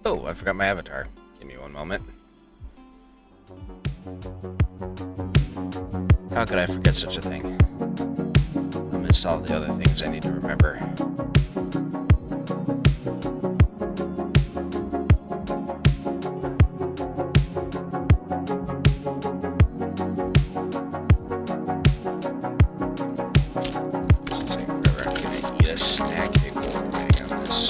Oh, I forgot my avatar. Give me one moment. How could I forget such a thing? Amidst all the other things I need to remember. This is taking forever. I'm gonna eat a snack before we're getting on this.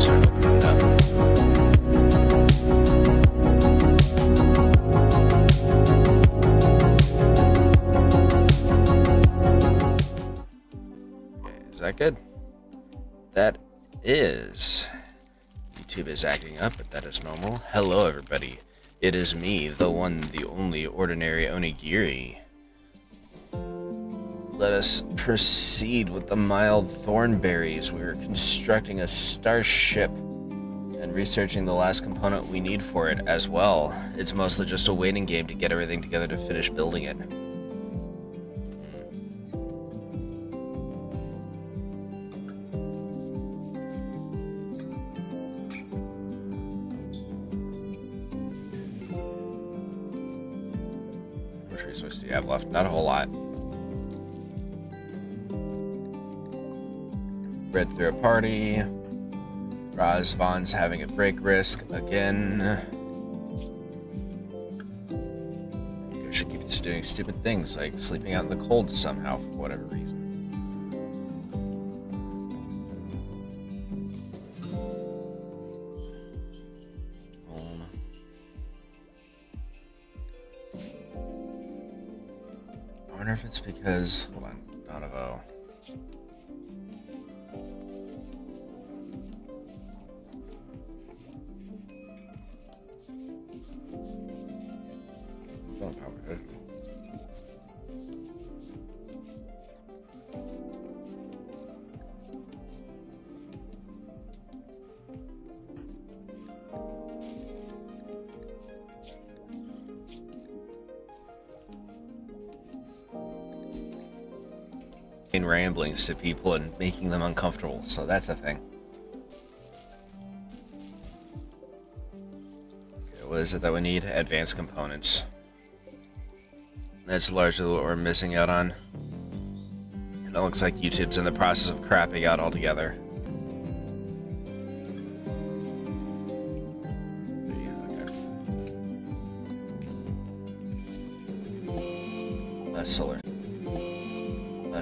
Start opening it up. Is that good? That is. YouTube is acting up, but that is normal. Hello, everybody. It is me, the one, the only, ordinary Onigiri. Let us proceed with the mild thornberries. We are constructing a starship and researching the last component we need for it as well. It's mostly just a waiting game to get everything together to finish building it. How much resources do you have left? Not a whole lot. Read through a party. Razvan's having a break risk again. I should keep just doing stupid things like sleeping out in the cold somehow for whatever reason. I wonder if it's because, hold on, Donovo. Ramblings to people and making them uncomfortable, so that's a thing. Okay, what is it that we need? Advanced components. That's largely what we're missing out on. And it looks like YouTube's in the process of crapping out altogether. Okay.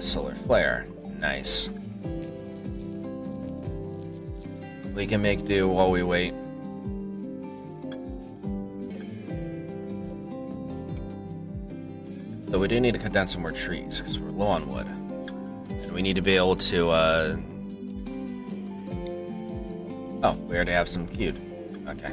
Solar flare. Nice. We can make do while we wait. Though we do need to cut down some more trees because we're low on wood. And we need to be able to, Oh, we already have some queued. Okay.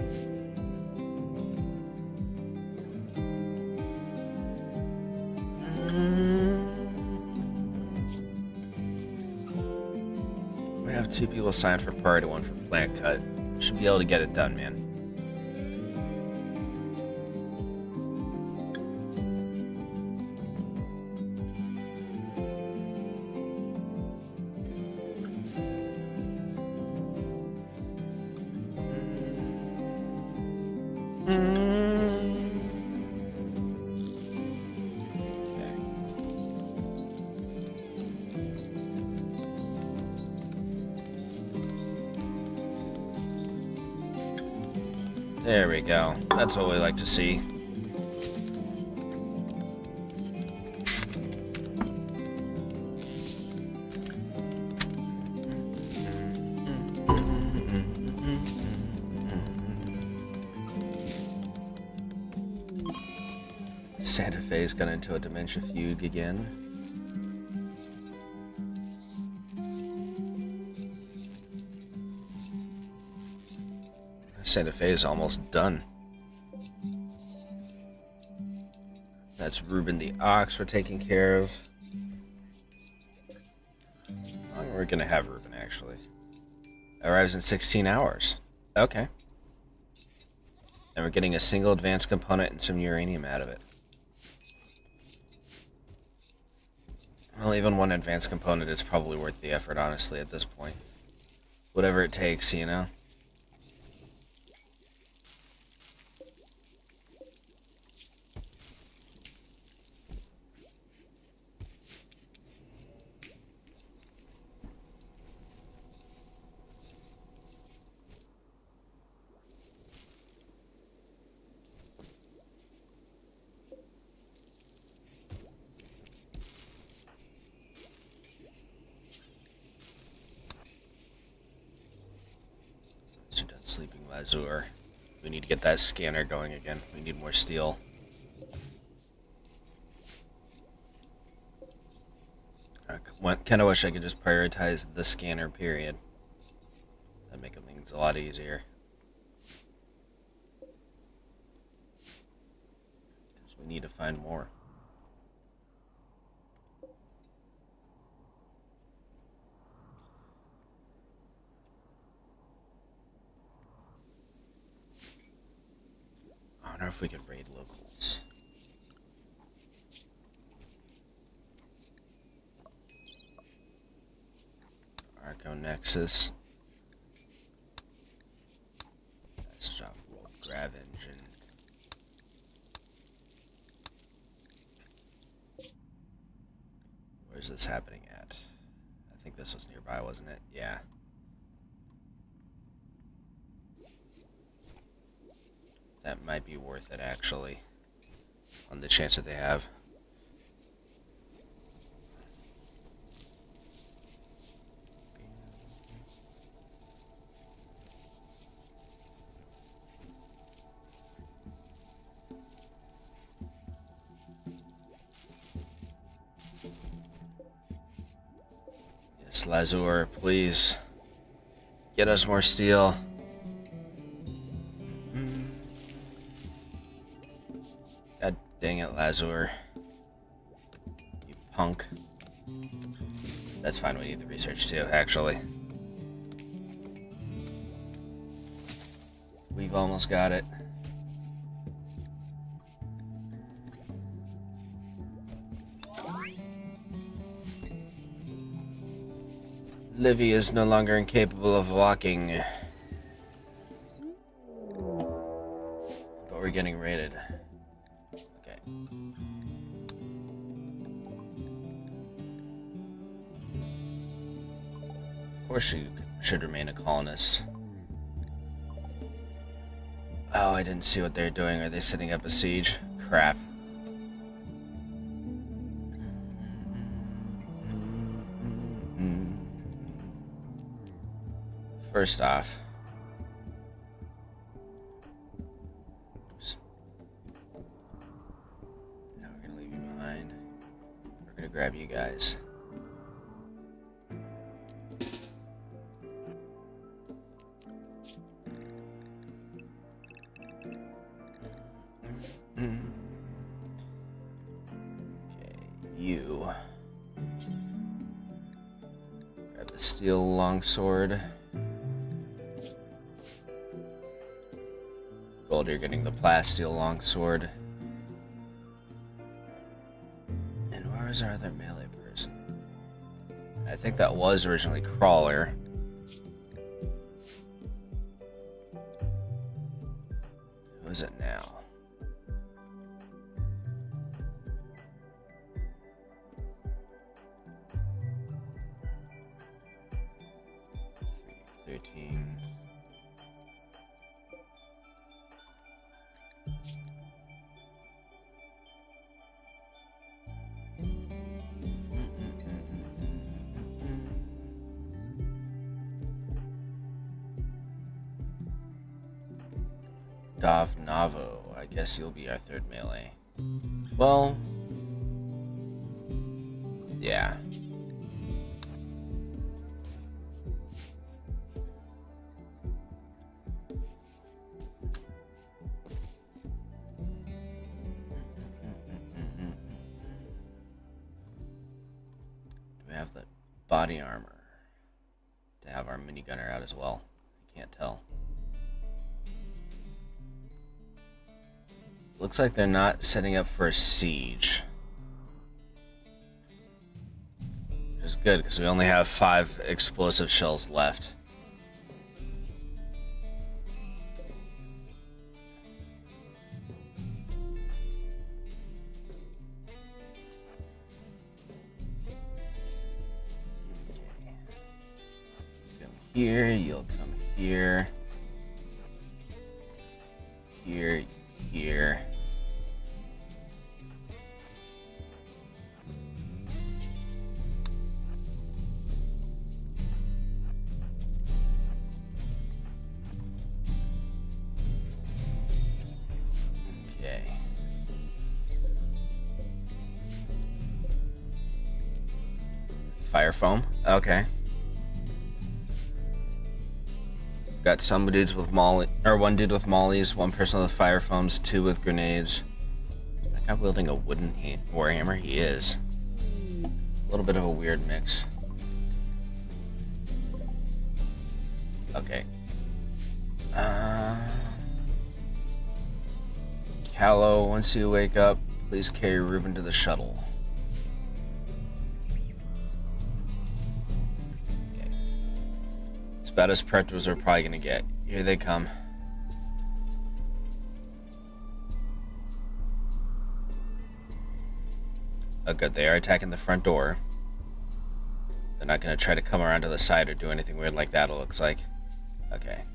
We have 2 people signed for party, 1 for plant cut. Should be able to get it done, man. There we go. That's what we like to see. Santa Fe's got into a dementia fugue again. Santa Fe is almost done. That's Ruben the Ox we're taking care of. How long are we gonna have Ruben actually? Arrives in 16 hours. Okay. And we're getting a single advanced component and some uranium out of it. Well, even one advanced component is probably worth the effort, honestly, at this point. Whatever it takes, you know? So done sleeping Lazur. We need to get that scanner going again. We need more steel. I kind of wish I could just prioritize the scanner, period. That'd make things a lot easier. Because we need to find more. I wonder if we could raid locals. Arco Nexus. That's off World Grav Engine. Where's this happening at? I think this was nearby, wasn't it? Yeah. That might be worth it, actually, on the chance that they have. Yes, Lazur, please. Get us more steel. God dang it, Lazur. You punk. That's fine, we need the research too, actually. We've almost got it. Livy is no longer incapable of walking. But we're getting raided. Okay. Of course she should remain a colonist. Oh, I didn't see what they're doing. Are they setting up a siege? Crap. First off, oops. No, we're gonna leave you behind. We're gonna grab you guys. Okay, you grab the steel longsword. Gold, you're getting the plasteel longsword. And where was our other melee person? I think that was originally Crawler. Who is it now? Dov Navo, I guess you'll be our third melee. Well, yeah. Do we have the body armor to have our minigunner out as well? I can't tell. Looks like they're not setting up for a siege. is good because we only have 5 explosive shells left. Come here, you'll come here. Here, here. Okay. Fire foam? Okay. Got some dudes with molly, or one dude with mollies, one person with fire foams, 2 with grenades. Is that guy wielding a wooden warhammer? He is. A little bit of a weird mix. Okay. Callow, once you wake up, please carry Ruben to the shuttle. Okay. It's about as prepped as we're probably gonna get. Here they come. Oh good, they are attacking the front door. They're not gonna try to come around to the side or do anything weird like that, it looks like. Okay.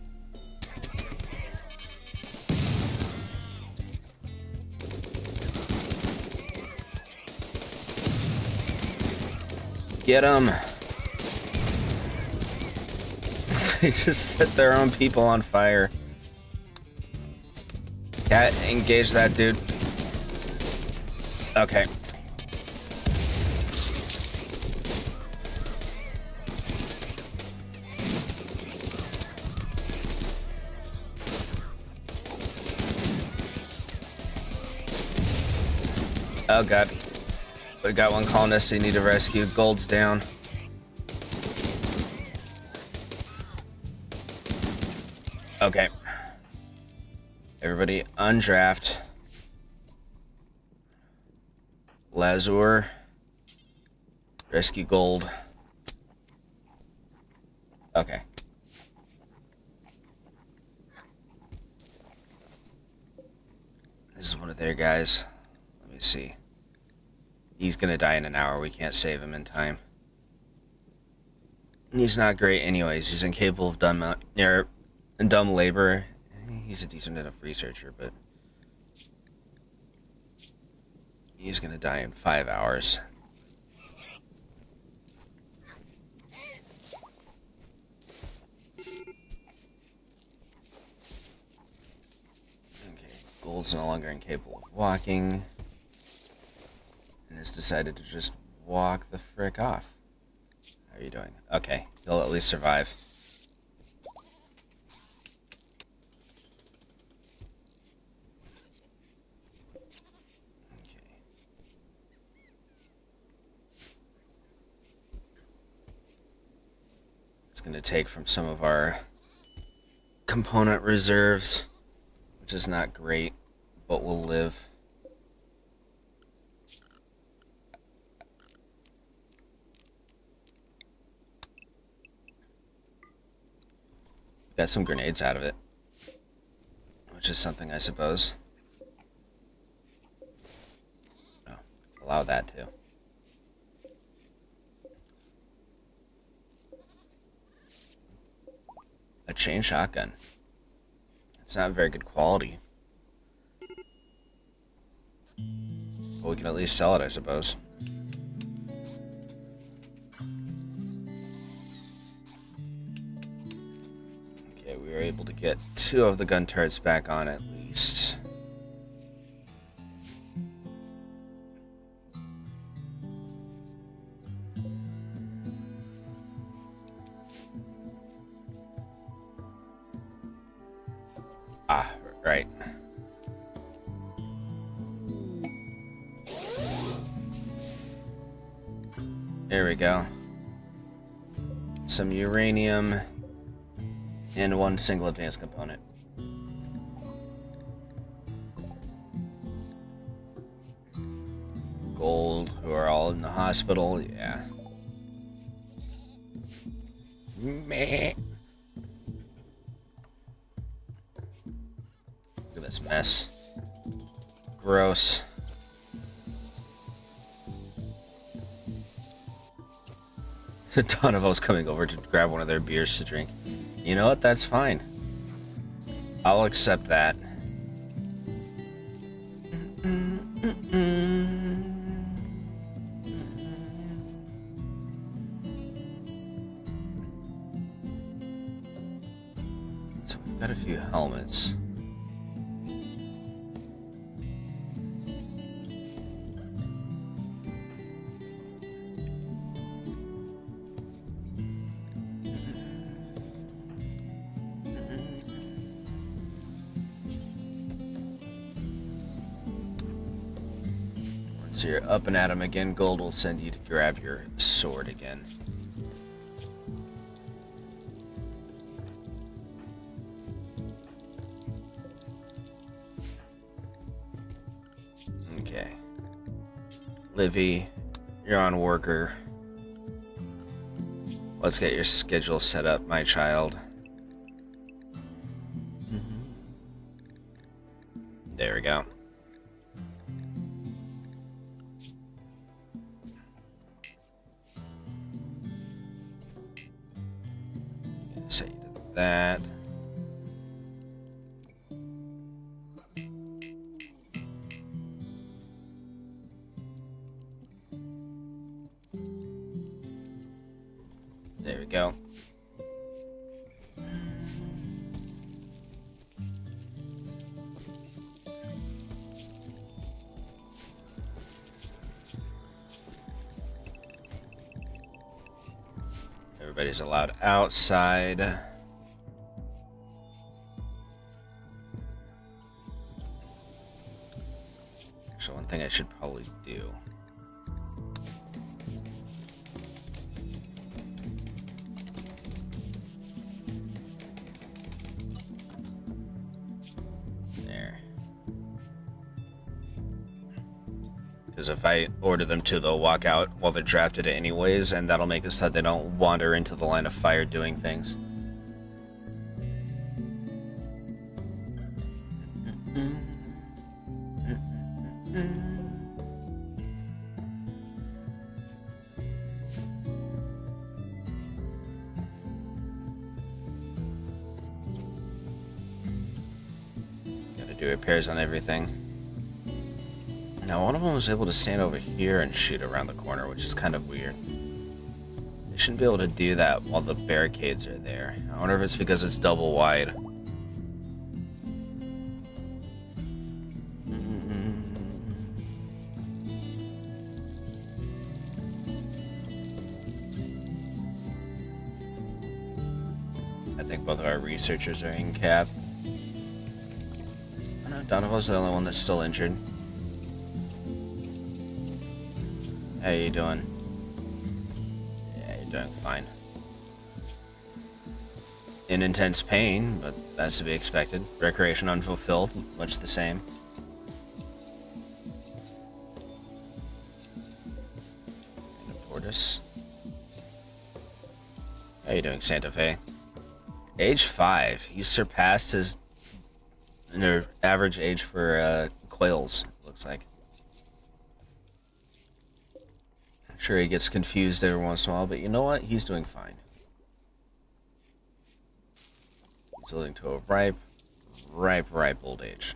Get them! They just set their own people on fire. Cat, engage that dude. Okay. Oh god. We got one colonist you need to rescue. Gold's down. Okay. Everybody undraft. Lazur. Rescue Gold. Okay. This is one of their guys. Let me see. He's gonna die in an hour. We can't save him in time. He's not great anyways. He's incapable of dumb labor. He's a decent enough researcher, but he's gonna die in 5 hours. Okay, Gold's no longer incapable of walking. And has decided to just walk the frick off. How are you doing? Okay, he'll at least survive. Okay. It's gonna take from some of our component reserves, which is not great, but we'll live. Got some grenades out of it, which is something, I suppose. Oh, allow that too. A chain shotgun. It's not very good quality. But we can at least sell it, I suppose. We were able to get 2 of the gun turrets back on at least. Ah, right. There we go. Some uranium. And 1 single advanced component. Gold, who are all in the hospital, yeah. Meh. Look at this mess. Gross. Donavo's coming over to grab one of their beers to drink. You know what? That's fine. I'll accept that. So we've got a few helmets. So you're up and at him again, Gold will send you to grab your sword again. Okay. Livy, you're on worker. Let's get your schedule set up, my child. There we go. So you did that. There we go. Everybody's allowed outside. Actually, one thing I should probably do. There. Because if I order them to, they'll walk out while they're drafted anyways, and that'll make it so that they don't wander into the line of fire doing things. Gotta do repairs on everything. Now, one of them was able to stand over here and shoot around the corner, which is kind of weird. They shouldn't be able to do that while the barricades are there. I wonder if it's because it's double wide. I think both of our researchers are in cap. I know Donovan's the only one that's still injured. How you doing? Yeah, you're doing fine. In intense pain, but that's to be expected. Recreation unfulfilled, much the same. Tortoise. How you doing, Santa Fe? Age 5. He surpassed his average age for quails, looks like. Sure, he gets confused every once in a while, but you know what? He's doing fine. He's living to a ripe old age.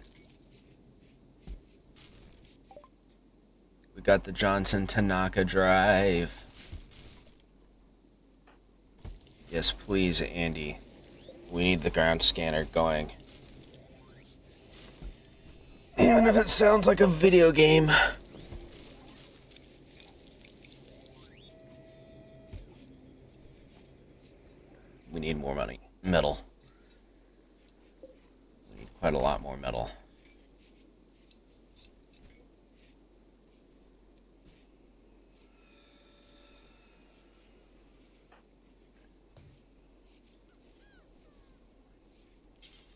We got the Johnson Tanaka drive. Yes, please, Andy. We need the ground scanner going. Even if it sounds like a video game. We need more money. Metal. We need quite a lot more metal.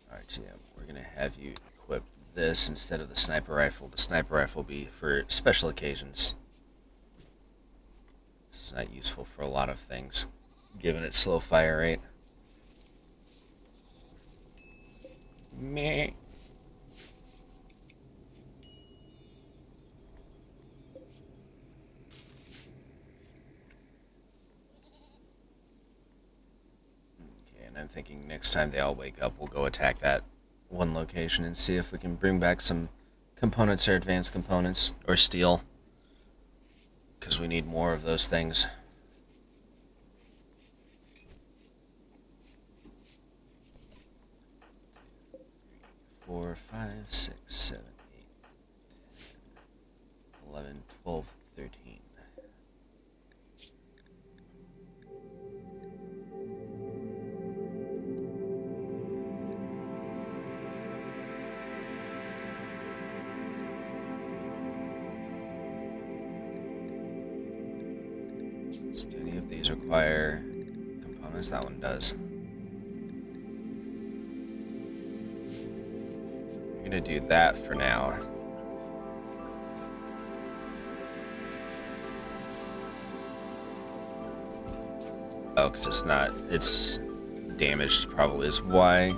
Alright, so yeah, we're going to have you equip this instead of the sniper rifle. The sniper rifle will be for special occasions. This is not useful for a lot of things. giving it slow fire rate. Meh. Okay, and I'm thinking next time they all wake up, we'll go attack that one location and see if we can bring back some components or advanced components or steel, because we need more of those things. 4, 5, 6, 7, 8, 10, 11, 12, 13. Do any of these require components? That one does. I'm gonna do that for now. Oh, because it's damaged probably is why.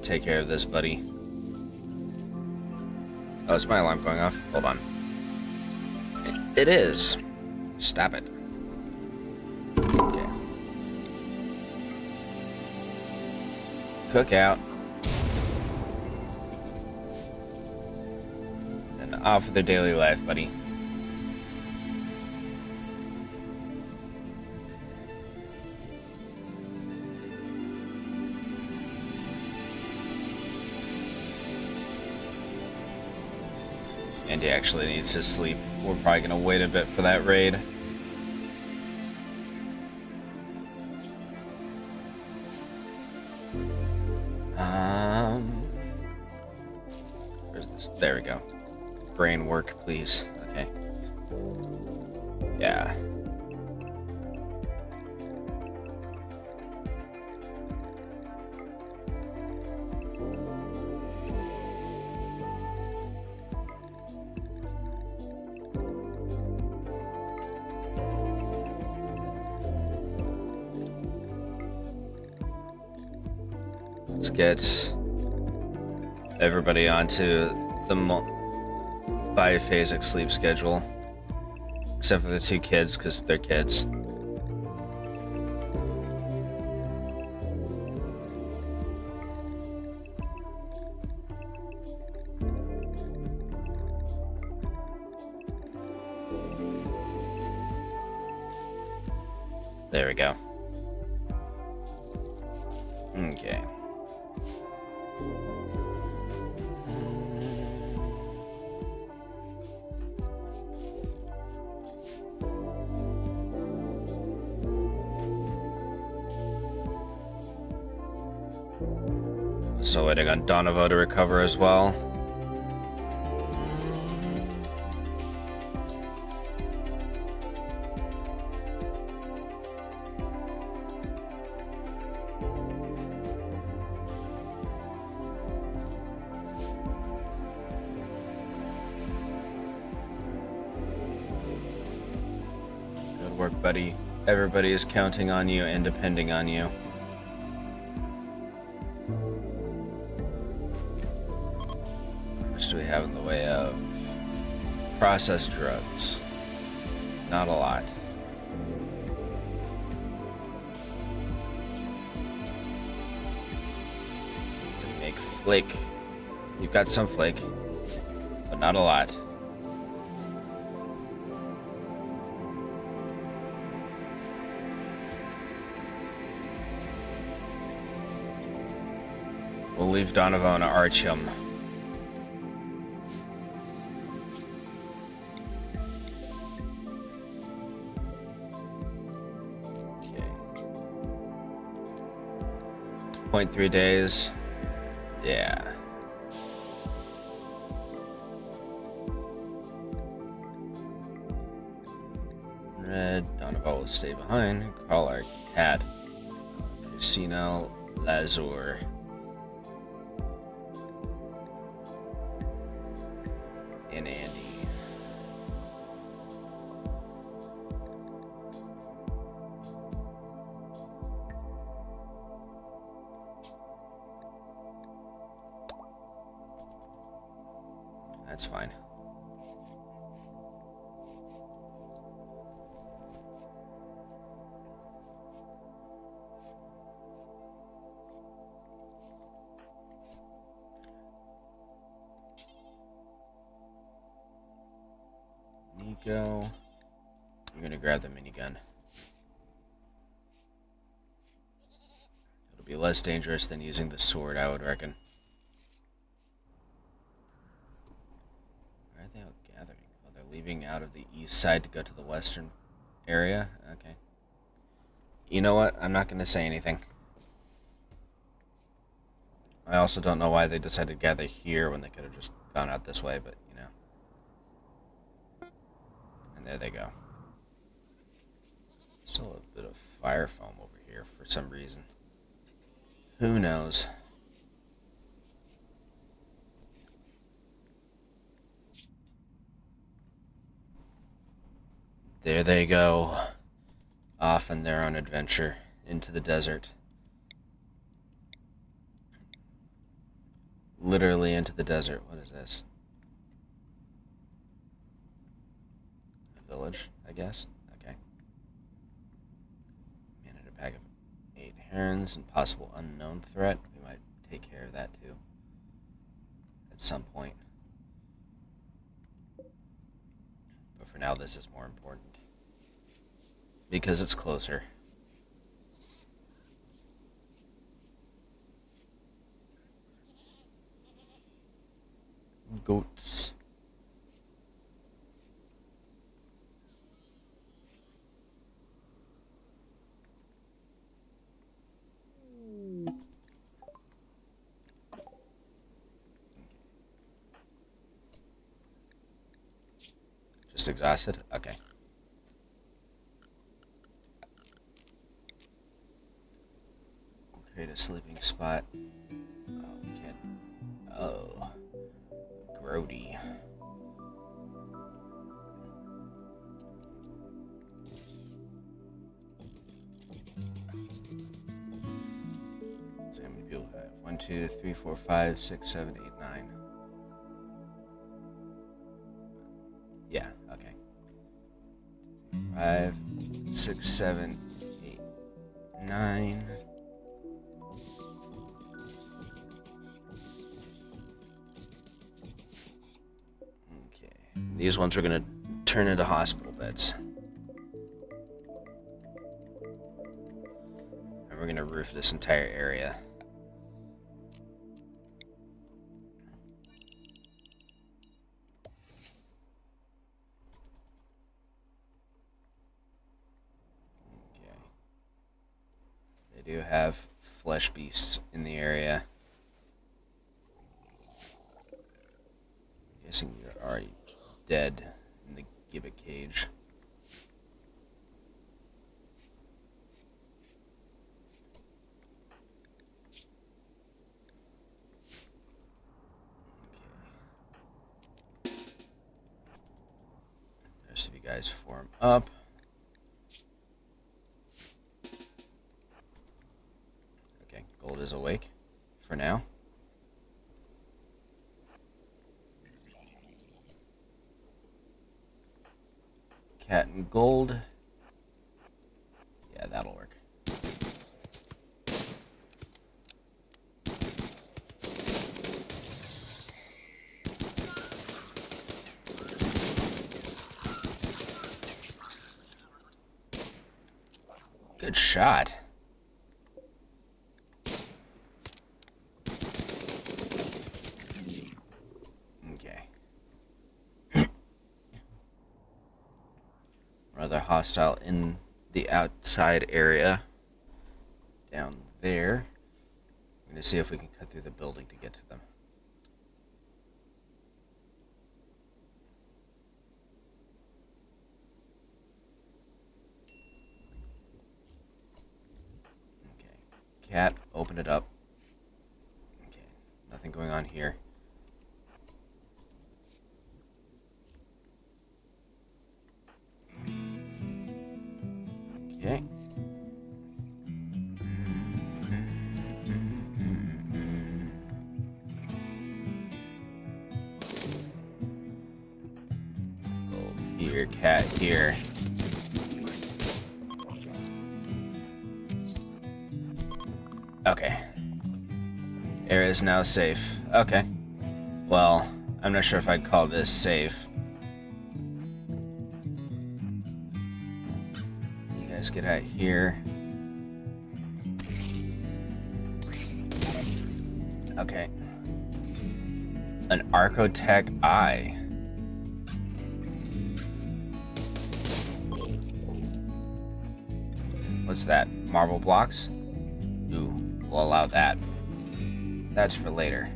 Take care of this, buddy. Oh, is my alarm going off? Hold on. It is. Stop it. Okay. Cookout. And off with their daily life, buddy. Andy actually needs his sleep. We're probably gonna wait a bit for that raid. Where's this? There we go. Brain work, please. Okay. Yeah. Let's get everybody onto the biphasic sleep schedule, except for the 2 kids, because they're kids. There we go. Okay. Still waiting on Donovo to recover as well. Good work, buddy. Everybody is counting on you and depending on you. Do we have in the way of processed drugs? Not a lot. Make flake. You've got some flake, but not a lot. We'll leave Donovan to arch him. Okay. 0.3 days. Yeah. Red. Donovan will stay behind. Call our cat. Casino Lazur. And Andy. That's fine. Nico, you're gonna grab the minigun. It'll be less dangerous than using the sword, I would reckon. Where are they all gathering? Oh, they're leaving out of the east side to go to the western area? Okay. You know what? I'm not gonna say anything. I also don't know why they decided to gather here when they could have just gone out this way, but, you know. And there they go. Still a bit of fire foam over here for some reason. Who knows? There they go. Off on their own adventure into the desert. Literally into the desert. What is this? A village, I guess? Okay. Managed a pack of 8 herons and possible unknown threat. We might take care of that too. At some point. But for now, this is more important. Because it's closer. Goats. Just exhausted? Okay. Create a sleeping spot. Oh, we can't. Oh. Grody. So how many people have? 1, 2, 3, 4, 5, 6, 7, 8, 9. Yeah, okay. 5, 6, 7, 8, 9. These ones are going to turn into hospital beds. And we're going to roof this entire area. Okay. They do have flesh beasts in the area. I'm guessing you're already dead in the gibbet cage. Okay. The rest of you guys form up. Okay, Gold is awake for now. Cat and Gold. Yeah, that'll work. Good shot. Okay. Rather hostile in the outside area. Down there. I'm going to see if we can cut through the building to get to them. cat. Open it up. Okay. Nothing going on here. Okay. Gold here, cat here. Okay. Area is now safe. Okay. Well, I'm not sure if I'd call this safe. You guys get out here. Okay. An Archotech eye. What's that? Marble blocks? Ooh, we'll allow that. That's for later.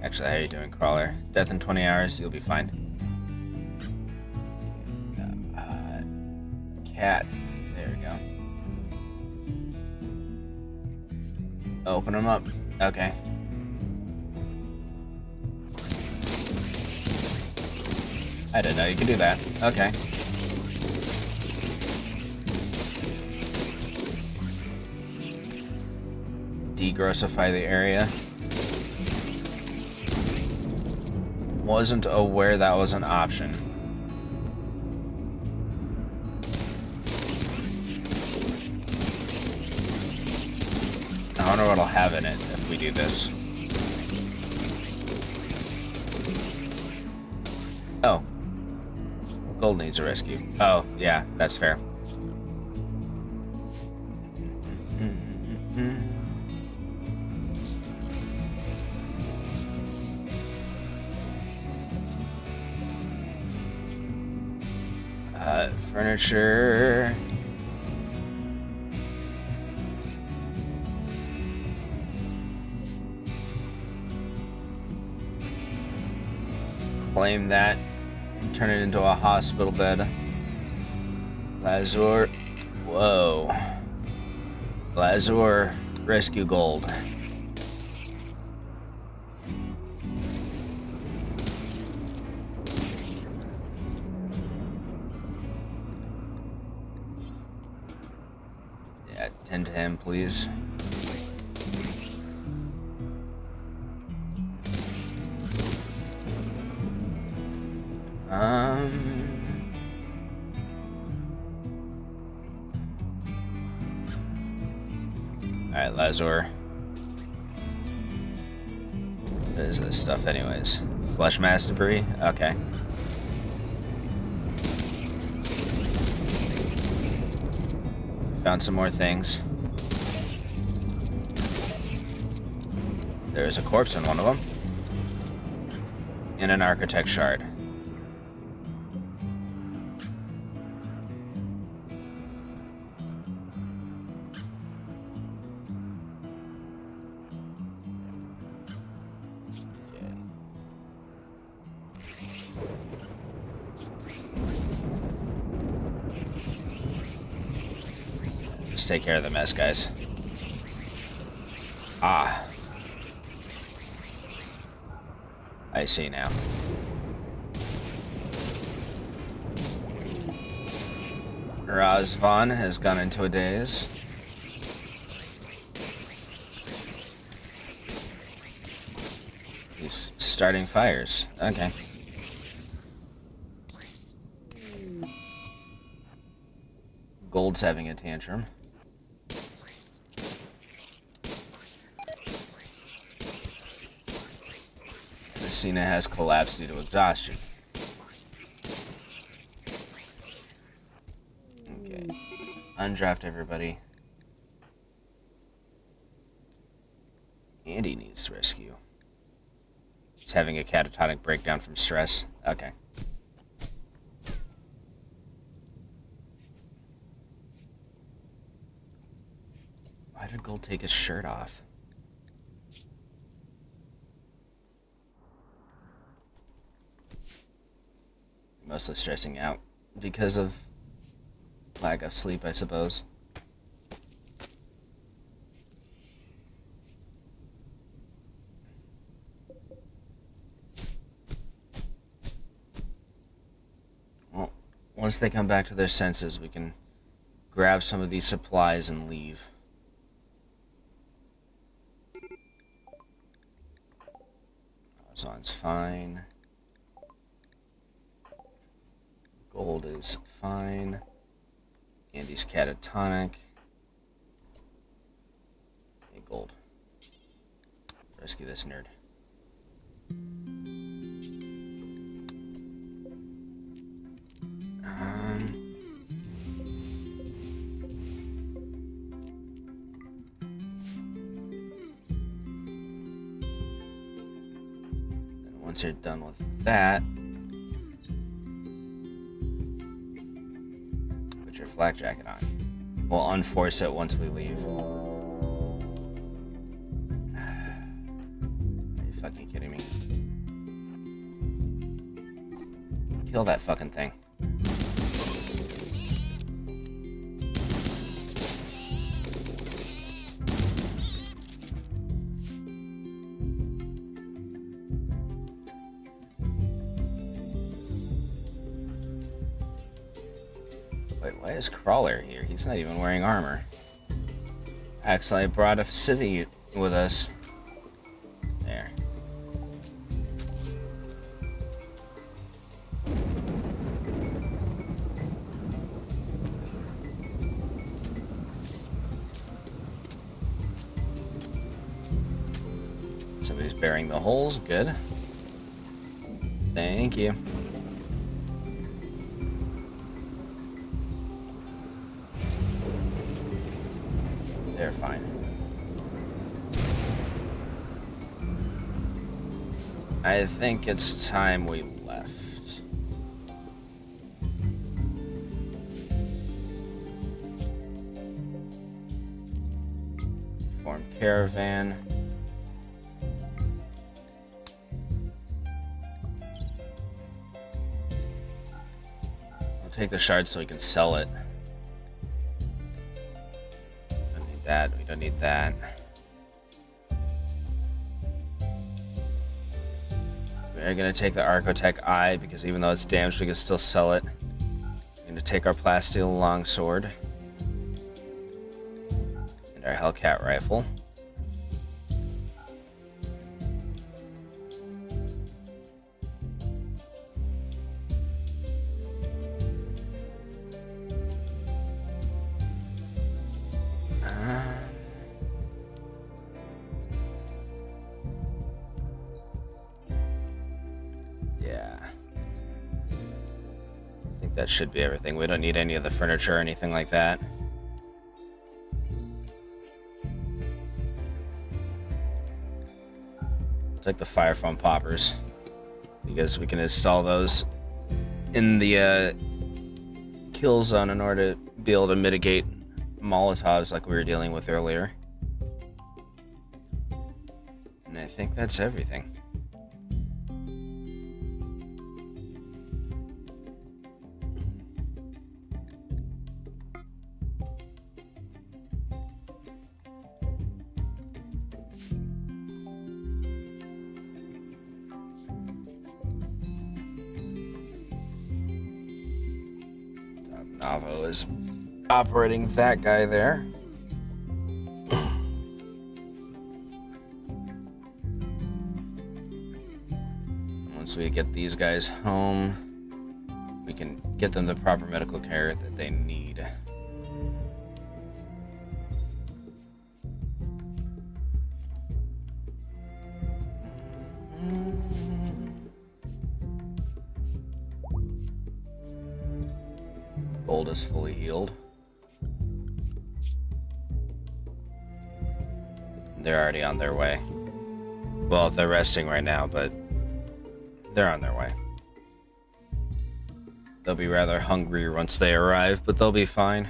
Actually, how are you doing, Crawler? Death in 20 hours, you'll be fine. Cat. There we go. Open them up. Okay. I didn't know you could do that. Okay. Degrossify the area. Wasn't aware that was an option. I wonder what'll have in it if we do this. Oh. Gold needs a rescue. Oh, yeah, that's fair. Furniture. Claim that. Turn it into a hospital bed. Lazur. Whoa. Lazur rescue gold. Yeah, tend to him, please. Alright, Lazur. What is this stuff anyways? Flesh mass debris? Okay. Found some more things. There's a corpse in one of them. And an architect shard. Take care of the mess, guys. Ah. I see now. Razvan has gone into a daze. He's starting fires. Okay. Gold's having a tantrum. Cena has collapsed due to exhaustion. Okay. Undraft everybody. Andy needs rescue. He's having a catatonic breakdown from stress. Okay. Why did Gold take his shirt off? Mostly stressing out because of lack of sleep, I suppose. Well, once they come back to their senses, we can grab some of these supplies and leave. Ozon's fine. Gold is fine. Andy's catatonic. Hey, Gold. Rescue this nerd. Then once you're done with that, put your flak jacket on. We'll unforce it once we leave. Are you fucking kidding me? Kill that fucking thing. Wait, why is Crawler here? He's not even wearing armor. Actually, I brought a city with us. There. Somebody's burying the holes. Good. Thank you. They're fine. I think it's time we left. Form caravan. I'll take the shard so we can sell it. That we don't need that. We're gonna take the Archotech Eye because even though it's damaged, we can still sell it. We're gonna take our Plasteel Longsword and our Hellcat Rifle. That should be everything. We don't need any of the furniture or anything like that. I'll take the fire foam poppers because we can install those in the kill zone in order to be able to mitigate Molotovs like we were dealing with earlier. And I think that's everything. Navo is operating that guy there. Once we get these guys home, we can get them the proper medical care that they need. Gold is fully healed. They're already on their way. Well, they're resting right now, but They're on their way. They'll be rather hungry once they arrive, but they'll be fine.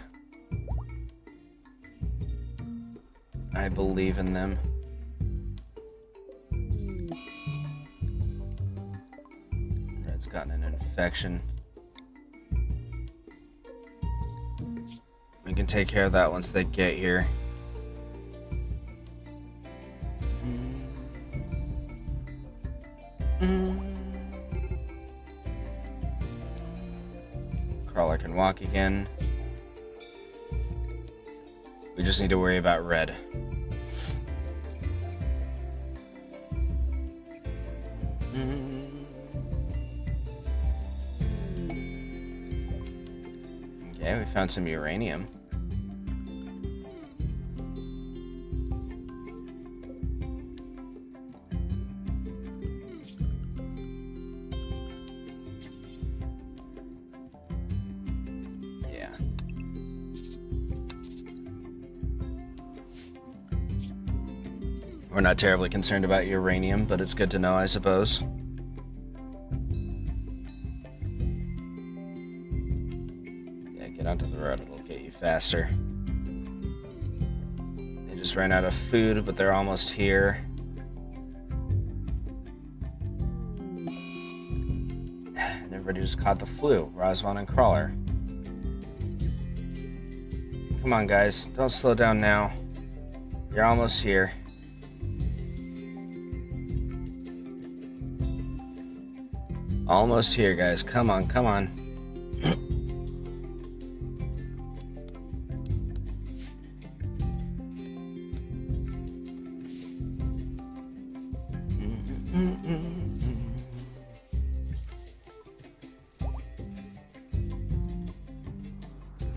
I believe in them. Red's gotten an infection. We can take care of that once they get here. Crawler can walk again. We just need to worry about Red. Okay, we found some uranium. Yeah. We're not terribly concerned about uranium, but it's good to know, I suppose. Get onto the road, it'll get you faster. They just ran out of food, but they're almost here. And everybody just caught the flu, Rosvan and Crawler. Come on, guys, don't slow down now. You're almost here. Almost here, guys. Come on, come on.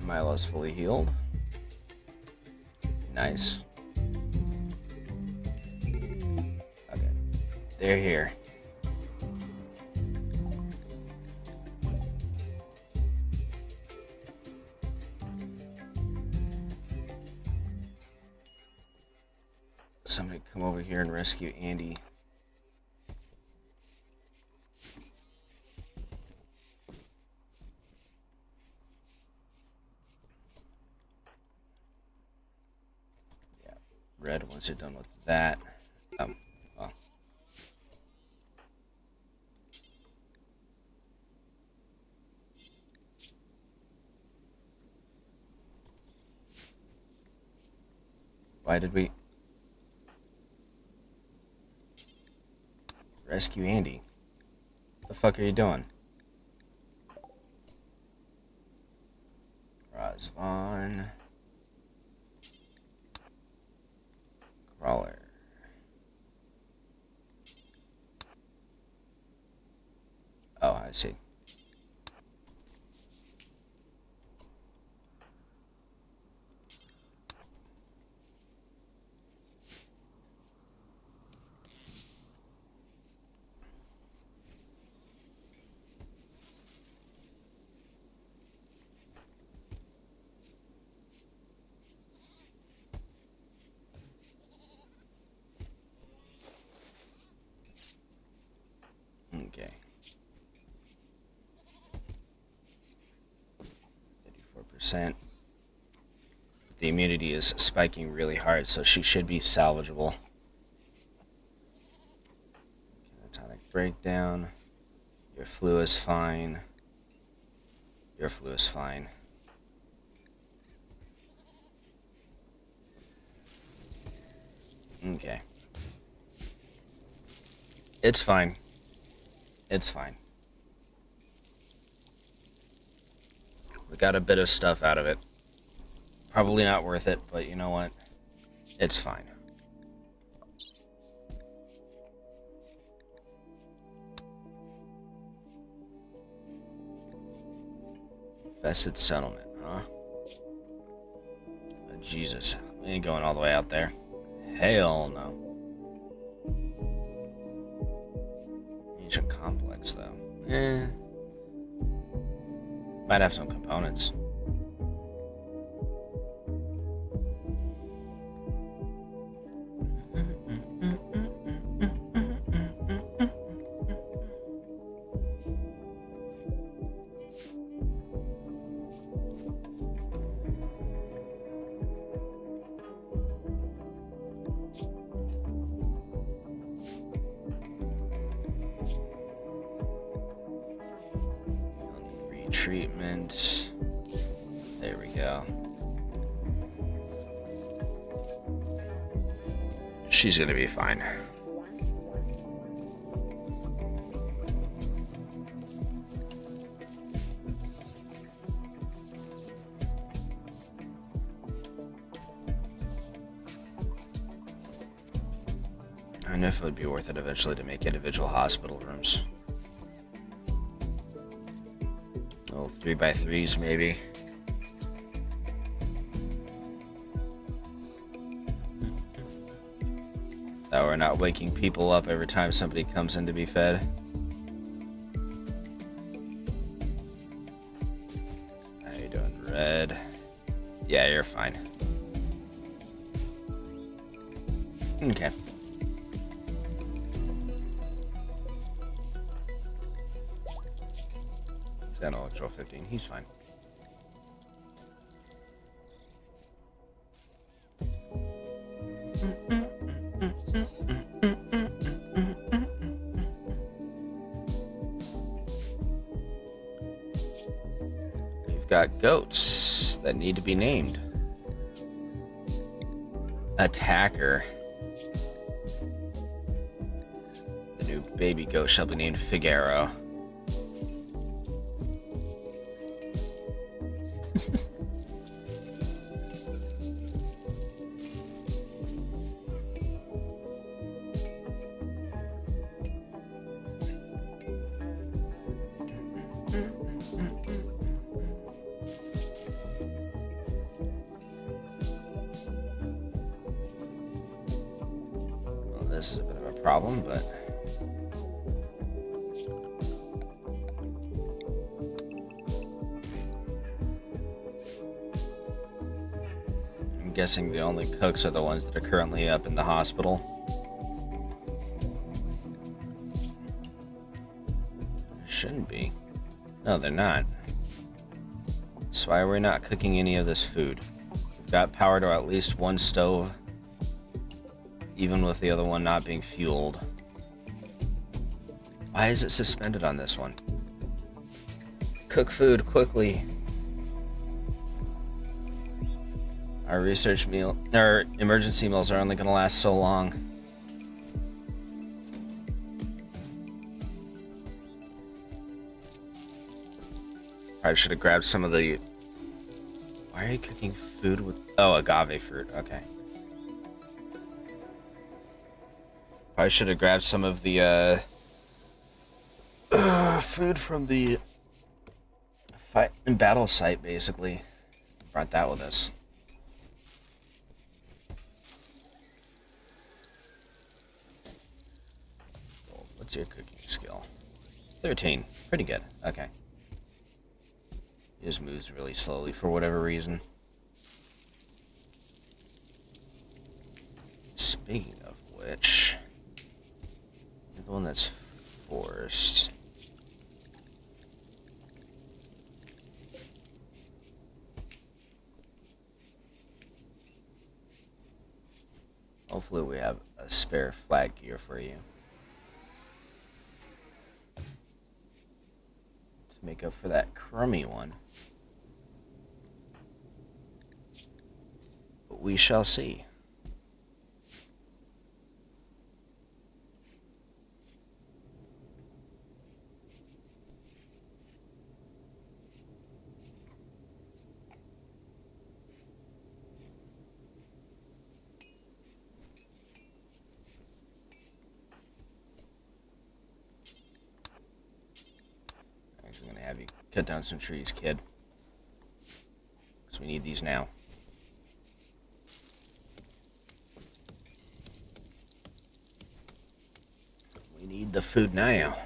Milo's fully healed. Nice. Okay. They're here. Somebody come over here and rescue Andy. Yeah, Red, once you're done with that. Well. Why did we... Rescue Andy. What the fuck are you doing? Rosvan. Crawler. Oh, I see. Okay. 54%. The immunity is spiking really hard, so she should be salvageable. Catatonic breakdown. Your flu is fine. Your flu is fine. Okay. It's fine. It's fine. We got a bit of stuff out of it. Probably not worth it, but you know what? It's fine. Infested settlement, huh? Oh, Jesus. We ain't going all the way out there. Hell no. Ancient complex, though. Might have some components. treatment. There we go. She's gonna be fine. I don't know if it would be worth it eventually to make individual hospital rooms. Oh, 3x3s maybe. That we're not waking people up every time somebody comes in to be fed. How you doing, Red? Yeah, you're fine. Okay. He's got an electro 15. He's fine. We've got goats that need to be named. Attacker. The new baby goat shall be named Figaro. Well, this is a bit of a problem, but I'm guessing the only cooks are the ones that are currently up in the hospital. Shouldn't be. No, they're not. So why are we not cooking any of this food? We've got power to at least one stove, even with the other one not being fueled. Why is it suspended on this one? Cook food quickly. Our emergency meals are only going to last so long. Probably should have grabbed some of the... Why are you cooking food with... Oh, agave fruit. Okay. Probably should have grabbed some of the food from the fight and battle site, basically. Brought that with us. What's your cooking skill? 13. Pretty good. Okay. He just moves really slowly for whatever reason. Speaking of which, you're the one that's forced. Hopefully we have a spare flag gear for you. To make up for that crummy one. But we shall see. Actually, I'm gonna have you cut down some trees, kid. Because we need these now. We need the food now.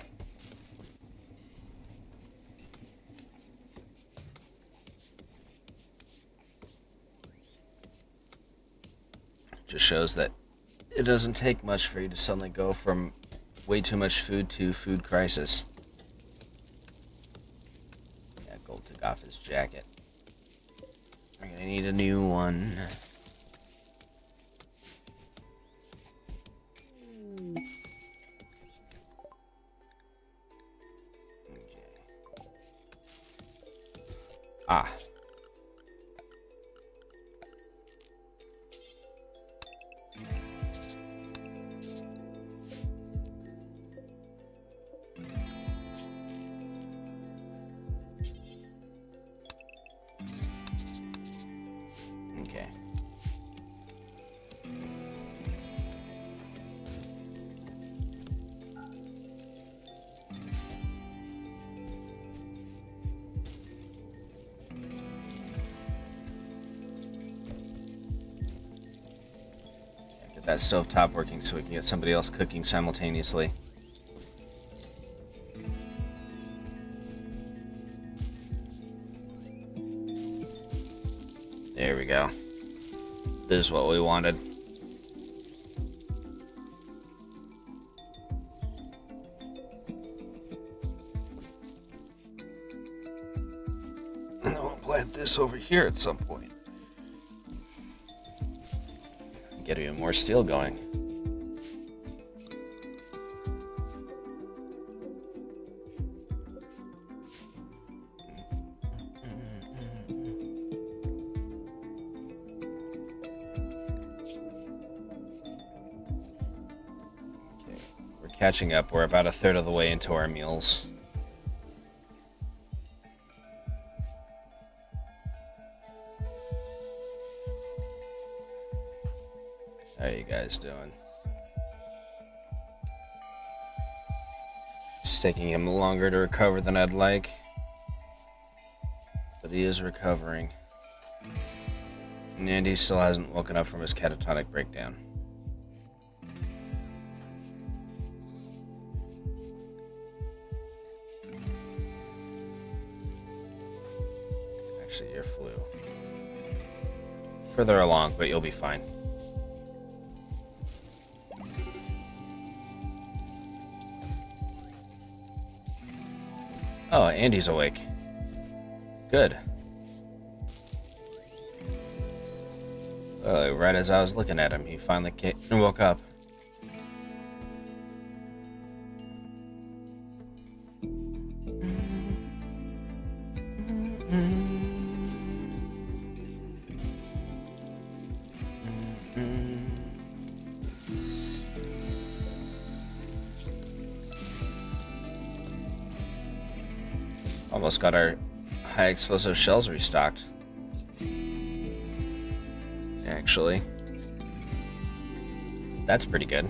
Just shows that it doesn't take much for you to suddenly go from way too much food to food crisis. Yeah, Gold took off his jacket. We're gonna need a new one. Ah. Okay. Get that stovetop working so we can get somebody else cooking simultaneously. There we go. This is what we wanted. And then we'll plant this over here at some point. Get even more steel going. Okay, we're catching up. We're about a third of the way into our meals. How you guys doing? It's taking him longer to recover than I'd like, but he is recovering. And Andy still hasn't woken up from his catatonic breakdown. Actually, your flu. Further along, but you'll be fine. Oh, Andy's awake. Good. Right as I was looking at him, he finally woke up. Almost got our high explosive shells restocked. Actually, that's pretty good.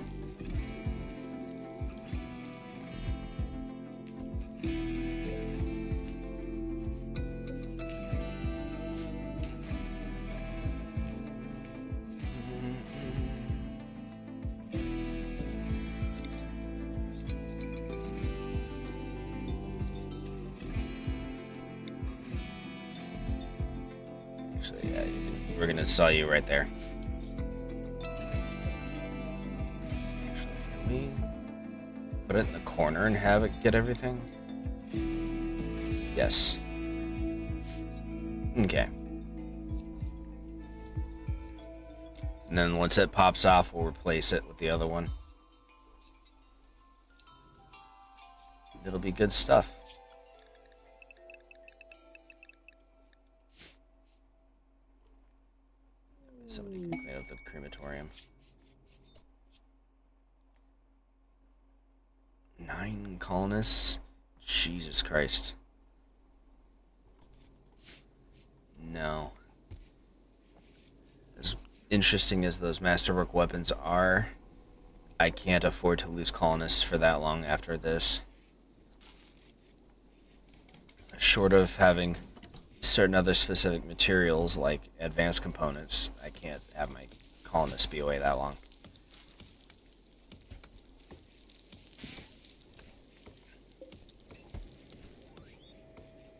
Actually, yeah, we're gonna install you right there. Actually, can we put it in the corner and have it get everything? Yes. Okay. And then once it pops off, we'll replace it with the other one. It'll be good stuff. Somebody can clean up the crematorium. 9 colonists? Jesus Christ. No. As interesting as those masterwork weapons are, I can't afford to lose colonists for that long after this. Short of having certain other specific materials like advanced components, I can't have my colonists be away that long.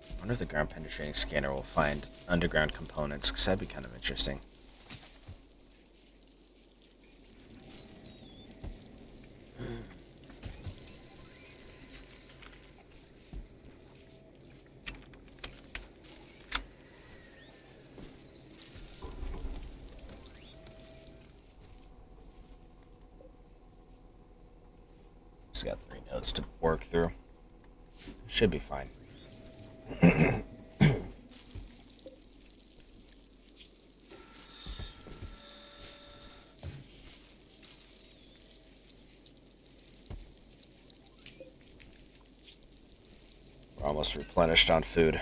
I wonder if the ground penetrating scanner will find underground components, because that'd be kind of interesting. Just got 3 nodes to work through. Should be fine. almost replenished on food.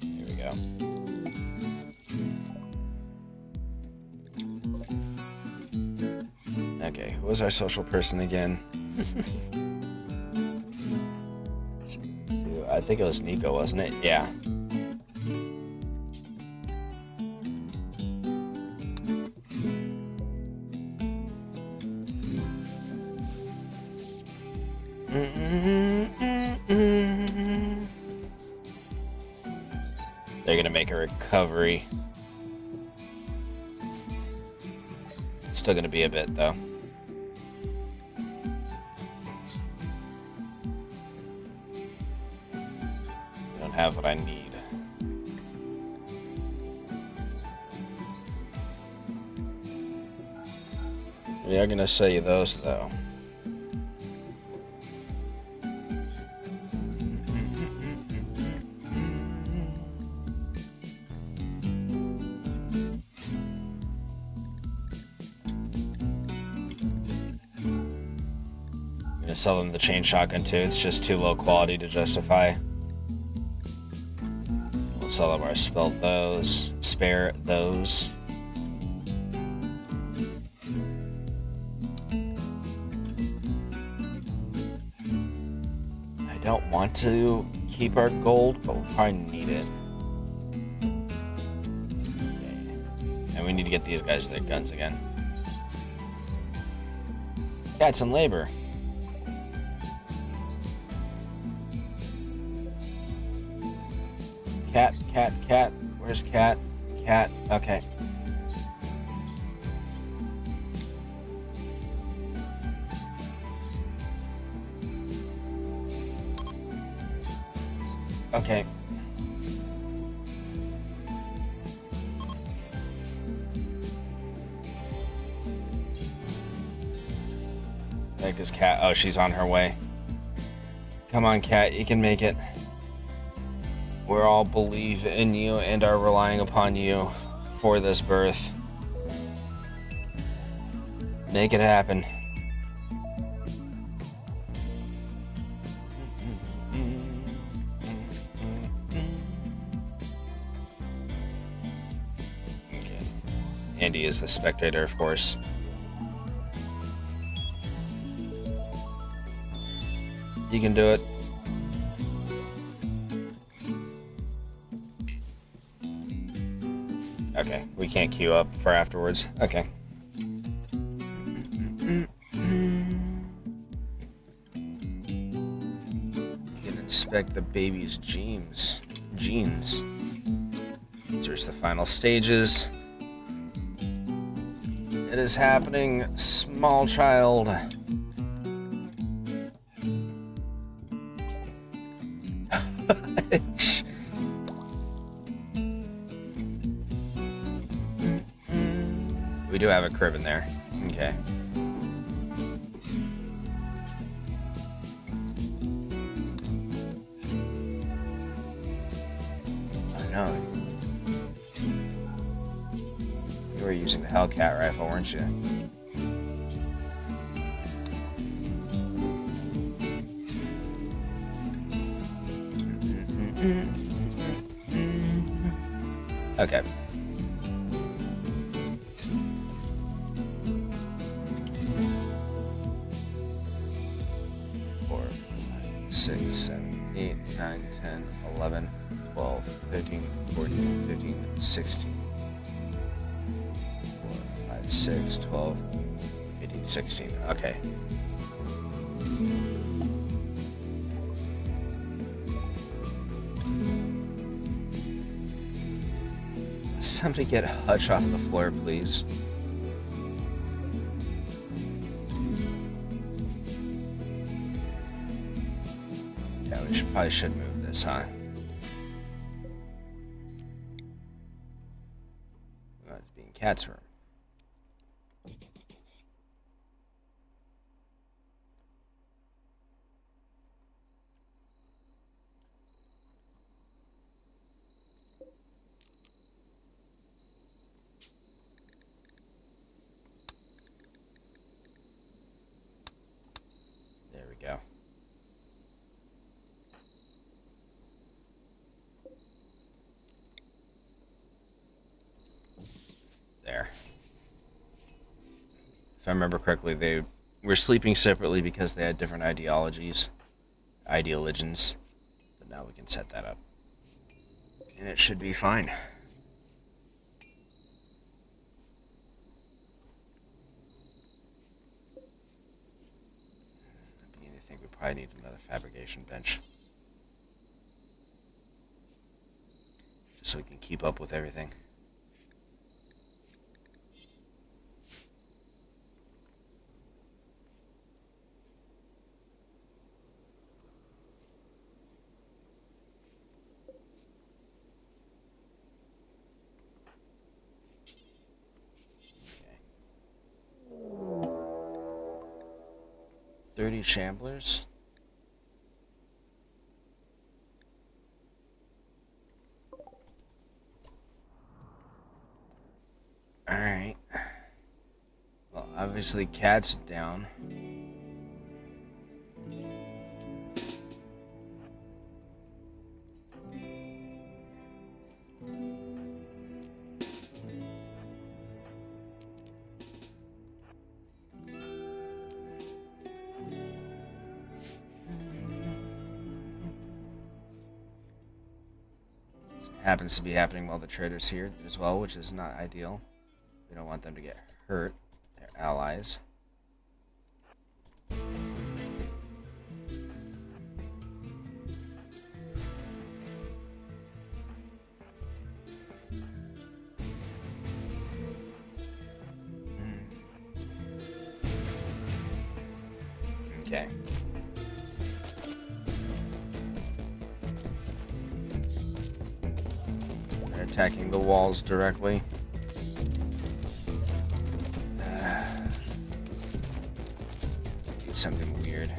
Here we go. Okay, who was our social person again? I think it was Nico, wasn't it? Yeah. They're gonna make a recovery. Still gonna be a bit though. I don't have what I need. We are gonna sell you those though. Sell them the chain shotgun too. It's just too low quality to justify. We'll sell them our spare those. I don't want to keep our gold, but we'll probably need it. Okay. And we need to get these guys their guns again. Cats in labor. Cat. Where's Cat? Cat. Okay. Okay. Heck is Cat? Oh, she's on her way. Come on, Cat. You can make it. We all believe in you and are relying upon you for this birth. Make it happen. Okay. Andy is the spectator, of course. You can do it. Okay, we can't queue up for afterwards. Okay. You can inspect the baby's genes. Search the final stages. It is happening, small child. We do have a crib in there. Okay. I know. You were using the Hellcat rifle, weren't you? Okay. 6, 7, 8, 9, 10, 11, 12, 13, 14, 15, 16. 4, 5, 6, 12, 15, 16. Okay. Somebody get Hutch off the floor, please. Yeah, we probably should move this, huh? cat's room. There we go. There. If I remember correctly, they were sleeping separately because they had different ideologies. Ideologies. But now we can set that up. And it should be fine. I think we probably need another fabrication bench. Just so we can keep up with everything. Okay. 30 shamblers. Alright. Well, obviously cat's down. Happens to be happening while the trader's here as well, which is not ideal. We don't want them to get hurt. They're allies. Okay. They're attacking the walls directly. Do something weird.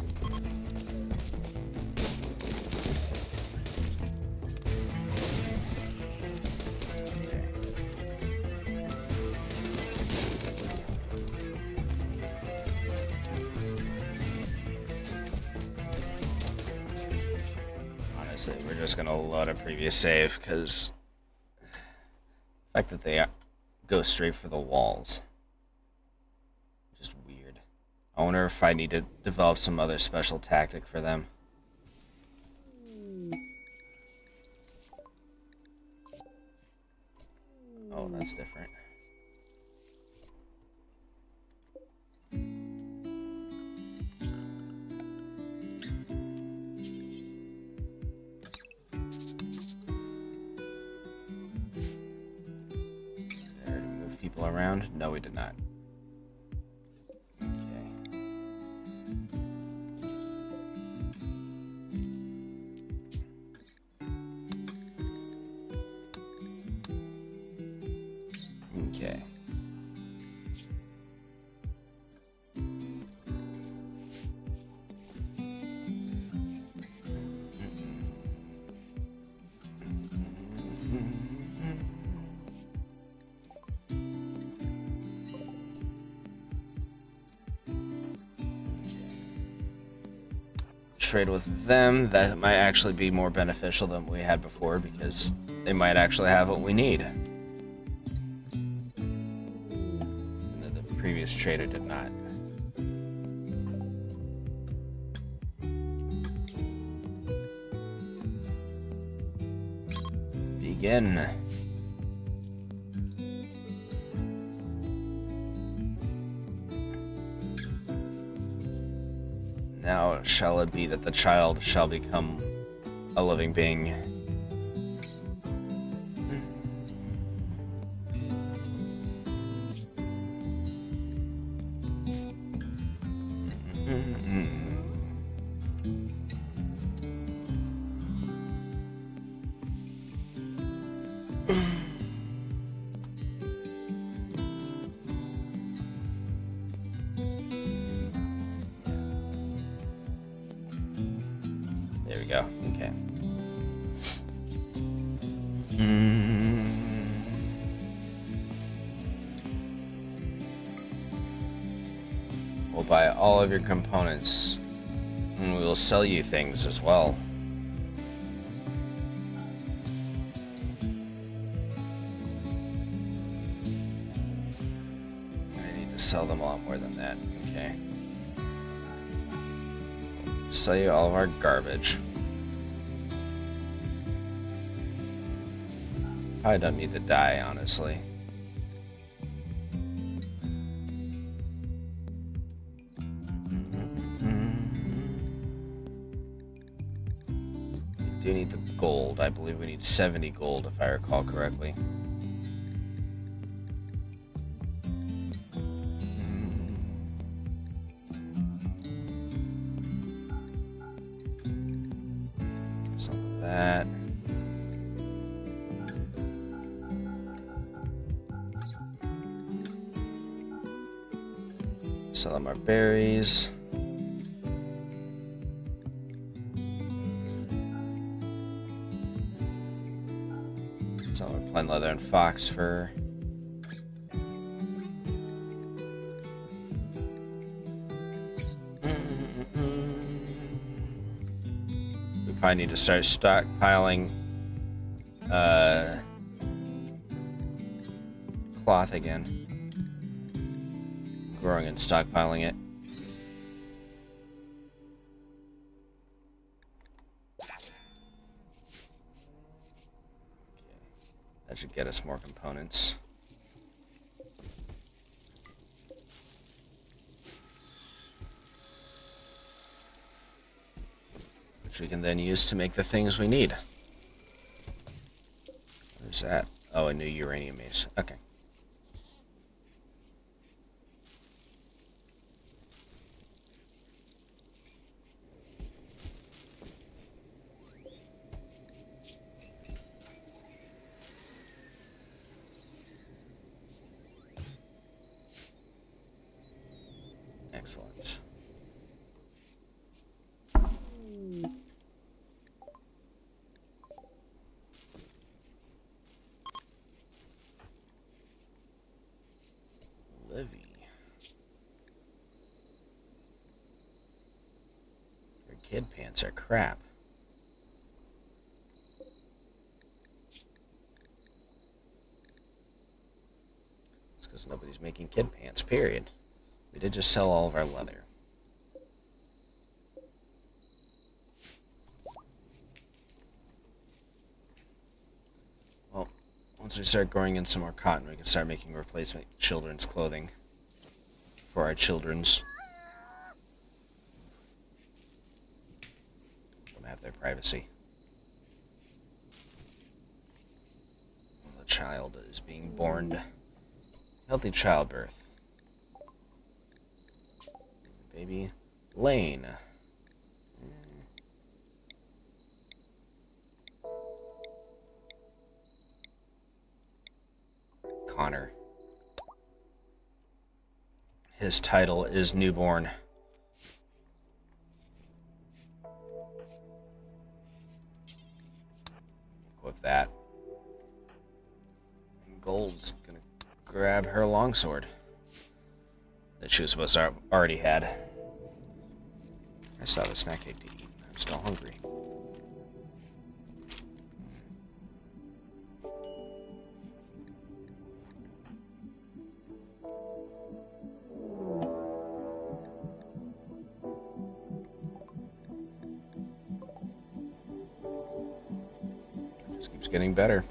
Okay. Honestly, we're just gonna load a previous save because the fact that they go straight for the walls. Just weird. I wonder if I need to develop some other special tactic for them. Oh, that's different. There, to move people around? No, we did not. Okay. Trade with them. That might actually be more beneficial than we had before because they might actually have what we need. And the previous trader did not. Begin. Now shall it be that the child shall become a living being. We'll buy all of your components, and we will sell you things as well. I need to sell them a lot more than that. Okay. Sell you all of our garbage. Probably don't need to die, honestly. We do need the gold. I believe we need 70 gold, if I recall correctly. Some of that. Sell them our berries. Sell our plant leather and fox fur. We probably need to start stockpiling cloth again. Growing and stockpiling it. Okay. That should get us more components. Which we can then use to make the things we need. What is that? Oh, a new uranium mace. Okay. Excellent. Livy. Your kid pants are crap. It's because nobody's making kid pants, period. We did just sell all of our leather. Well, once we start growing in some more cotton, we can start making replacement children's clothing for our children's. Let them have their privacy. The child is being born. Healthy childbirth. Baby Lane. Connor. His title is newborn. Equip that. And Gold's gonna grab her longsword that she was supposed to already had. I still have a snack cake to eat. I'm still hungry. It just keeps getting better.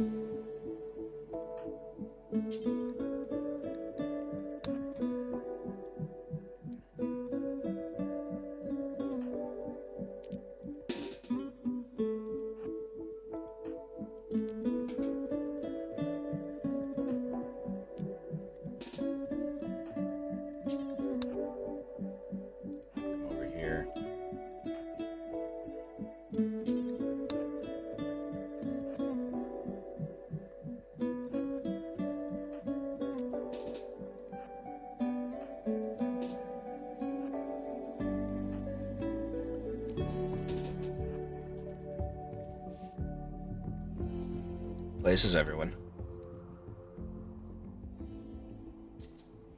places, everyone.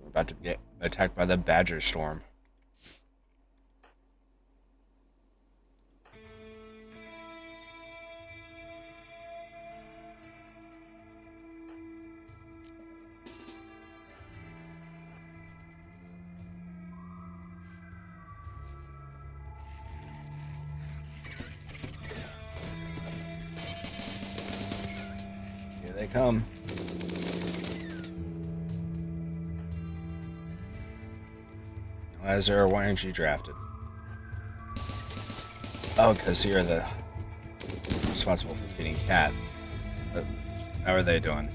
We're about to get attacked by the Badger Storm. Here they come. Lazar, why aren't you drafted? Oh, because you're the responsible for feeding Cat. How are they doing?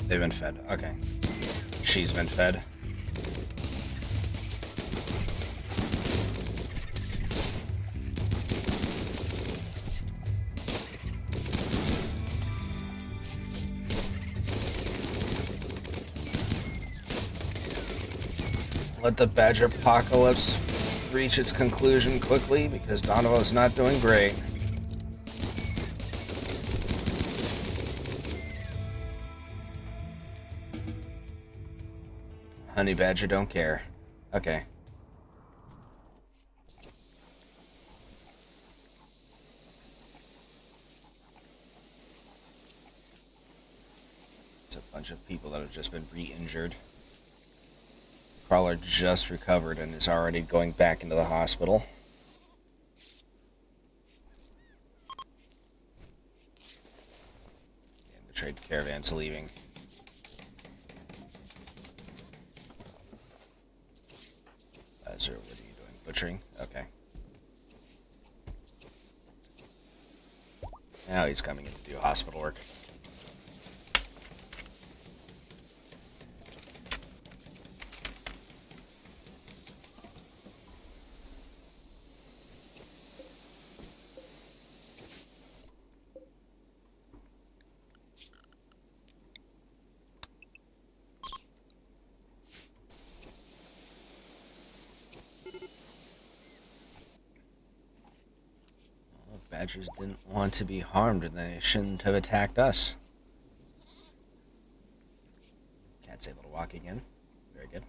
They've been fed. Okay. She's been fed. Let the Badger apocalypse reach its conclusion quickly, because Donavo's not doing great. Honey Badger don't care. Okay. It's a bunch of people that have just been re-injured. Crawler just recovered and is already going back into the hospital. And the trade caravan's leaving. Lazar, what are you doing? Butchering? Okay. Now he's coming in to do hospital work. Badgers didn't want to be harmed, and they shouldn't have attacked us. Cat's able to walk again. Very good.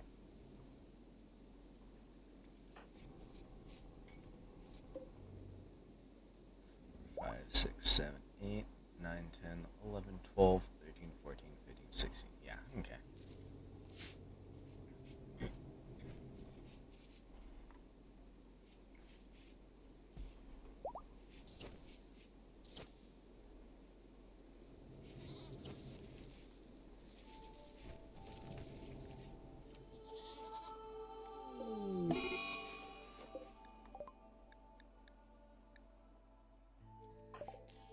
Five, 6, 7, 8, 9, 10, 11, 12, 13, 14, 15, 16. Yeah, okay.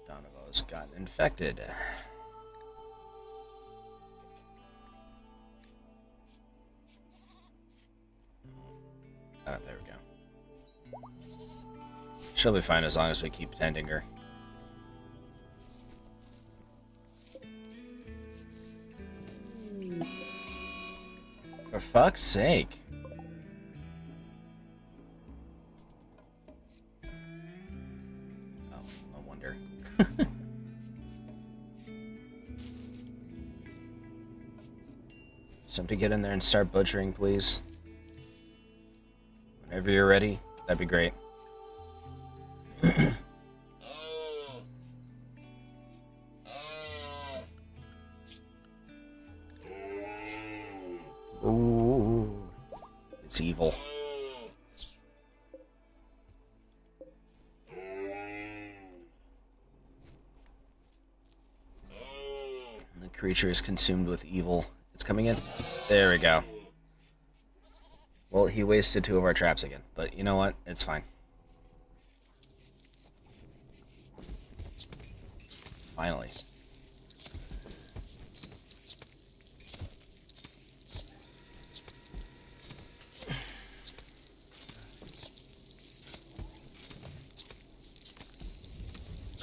Donavo's gotten infected. Oh, there we go. She'll be fine as long as we keep tending her. For fuck's sake. Oh, no wonder. Somebody get in there and start butchering, please. Whenever you're ready, that'd be great. Ooh, it's evil. The creature is consumed with evil. It's coming in. There we go. Well, he wasted 2 of our traps again, but you know what? It's fine. Finally.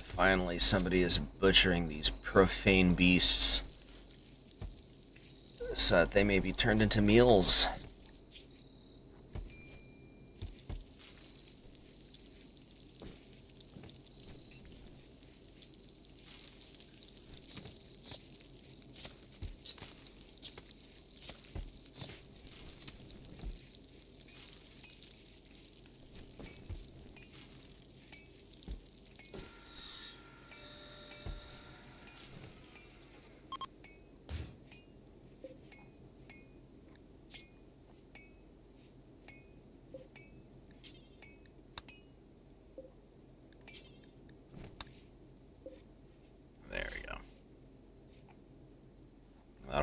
Finally, somebody is butchering these profane beasts so that they may be turned into meals.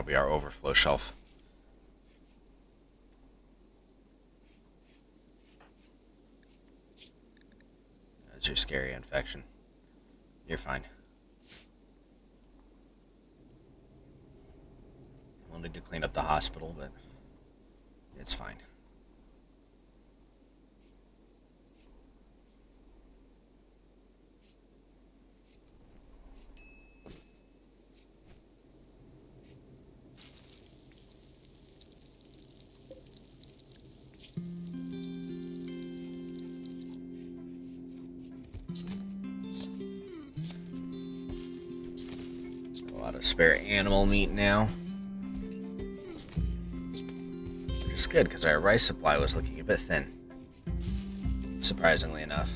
That'll be our overflow shelf. That's your scary infection. You're fine. We'll need to clean up the hospital, but it's fine. A lot of spare animal meat now. Which is good, because our rice supply was looking a bit thin. Surprisingly enough.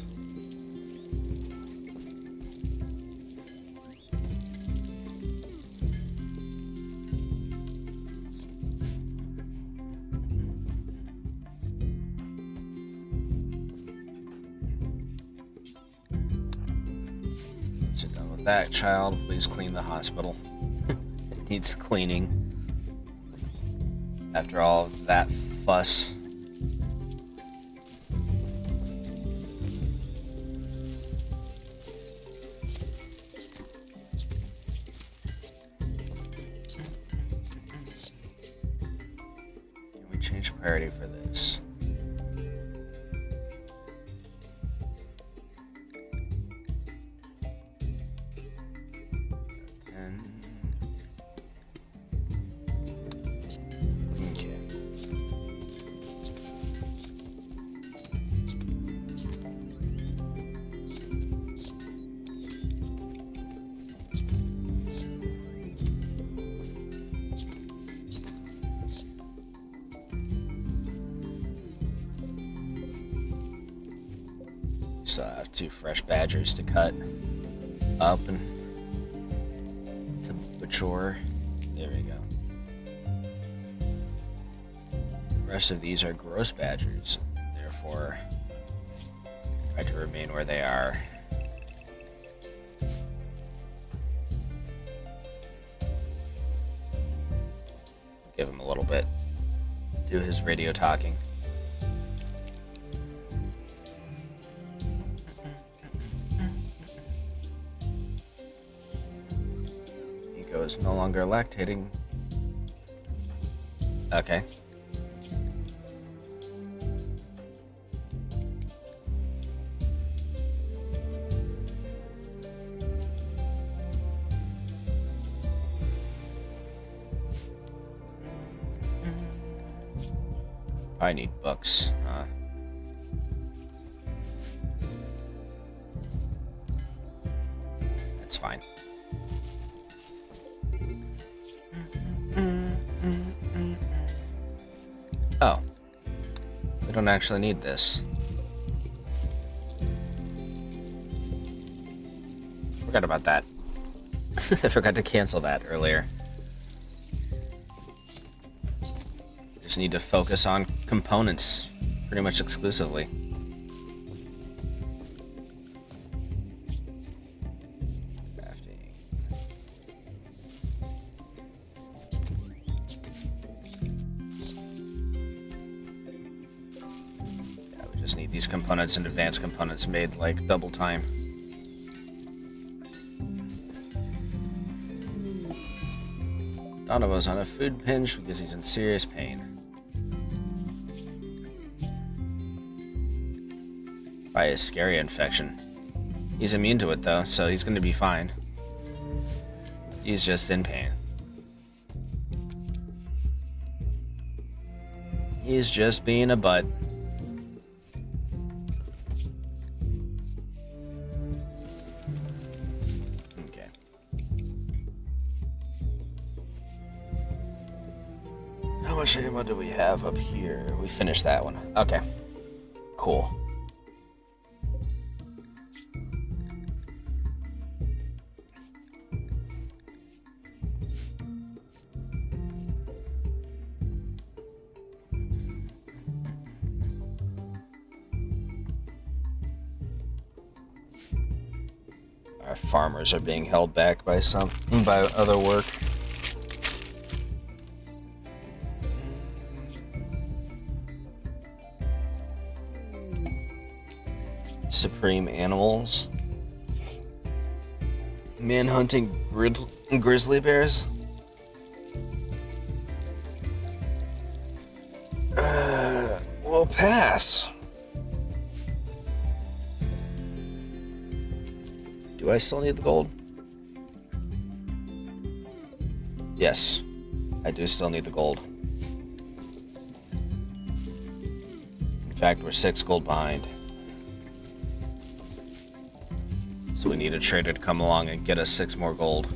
Once you're done with that, child, please clean the hospital. It needs cleaning. After all of that fuss. Can we change priority for this? So I have 2 fresh badgers to cut up and to mature. There we go. The rest of these are gross badgers, therefore try to remain where they are. Give him a little bit to do his radio talking. Is no longer lactating. Okay. I need books. That's fine. Oh. We don't actually need this. Forgot about that. I forgot to cancel that earlier. Just need to focus on components pretty much exclusively. These components and advanced components made like double time. Donovan's on a food pinch because he's in serious pain. By a scary infection. He's immune to it though, so he's gonna be fine. He's just in pain. He's just being a butt. How much ammo do we have up here? We finished that one. Okay. Cool. Our farmers are being held back by other work. supreme animals. Manhunting grizzly bears? We'll pass. Do I still need the gold? Yes, I do still need the gold. In fact, we're 6 gold behind. So we need a trader to come along and get us 6 more gold.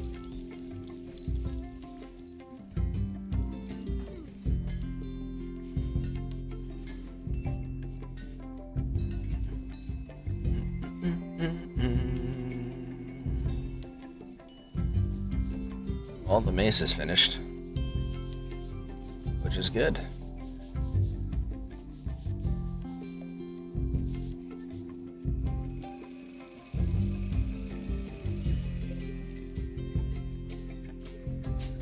Well, the mace is finished, which is good.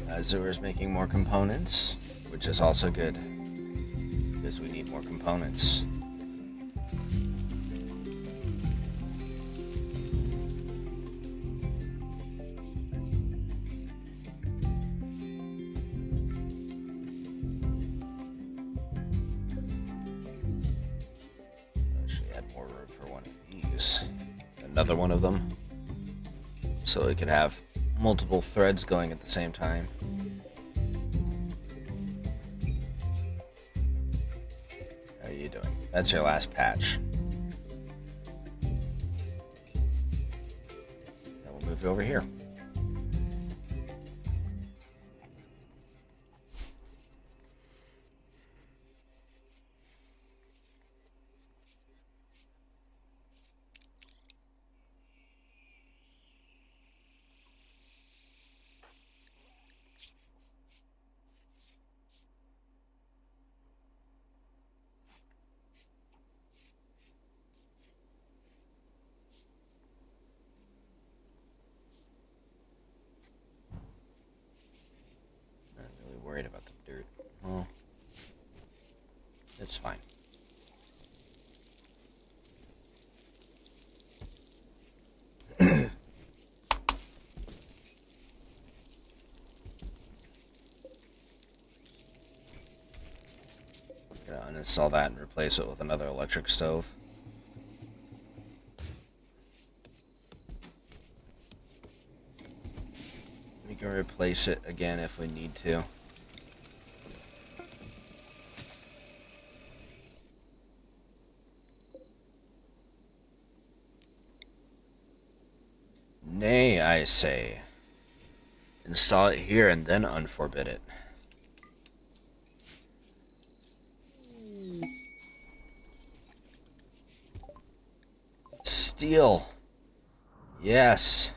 Azur's making more components, which is also good, because we need more components. Actually, add more room for one of these. Another one of them, so we could have multiple threads going at the same time. How are you doing? That's your last patch. Then we'll move you over here. Worried about the dirt. Well, it's fine. Gonna uninstall that and replace it with another electric stove. We can replace it again if we need to. Nay, I say. Install it here and then unforbid it. Steel. Yes.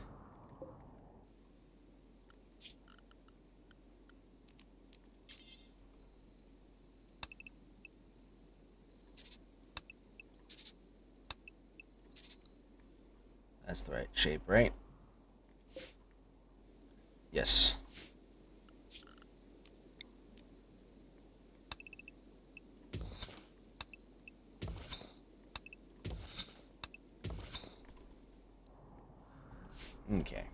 That's the right shape, right? Yes. Okay.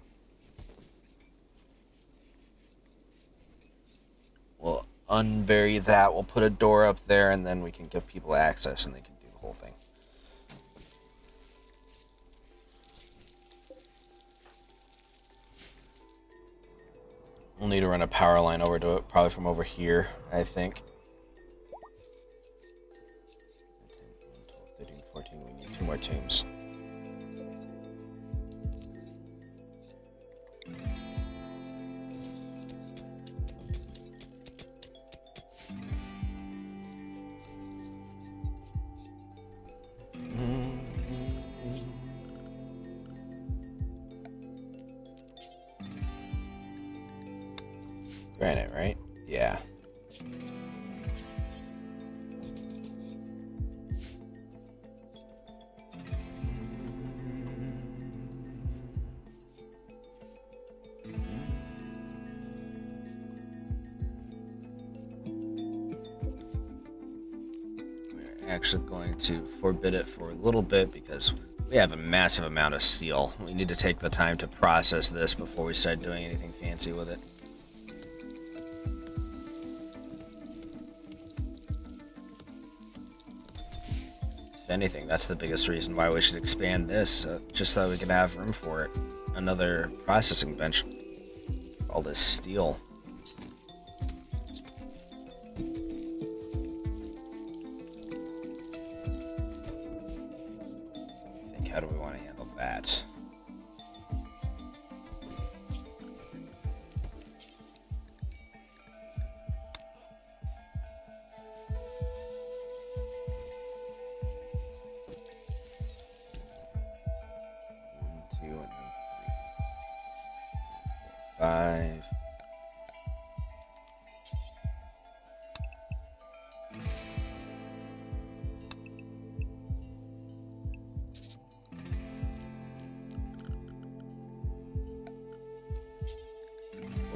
We'll unbury that. We'll put a door up there, and then we can give people access, and they can do the whole thing. We'll need to run a power line over to it, probably from over here, I think. 12, 13, 14, we need 2 more tombs. Granite, right? Yeah. We're actually going to forbid it for a little bit because We have a massive amount of steel. We need to take the time to process this before we start doing anything fancy with it. If anything, that's the biggest reason why we should expand this, just so we can have room for it. Another processing bench. All this steel. How do we want to handle that? One, two, and then 3, 4, 5.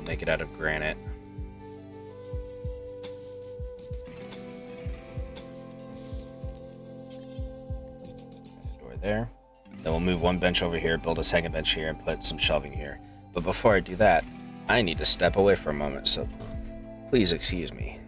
Make it out of granite. Door there. Then we'll move one bench over here, build a second bench here, and put some shelving here. But before I do that, I need to step away for a moment, so please excuse me.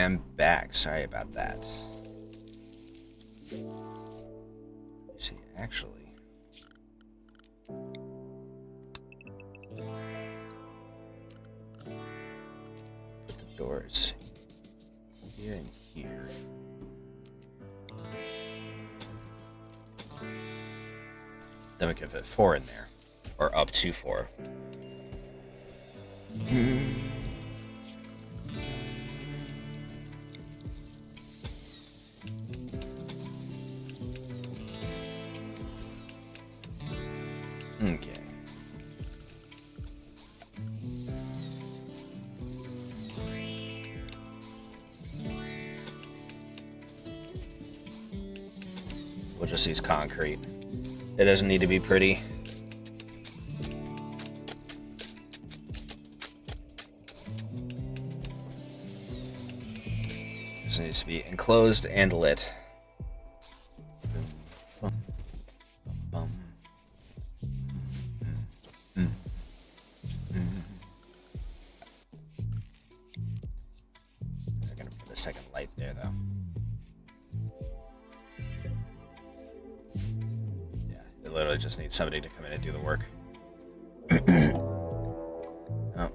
am back. Sorry about that. Let's see, actually. Put the doors here and here. Then we can fit 4 in there. Or up to 4. Okay. We'll just use concrete. It doesn't need to be pretty. Just needs to be enclosed and lit. They're gonna put a second light there, though. Yeah, it literally just needs somebody to come in and do the work. Oh.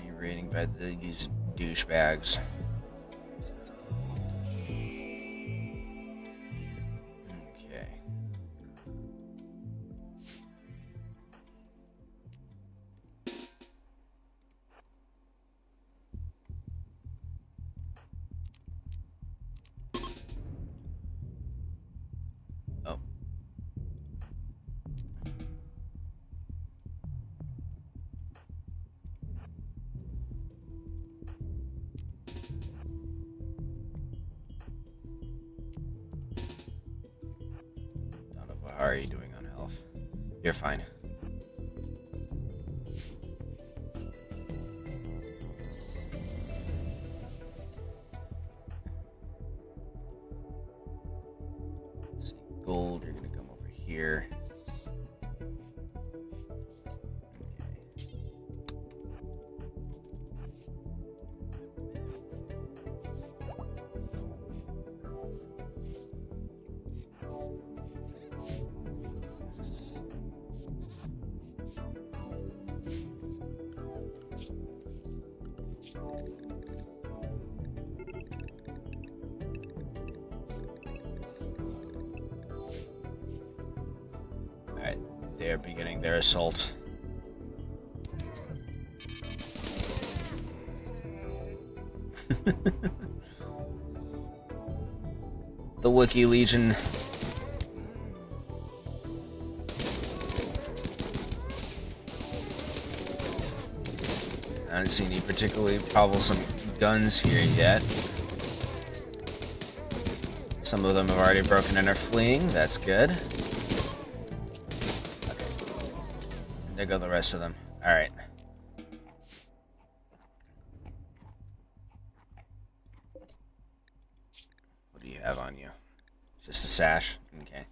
I'm rating by these douchebags. Okay. Oh. How are you doing on health? You're fine. Let's see, gold, you're gonna come over here. Alright, they're beginning their assault. The Wookiee Legion. I haven't seen any particularly troublesome guns here yet. Some of them have already broken and are fleeing. That's good. Okay. There go the rest of them. Alright. What do you have on you? Just a sash? Okay.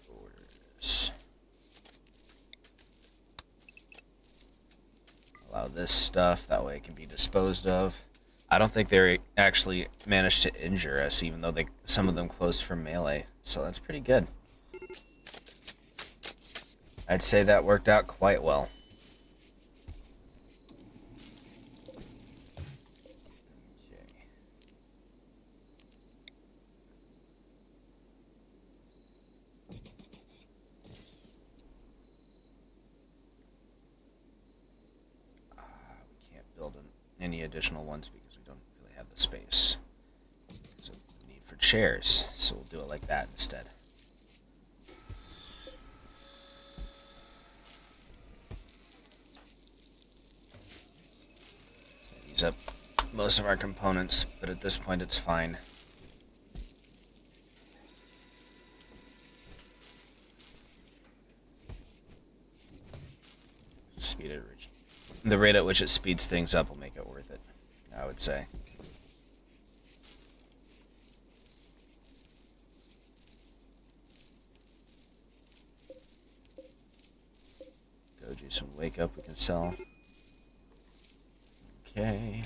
Orders. Allow this stuff, that way it can be disposed of. I don't think they actually managed to injure us, even though some of them closed for melee, so that's pretty good. I'd say that worked out quite well. Any additional ones because we don't really have the space. So the need for chairs, so we'll do it like that instead. It's gonna use up most of our components, but at this point it's fine. Speed it. The rate at which it speeds things up will make it worth it, I would say. do some wake up we can sell. Okay.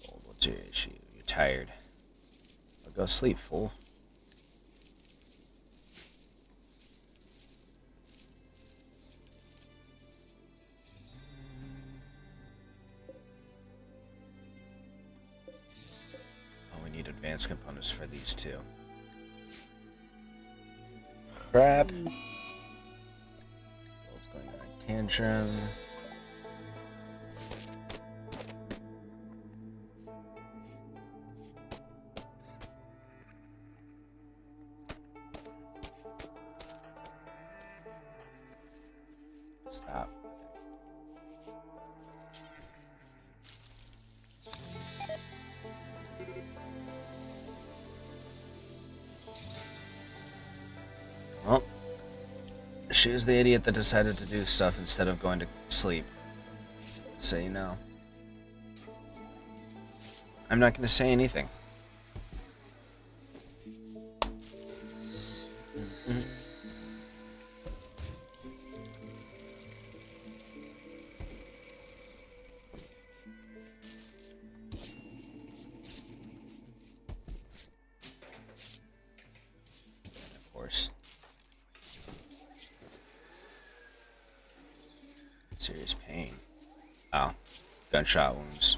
Gold, what's your issue? You're tired. Well, go sleep, fool. Oh, we need advanced components for these two. Crap. Gold's going on a tantrum. Stop. Well, she was the idiot that decided to do stuff instead of going to sleep. So you know. I'm not going to say anything. Of course. Serious pain. Oh, gunshot wounds.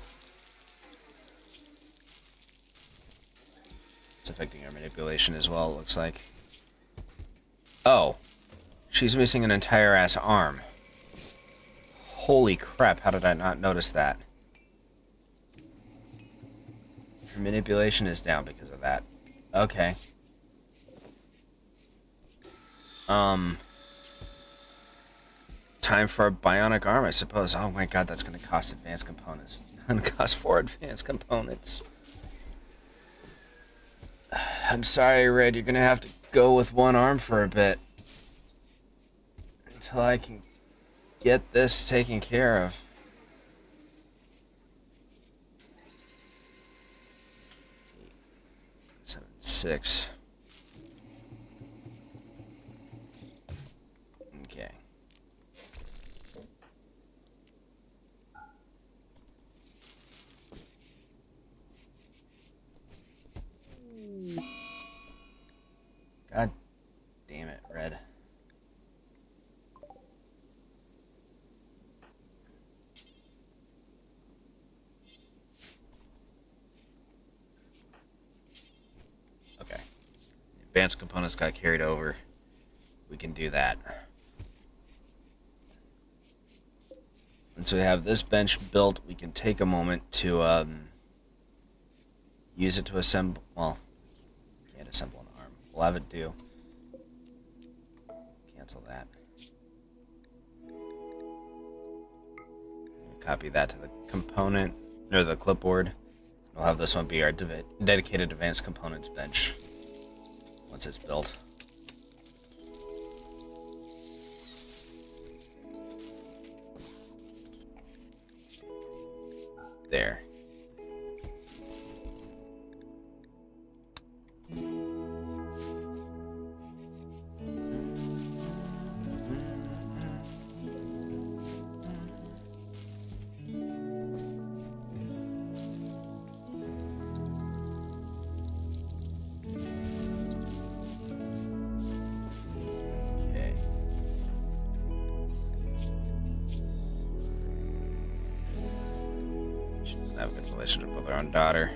It's affecting her manipulation as well, it looks like. Oh, she's missing an entire ass arm. Holy crap, how did I not notice that? Her manipulation is down because of that. Okay. Time for a bionic arm, I suppose. Oh my god, that's going to cost advanced components. It's going to cost 4 advanced components. I'm sorry, Red, you're going to have to go with one arm for a bit. Until I can get this taken care of. 7, 6. Okay. God damn it, Red. Okay. Advanced components got carried over. We can do that. Once we have this bench built, we can take a moment to use it to assemble. Well, can't assemble an arm. We'll have it do. Cancel that. Copy that to the component or the clipboard. We'll have this one be our dedicated advanced components bench once it's built. There. Have a good relationship with our own daughter.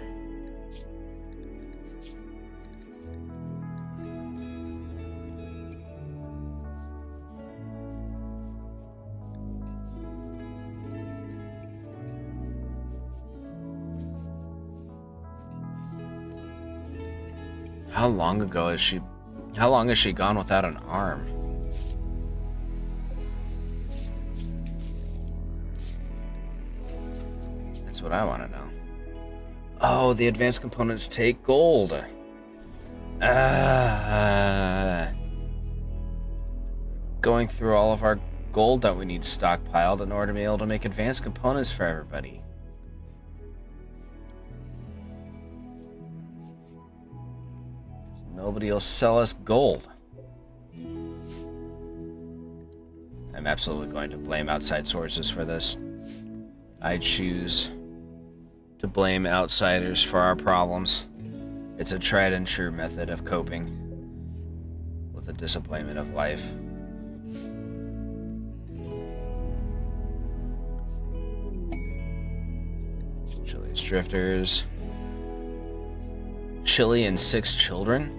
How long has she gone without an arm? That's what I want to know. Oh, the advanced components take gold. Going through all of our gold that we need stockpiled in order to be able to make advanced components for everybody. Nobody will sell us gold. I'm absolutely going to blame outside sources for this. I choose to blame outsiders for our problems. It's a tried and true method of coping with the disappointment of life. Chili's drifters. Chili and 6 children?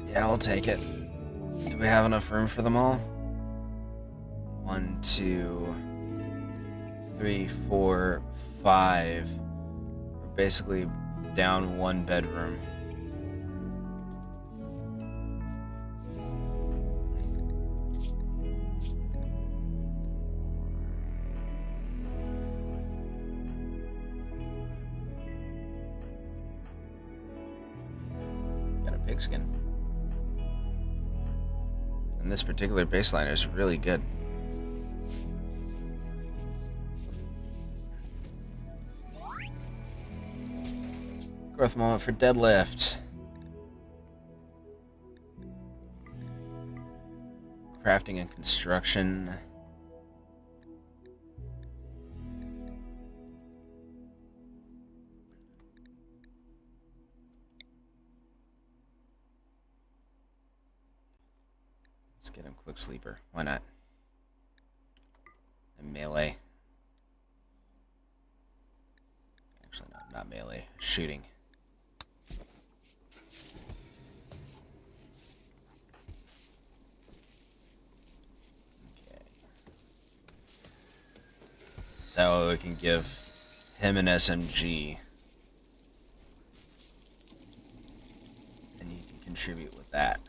Yeah, I'll take it. Do we have enough room for them all? 1, 2, 3, 4, 5. We're basically down 1 bedroom. Got a pigskin. And this particular baseliner is really good. Growth moment for deadlift. Crafting and construction. Let's get him quick sleeper. Why not? And melee. Actually, no, not melee. Shooting. Okay. That way we can give him an SMG. And he can contribute with that.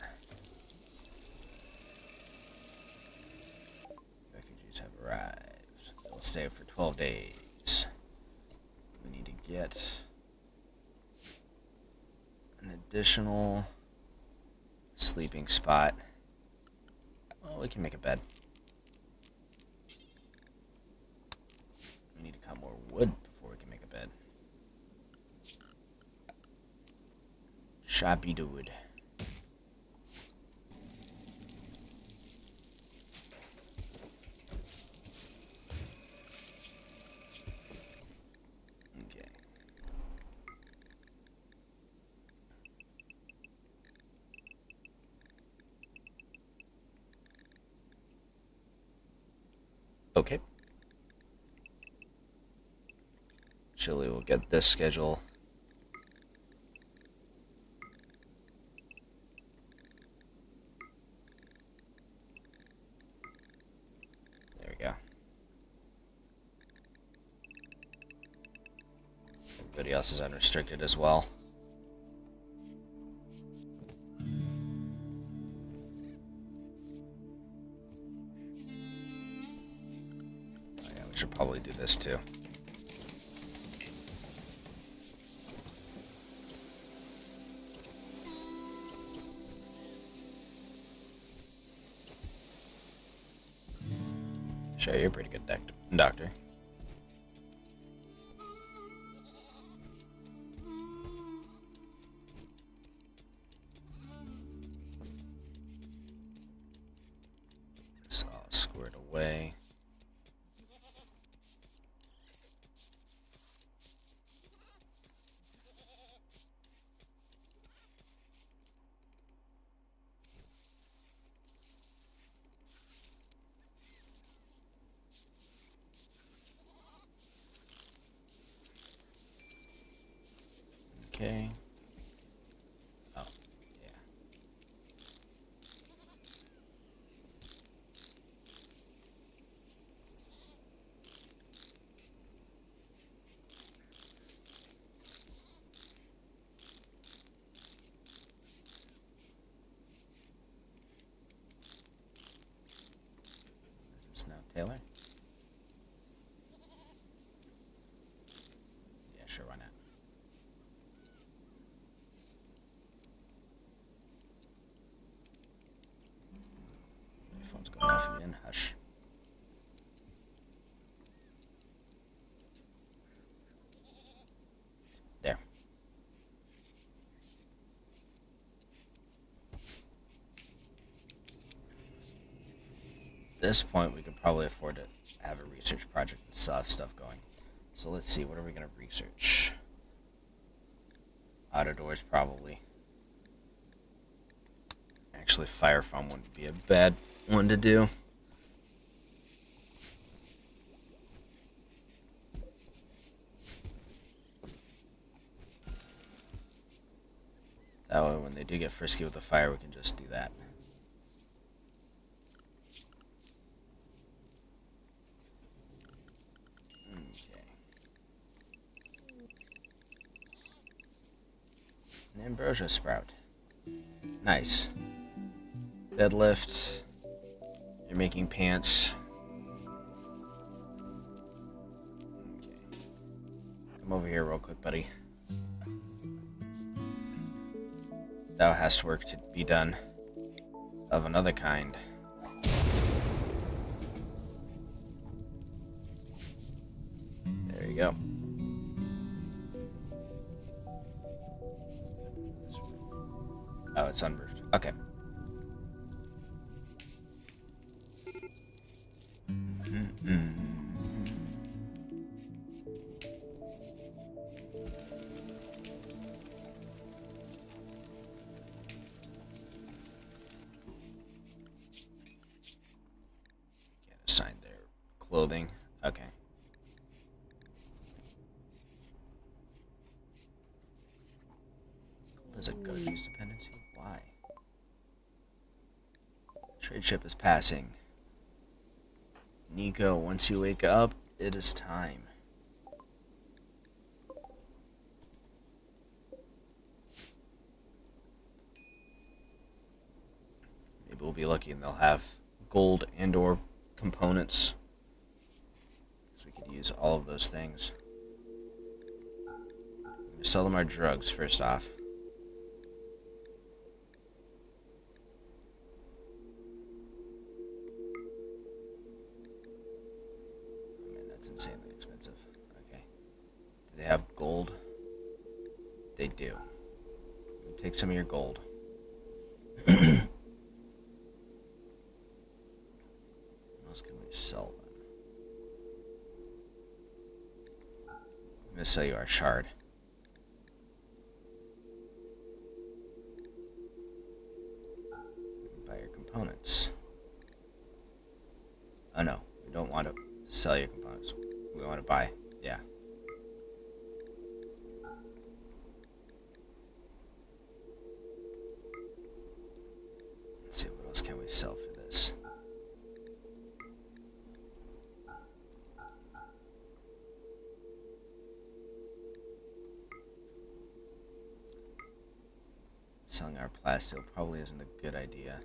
Refugees have arrived. They'll stay for 12 days. We need to get an additional sleeping spot. Well, we can make a bed. We need to cut more wood before we can make a bed. Choppy the wood. Okay. Okay. Chili will get this schedule. There we go. Everybody else is unrestricted as well. Oh yeah, we should probably do this too. Sure, you're a pretty good doctor. This all squared away. Okay. Oh, yeah. Is this now Taylor? Yeah, sure, why not? My phone's going off again. Hush. There. this point, we could probably afford to have a research project and still have stuff going. So let's see, what are we going to research? Autodoors, probably. Actually, fire foam wouldn't be a bad one to do. That way, when they do get frisky with the fire, we can just do that. Okay. An ambrosia sprout. Nice. Deadlift. You're making pants. Okay. Come over here real quick, buddy. Thou hast work to be done of another kind. There you go. Oh, it's unroofed. Okay. Can't assign their clothing. Okay. There's a Goji's dependency. Why? Trade ship is passing. Nico, once you wake up, it is time. Maybe we'll be lucky and they'll have gold and or components. So we could use all of those things. I'm gonna sell them our drugs first off. Insanely expensive. Okay. Do they have gold? They do. Take some of your gold. What else can we sell them? I'm going to sell you our shard. Buy your components. Oh no, we don't want to sell your components. We want to buy. Yeah. Let's see, what else can we sell for this? Selling our plasteel probably isn't a good idea.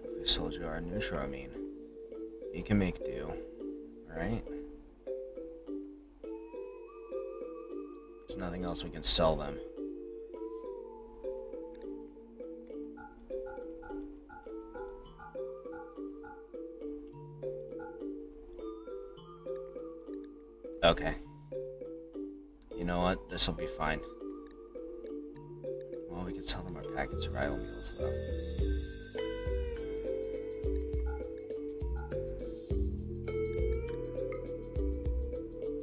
If we sold you our neutral, I mean, you can make do, right? There's nothing else we can sell them. Okay. You know what? This'll be fine. Well, we could sell them our package survival meals, though.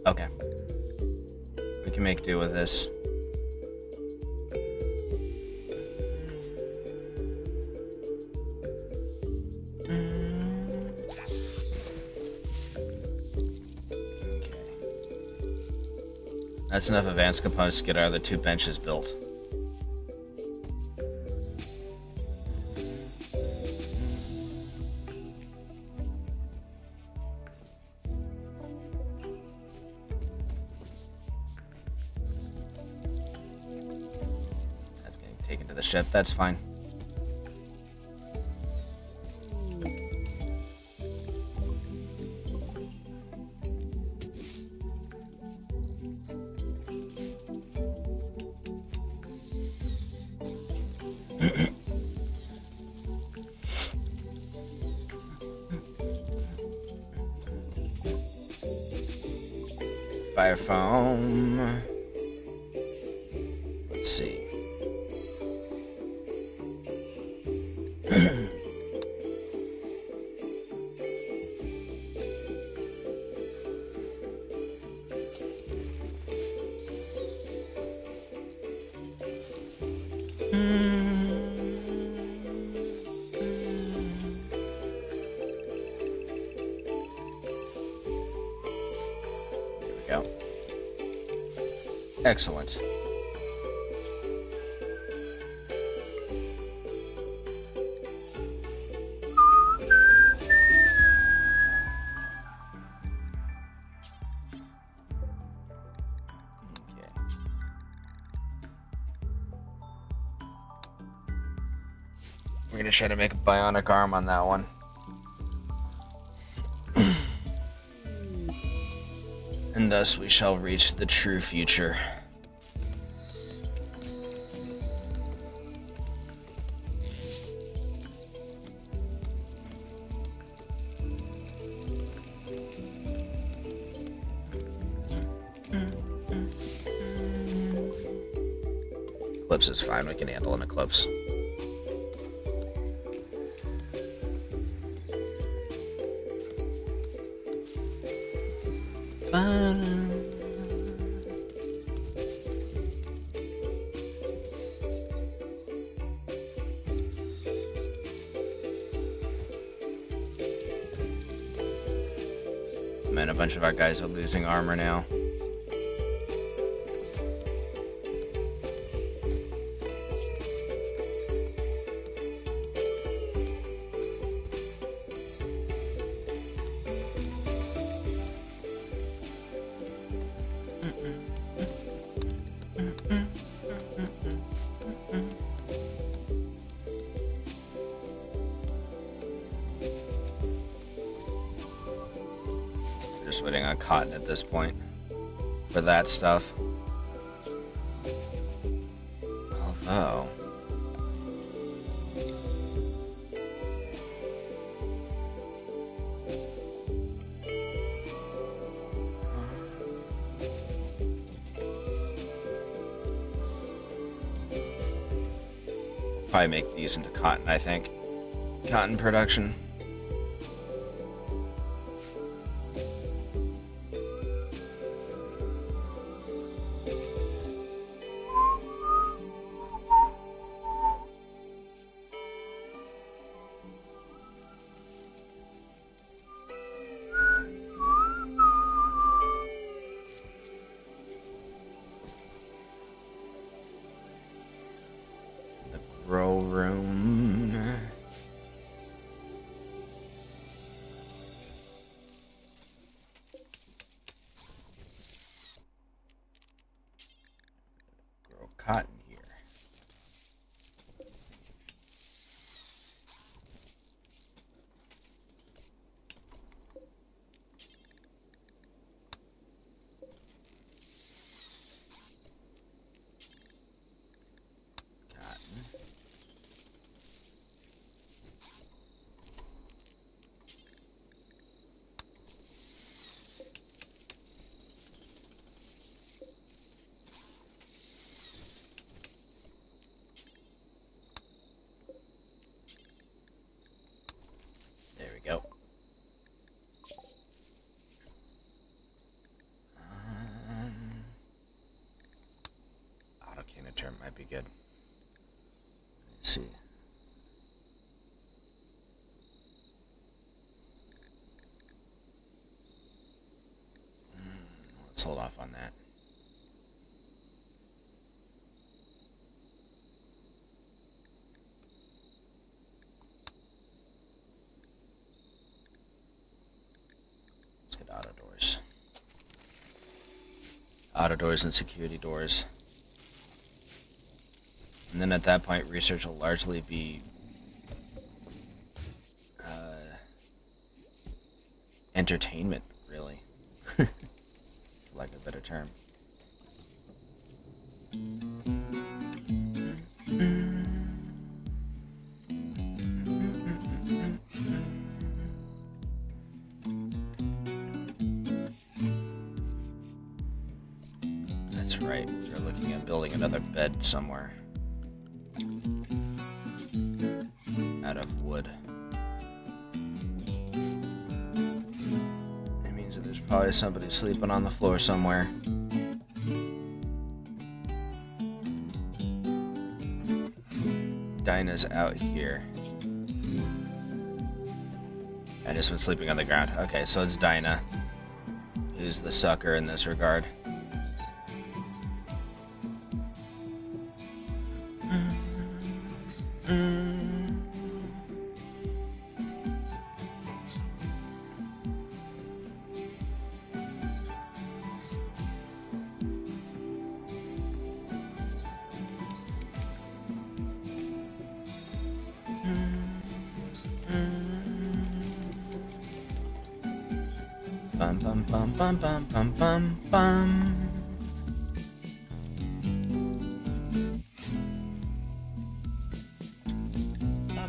Okay. We can make do with this. That's enough advanced components to get our other 2 benches built. That's getting taken to the ship. That's fine. Fire foam. Excellent. We're gonna try to make a bionic arm on that one. And thus we shall reach the true future. Eclipse is fine, we can handle an eclipse. Man, a bunch of our guys are losing armor now. Just waiting on cotton at this point for that stuff. Although probably make these into cotton, I think. Cotton production. Grow room. Grow cotton here. There we go. Auto cannon turn might be good. Let's see. Let's hold off on that. Let's get auto doors. Auto doors and security doors. And then at that point, research will largely be entertainment, really. For lack of a better term. That's right, we're looking at building another bed somewhere. Out of wood. It means that there's probably somebody sleeping on the floor somewhere. Dinah's out here. I just been sleeping on the ground. Okay, so it's Dinah who's the sucker in this regard. bum bum bum bum bum bum bum bum.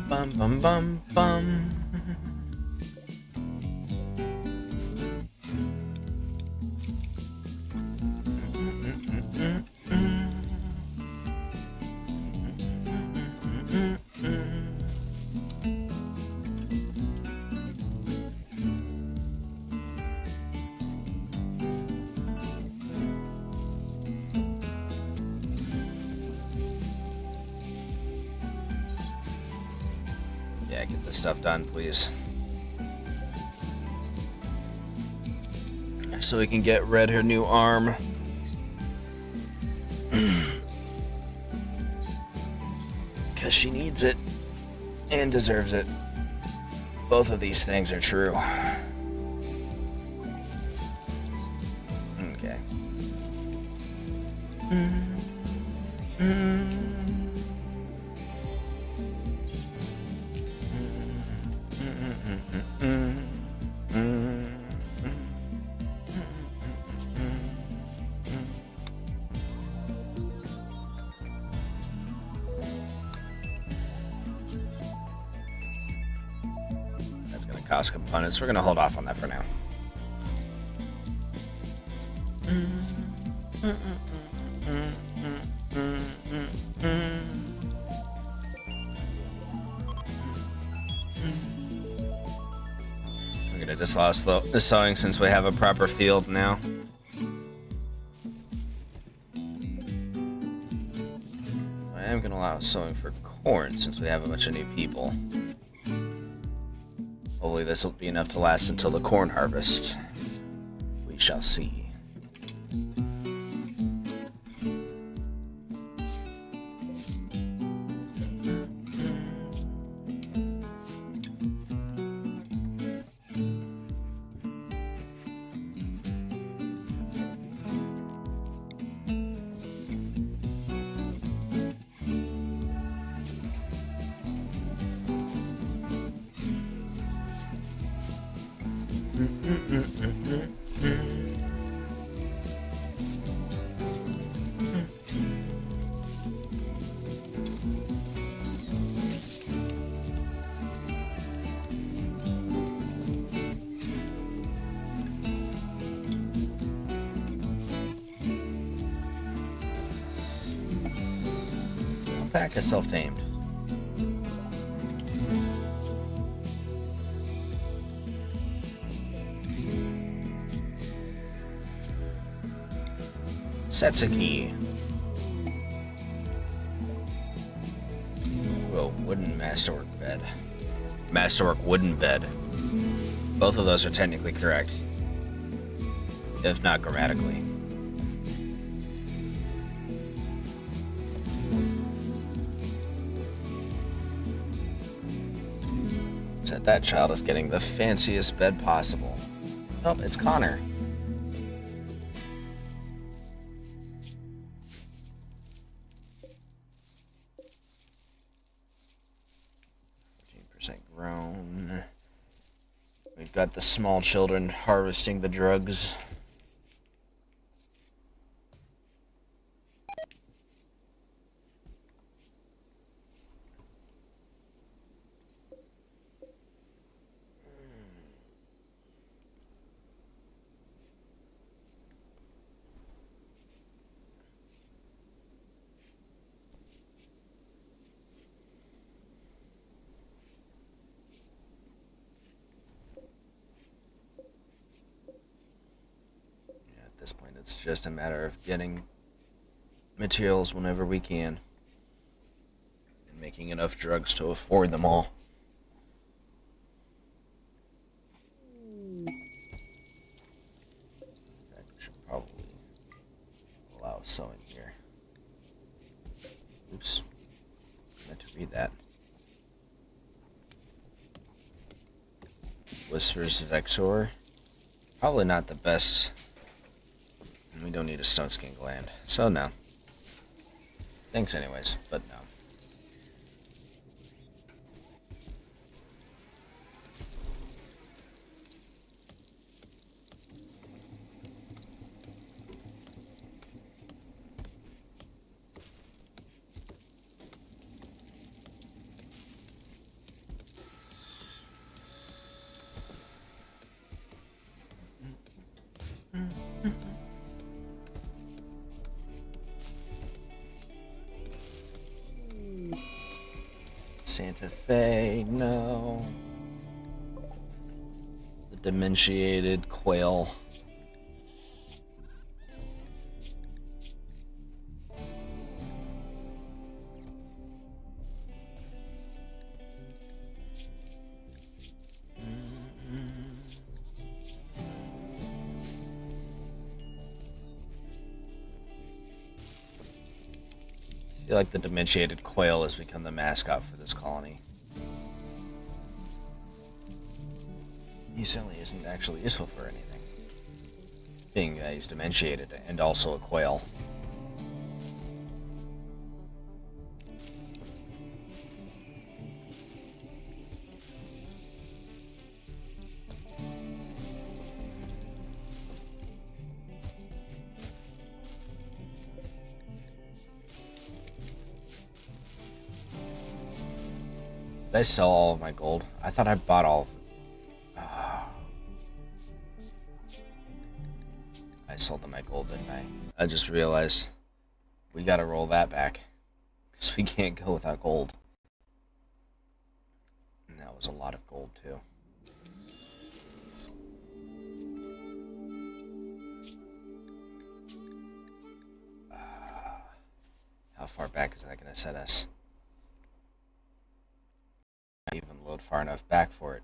Bum bum bum bum. Yeah, get this stuff done, please. So we can get Red her new arm. Because she needs it and deserves it. Both of these things are true. Okay. That's going to cost components. We're going to hold off on that for now. We're going to disallow the sowing since we have a proper field now. I am going to allow sowing for corn since we have a bunch of new people. Hopefully this will be enough to last until the corn harvest. We shall see. Pack is self-tamed. Setsuki. Whoa, wooden masterwork bed. Masterwork wooden bed. Both of those are technically correct, if not grammatically. That child is getting the fanciest bed possible. Oh, it's Connor. Grown. We've got the small children harvesting the drugs. At this point, it's just a matter of getting materials whenever we can and making enough drugs to afford them all. In fact, we should probably allow sewing here. Oops, I meant to read that. Whispers of Vexor. Probably not the best. We don't need a stone skin gland, so no. Thanks anyways, but no. Santa Fe, no. The dementiated quail. I feel like the dementiated quail has become the mascot for this colony. He certainly isn't actually useful for anything, being that he's dementiated and also a quail. Did I sell all of my gold? I thought I bought all of it. I sold them my gold, didn't I? I just realized we gotta roll that back, because we can't go without gold. And that was a lot of gold, too. How far back is that gonna set us? Not even load far enough back for it.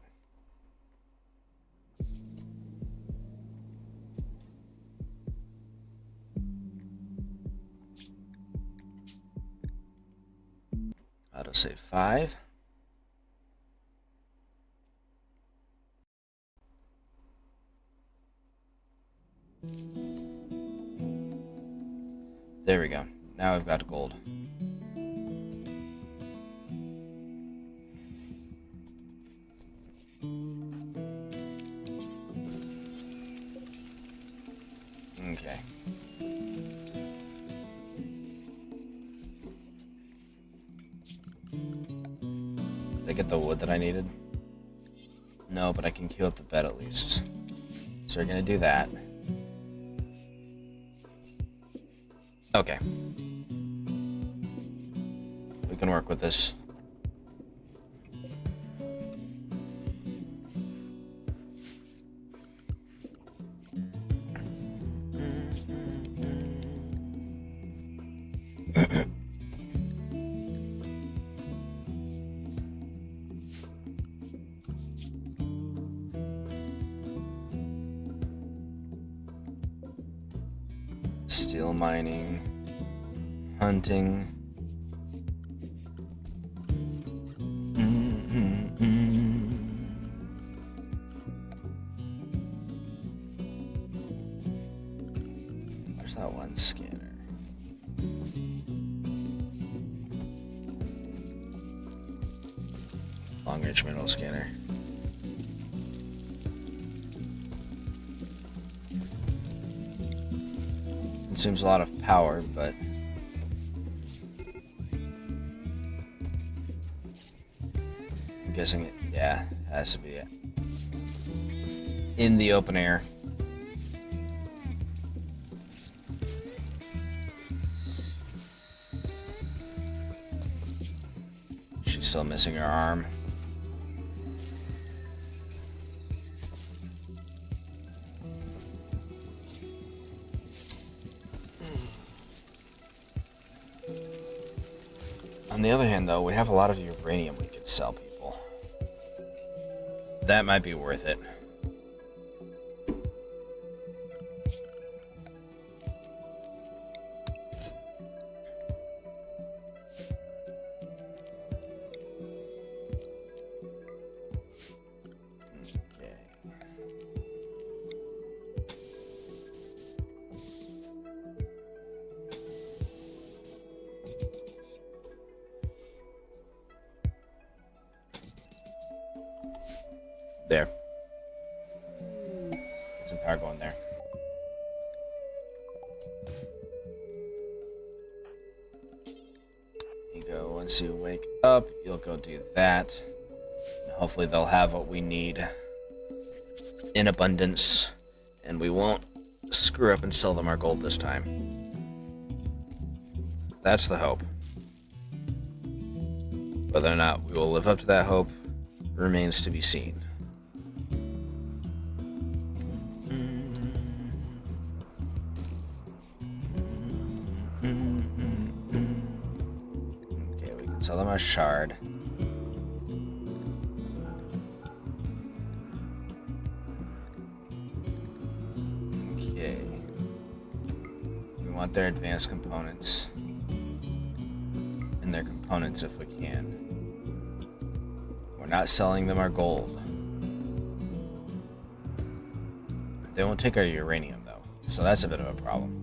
Autosave 5. There we go. Now I've got gold. Okay. Did I get the wood that I needed? No, but I can queue up the bed at least. So we're gonna do that. Okay. We can work with this. Steel mining, hunting. There's that one scanner. Long range mineral scanner. Consumes a lot of power, but I'm guessing it, yeah, it has to be it. In the open air. She's still missing her arm. On the other hand, though, we have a lot of uranium we could sell people. That might be worth it. There. Get some power going there. You go, once you wake up, you'll go do that. And hopefully they'll have what we need in abundance, and we won't screw up and sell them our gold this time. That's the hope. Whether or not we will live up to that hope remains to be seen. Okay, we can sell them a shard. Okay. We want their advanced components. And their components if we can. We're not selling them our gold. They won't take our uranium though, so that's a bit of a problem.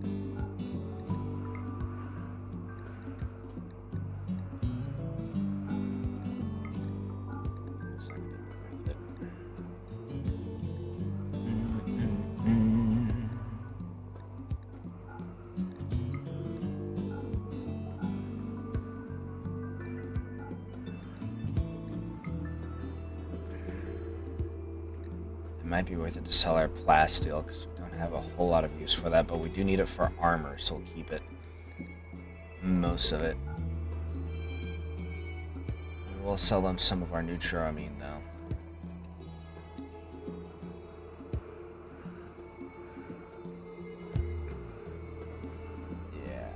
It's not gonna be worth it. Might be worth it to sell our plasteel because we don't have a whole lot of use for that, but we do need it for armor, so we'll keep it. Most of it. We'll sell them some of our neutroamine though. Yeah.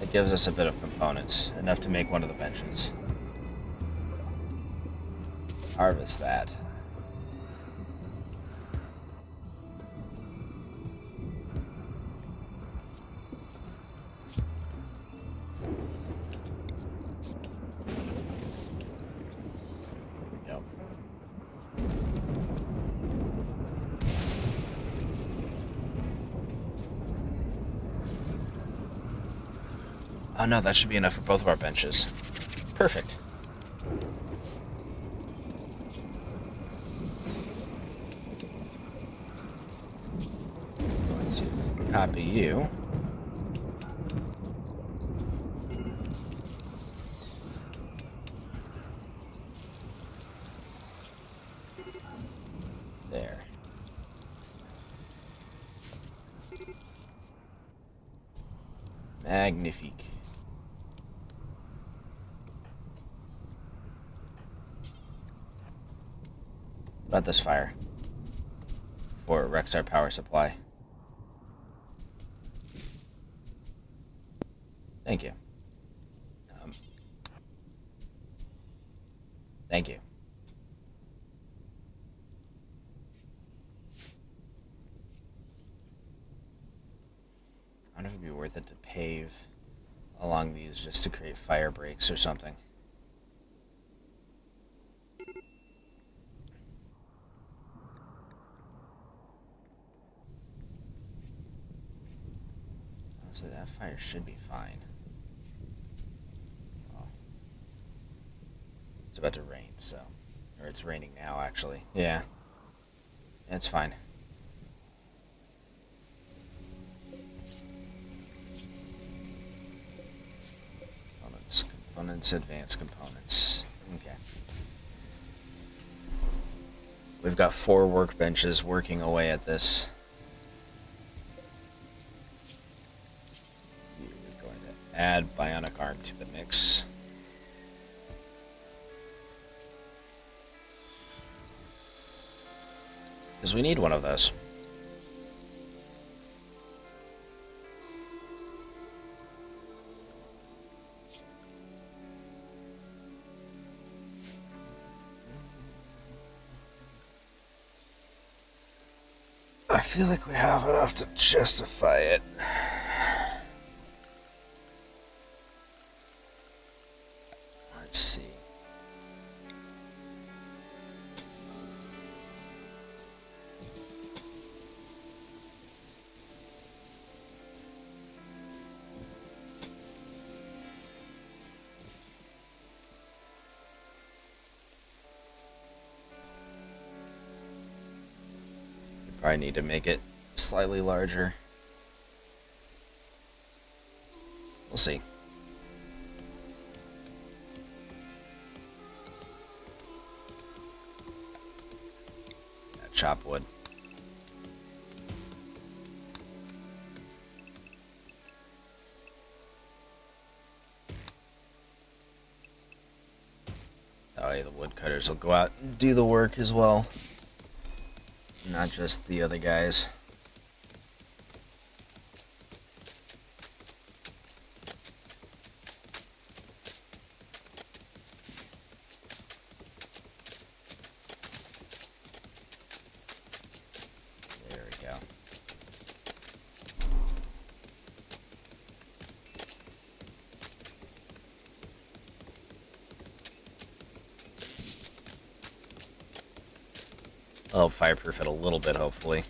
It gives us a bit of components, enough to make one of the benches. Harvest that. Yep. Oh no, that should be enough for both of our benches. Perfect. Copy you. There. Magnifique. What about this fire? Before it wrecks our power supply. Thank you. Thank you. I wonder if it'd be worth it to pave along these just to create fire breaks or something. So that fire should be fine. Well, it's about to rain, so... Or it's raining now, actually. Yeah. It's fine. Components, advanced components. Okay. We've got 4 workbenches working away at this. We're going to add bionic arm to the mix. Because we need one of those. I feel like we have enough to justify it. Let's see. Probably need to make it slightly larger. We'll see. Chop wood. way the woodcutters will go out and do the work as well. Not just the other guys. There we go. I'll fireproof it a little bit, hopefully.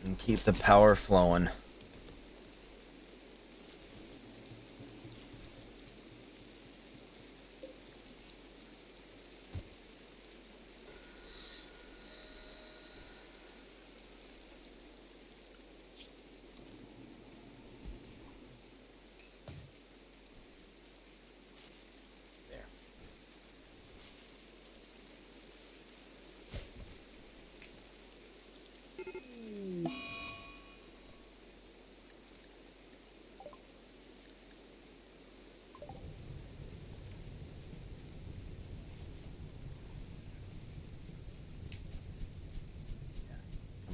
And keep the power flowing.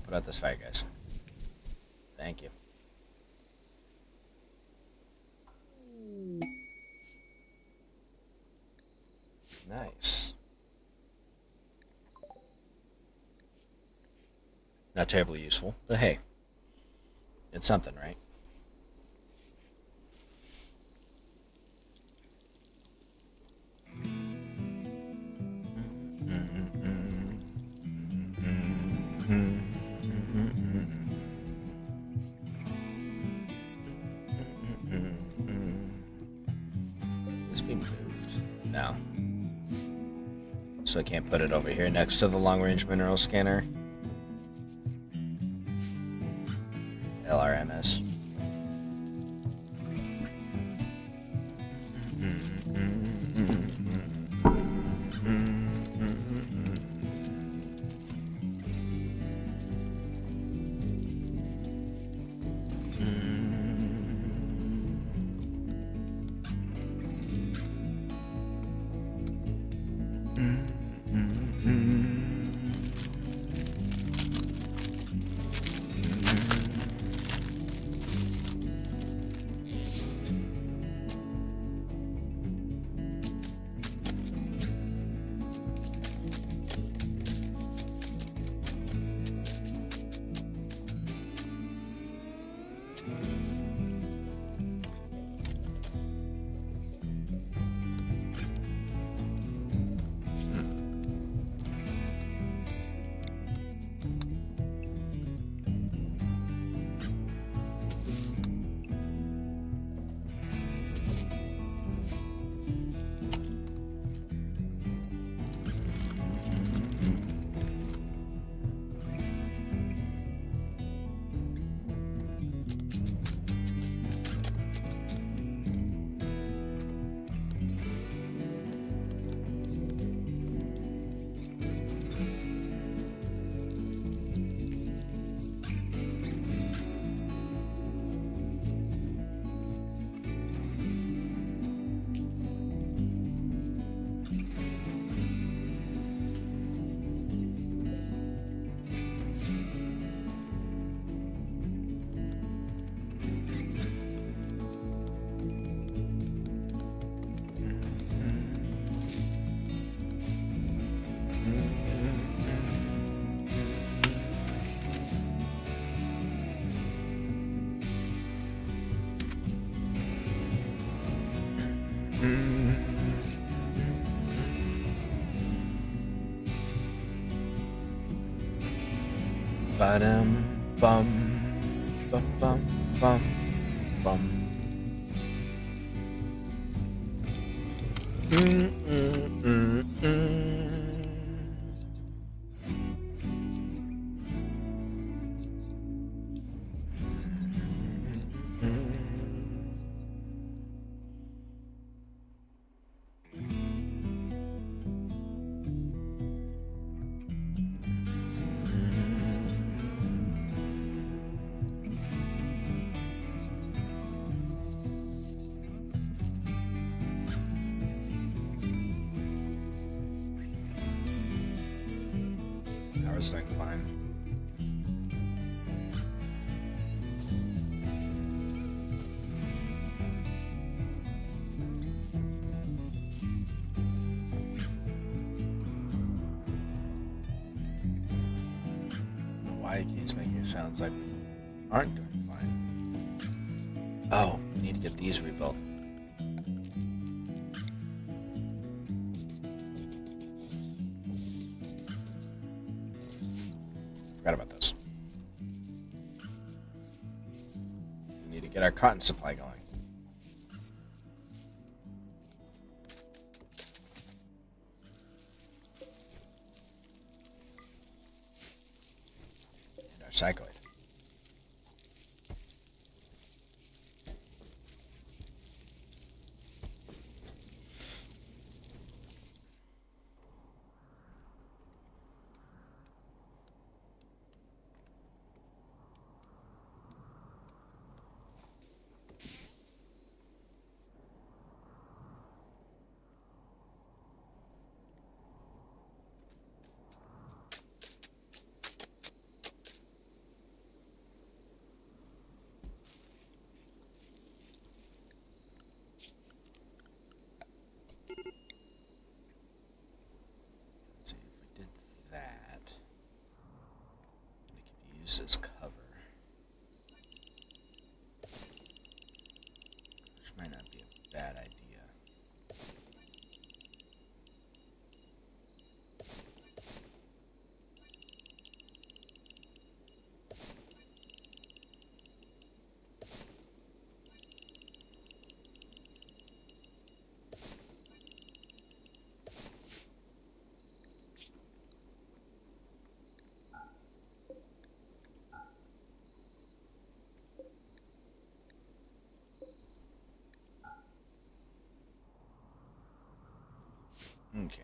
Put out this fire, guys. Thank you. Nice. Not terribly useful, but hey, it's something, right? This be moved? No. So I can't put it over here next to the long-range mineral scanner. LRMS. Ba-dum, bum, bum, bum, bum, bum. is doing fine. Why it keeps making sounds like we aren't doing fine. Oh, we need to get these rebuilt. Forgot about this. We need to get our cotton supply going. And our cycloid. As cover, which might not be a bad idea. Okay.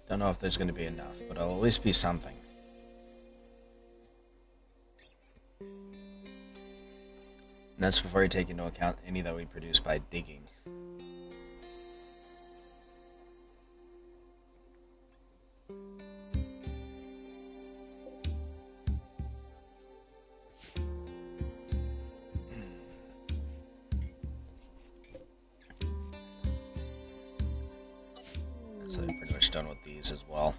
Don't know if there's going to be enough, but it'll at least be something. And that's before you take into account any that we produce by digging. So I'm pretty much done with these as well.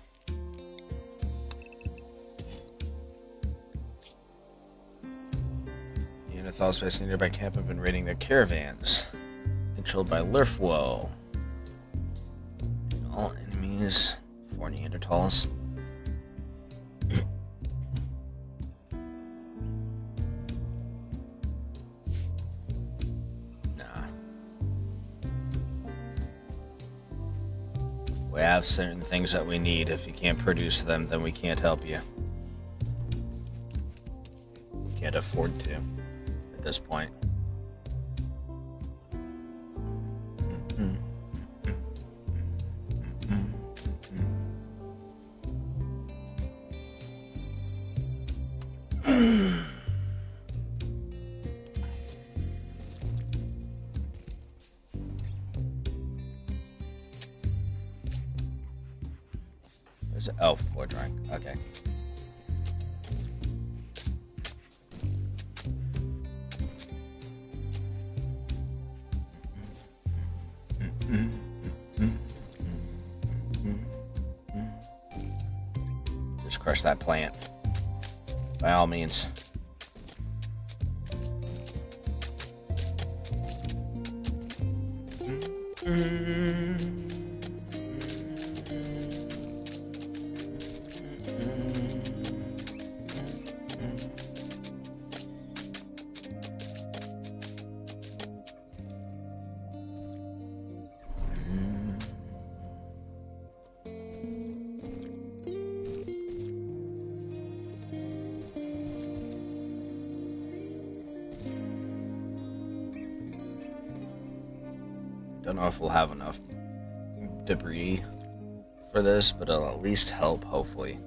Neanderthals based in a nearby camp have been raiding their caravans, controlled by Rimworld. All enemies, 4 Neanderthals. We have certain things that we need. If you can't produce them, then we can't help you. We can't afford to at this point. Oh, floor drawing. Okay. Just crush that plant. By all means. Don't know if we'll have enough debris for this, but it'll at least help, hopefully.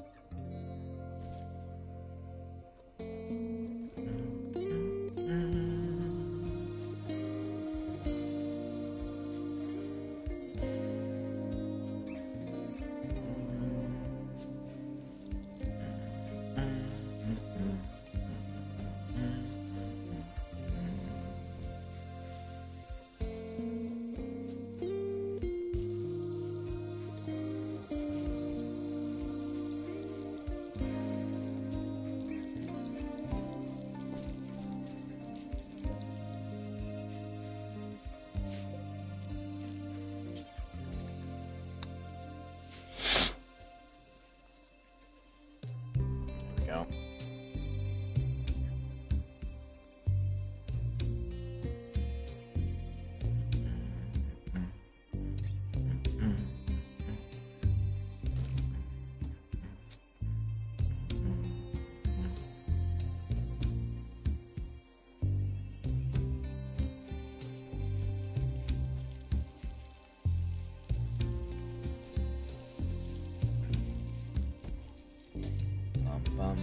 Bum,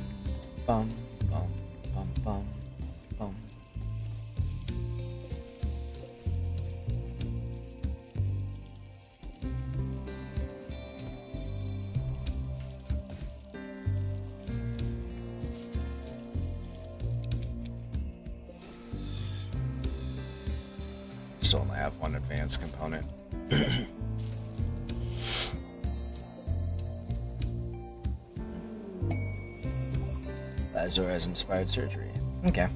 bum, bum, bum, bum, bum. Still only have one advanced component. Azor has inspired surgery. Okay.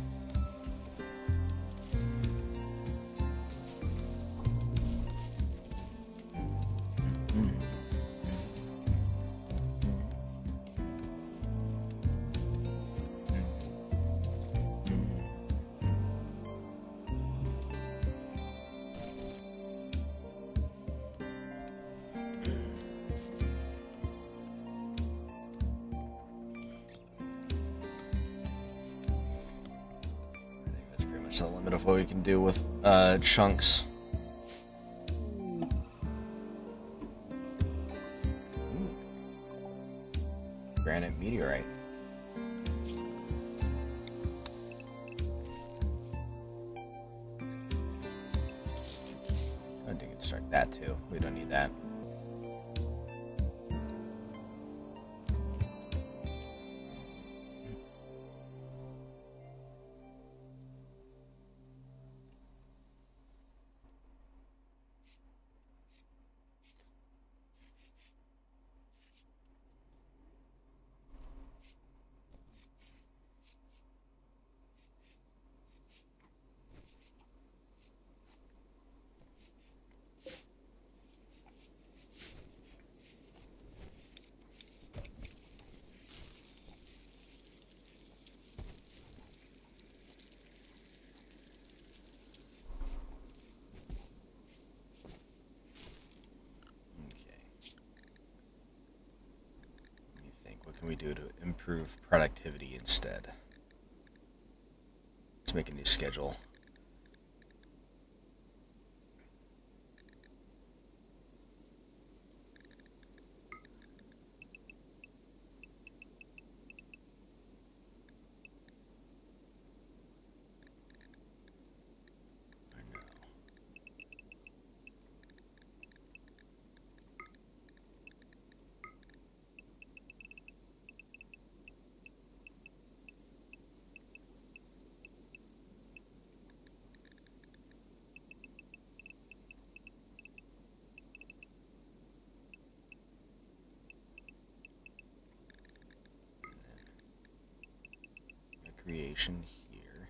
The limit of what we can do with chunks. Ooh. Granite meteorite. I think we can start that too. We don't need that. What can we do to improve productivity instead? Let's make a new schedule. Creation here.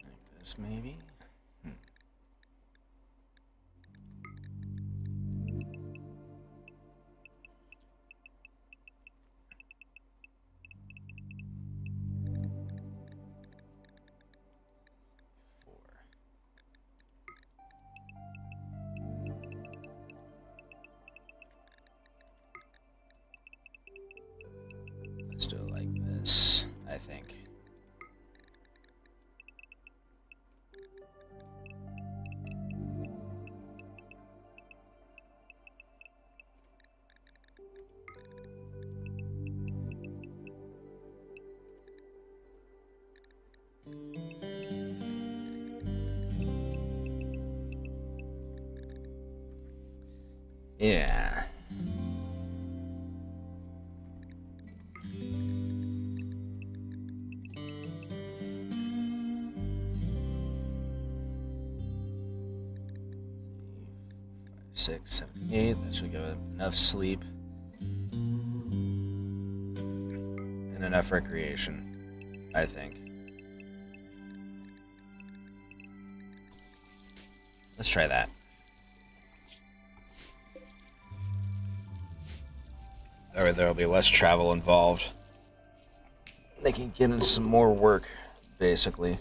Like this, maybe. Yeah. Six, 7, 8. That should give it enough sleep and enough recreation, I think. Let's try that. Or there'll be less travel involved. They can get in some more work, basically,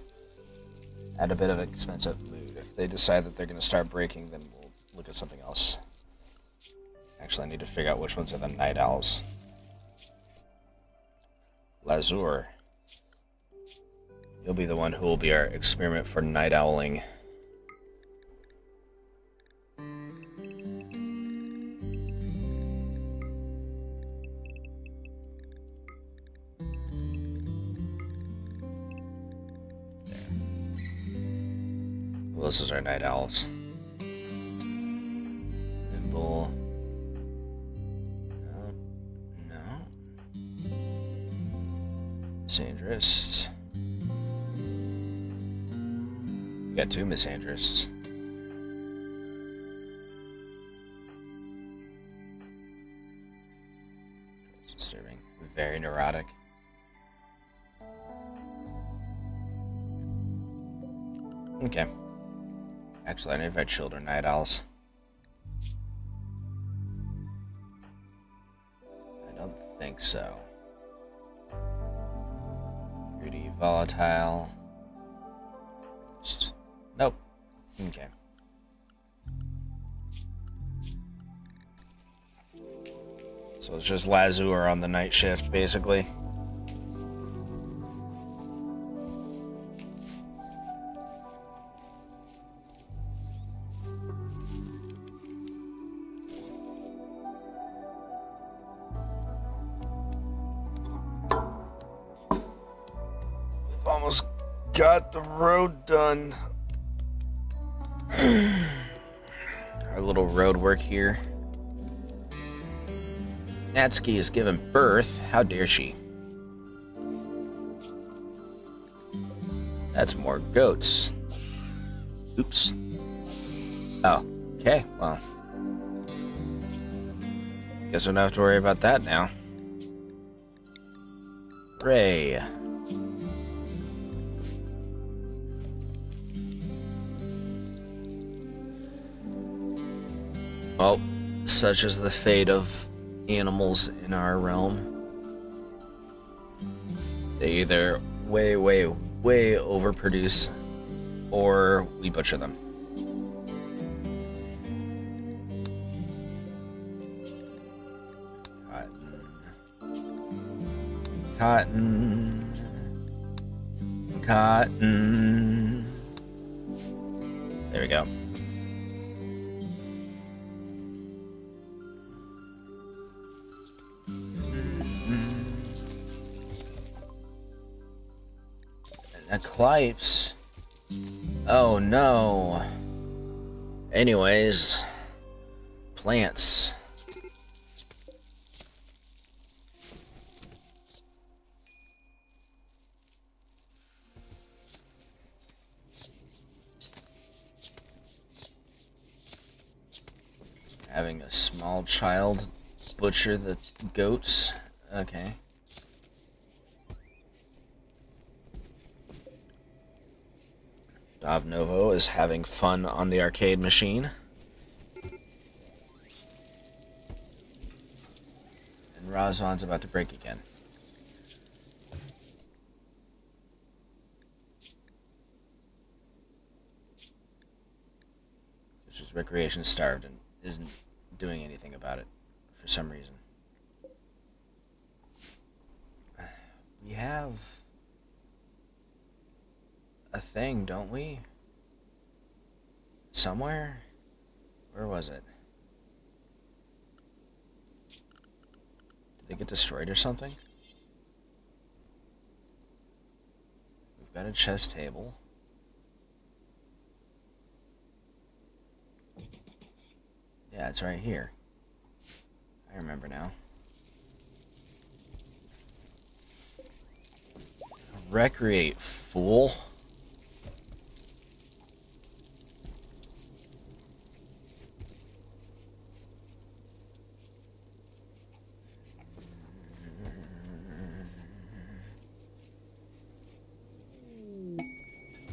at a bit of expensive food. If they decide that they're going to start breaking, then we'll look at something else. Actually, I need to figure out which ones are the night owls. Lazur. You'll be the one who will be our experiment for night owling. Well, this is our night owls. Nimble. No. Misandrists. We got 2 misandrists. Disturbing. Very neurotic. Okay. Actually, I don't know if I had children night owls. I don't think so. Greedy, volatile. Nope. Okay. So it's just Lazur on the night shift, basically. We've almost got the road done. Our little road work here. Natsuki has given birth. How dare she? That's more goats. Oops. Oh, okay, well. Guess we don't have to worry about that now. Hooray. Well, such is the fate of animals in our realm. They either way overproduce, or we butcher them. Cotton. There we go. Eclipse. Oh no. Anyways, plants. Having a small child butcher the goats. Okay. Davnovo is having fun on the arcade machine. And Razvan's about to break again. It's just recreation starved and isn't doing anything about it for some reason. We have a thing, don't we? Somewhere? Where was it? Did they get destroyed or something? We've got a chess table. Yeah, it's right here. I remember now. Recreate, fool.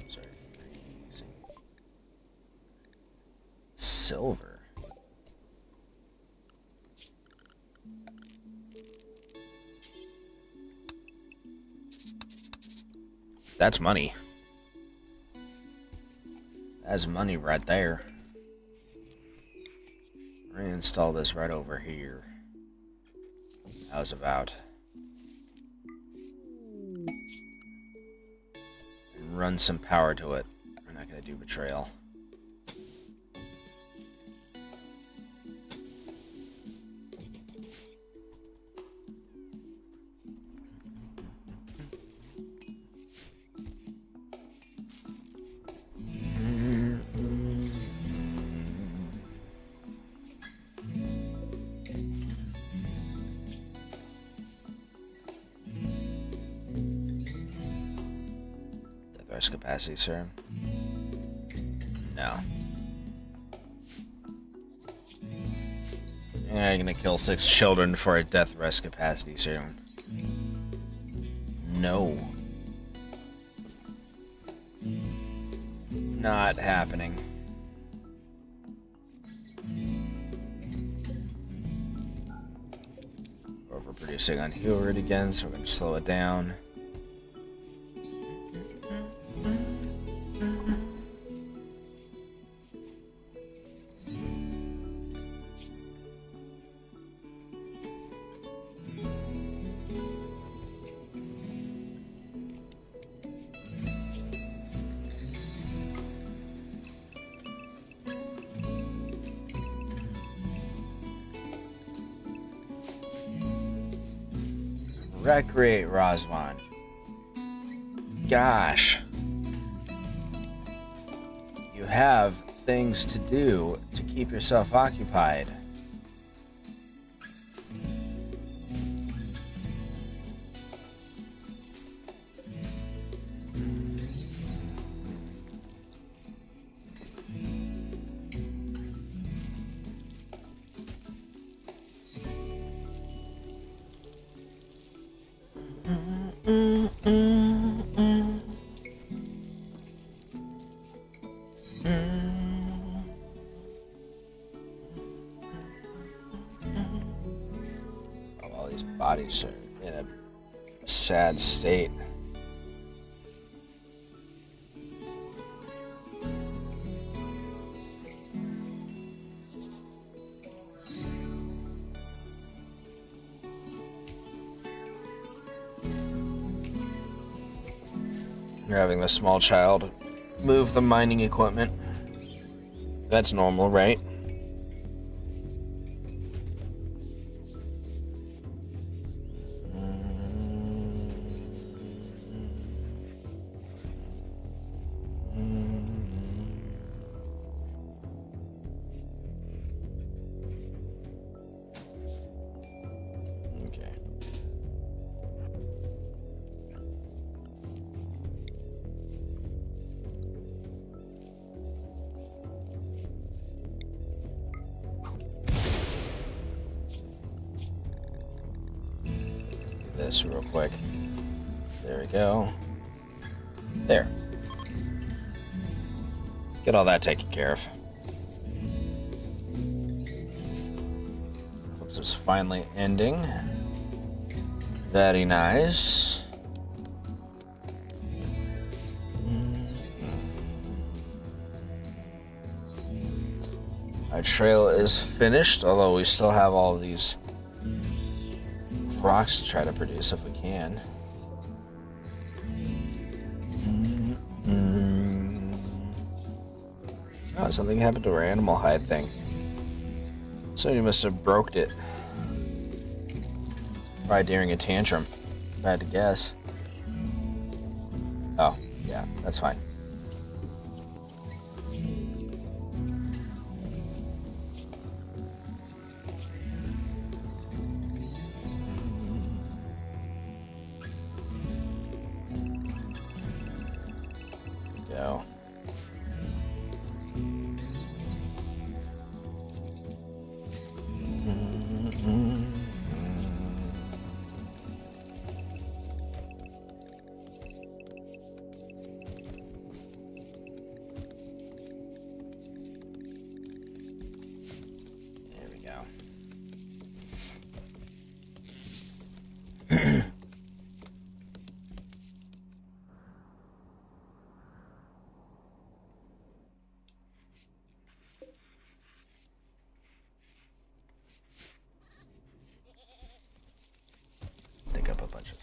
Sorry, freezing. Silver. That's money. That's money right there. Reinstall this right over here. How's about? And run some power to it. We're not gonna do betrayal. Capacity, sir. No. Yeah, you're gonna kill 6 children for a death rest capacity, sir. No. Not happening. Overproducing on Heward again, so we're gonna slow it down. Recreate, Rosvan. Gosh. You have things to do to keep yourself occupied. All these bodies are in a sad state. You're having the small child move the mining equipment. That's normal, right? Okay. This real quick. There we go. There. Get all that taken care of. Eclipse is finally ending. Very nice. Our trail is finished, although we still have all of these rocks to try to produce if we can. Oh, something happened to our animal hide thing. Somebody must have broked it. Probably during a tantrum, if I had to guess. Oh, yeah, that's fine.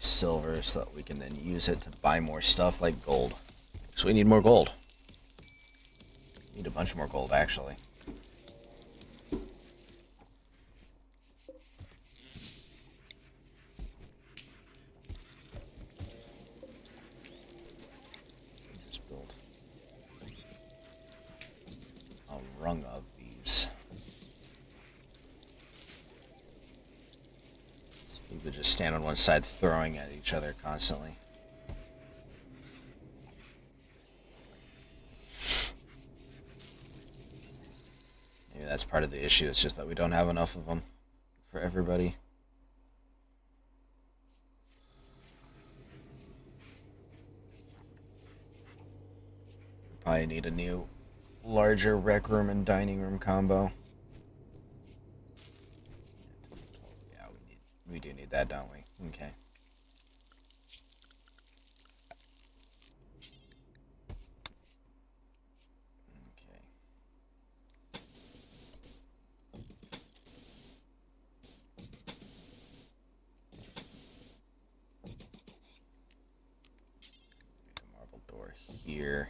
silver so that we can then use it to buy more stuff like gold. So we need more gold. We need a bunch more gold, actually. Just build a rung of these. You could just stand on one side throwing at each other constantly. Maybe that's part of the issue, it's just that we don't have enough of them for everybody. Probably need a new, larger rec room and dining room combo. Yeah, we do need that, don't we? Okay. Door here.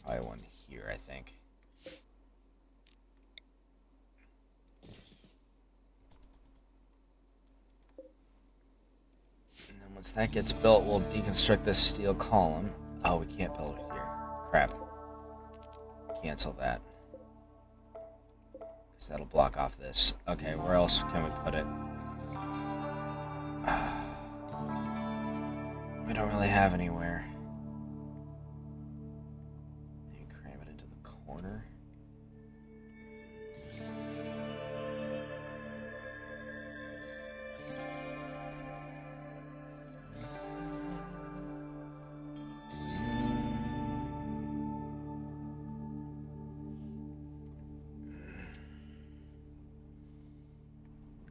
Probably one here, I think. And then once that gets built, we'll deconstruct this steel column. Oh, we can't build it here. Crap. Cancel that. Because that'll block off this. Okay, where else can we put it? We don't really have anywhere. Maybe cram it into the corner.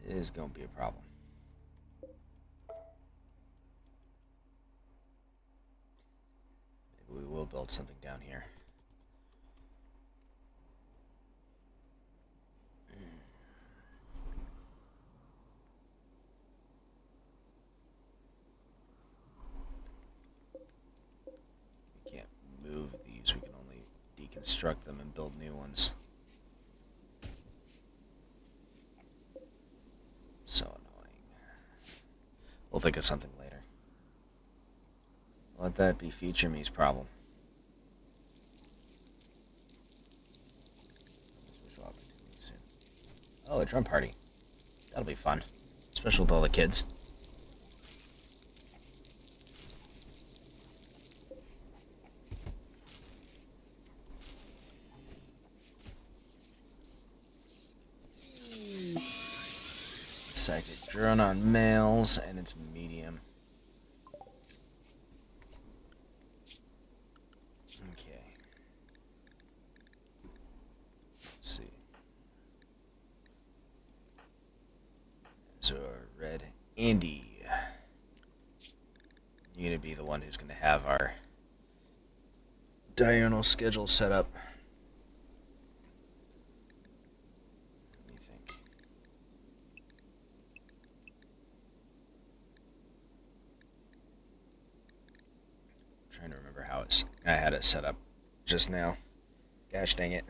It is going to be a problem. Maybe we will build something down here. We can't move these, we can only deconstruct them and build new ones. So annoying. We'll think of something later. Let that be Feature Me's problem. Oh, a drum party. That'll be fun. Especially with all the kids. Psychic drone on males, and it's medium. Okay. Let's see. So, Red Andy. You're gonna be the one who's gonna have our diurnal schedule set up. Let me think. I'm trying to remember how I had it set up just now. Gosh dang it.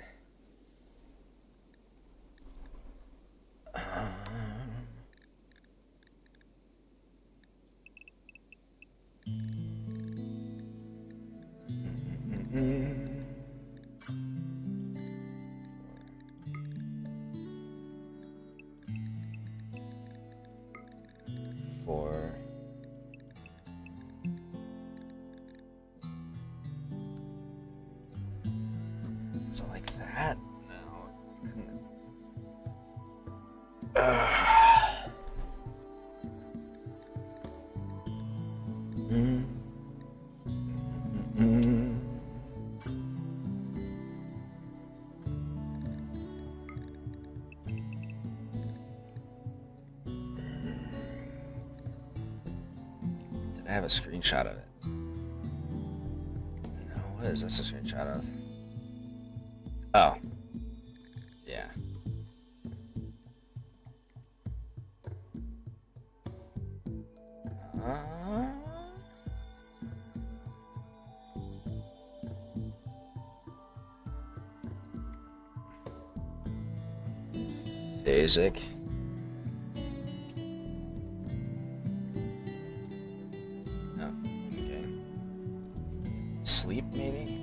For is it like that? No. Did I have a screenshot of it? No, what is this a screenshot of? Oh. Yeah. Basic. Oh, okay. Sleep, maybe?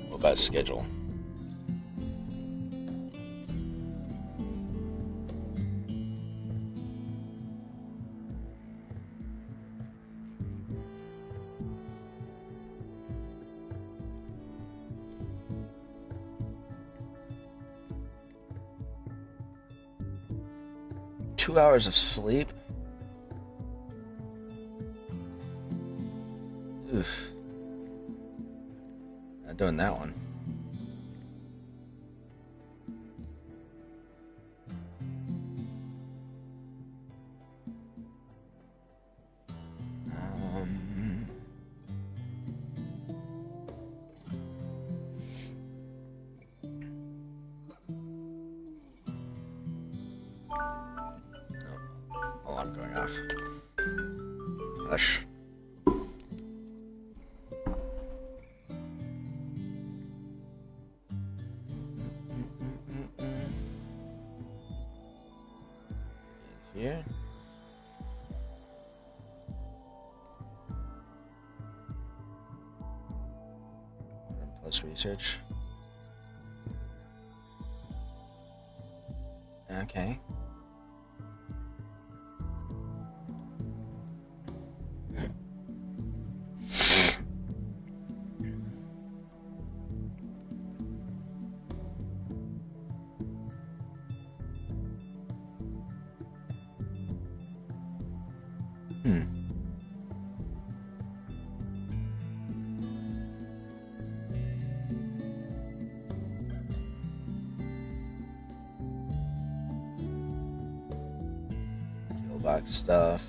What about schedule? Two hours of sleep? Oof. Not doing that one. Alarm going off. Hush. Here. Plus research. Okay. Box stuff.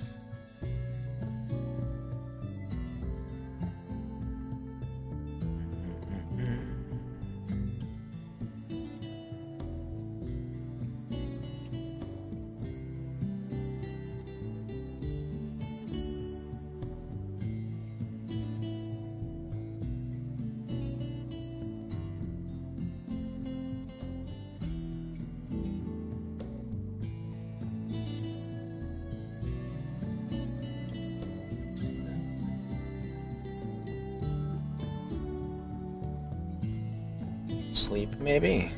Sleep, maybe?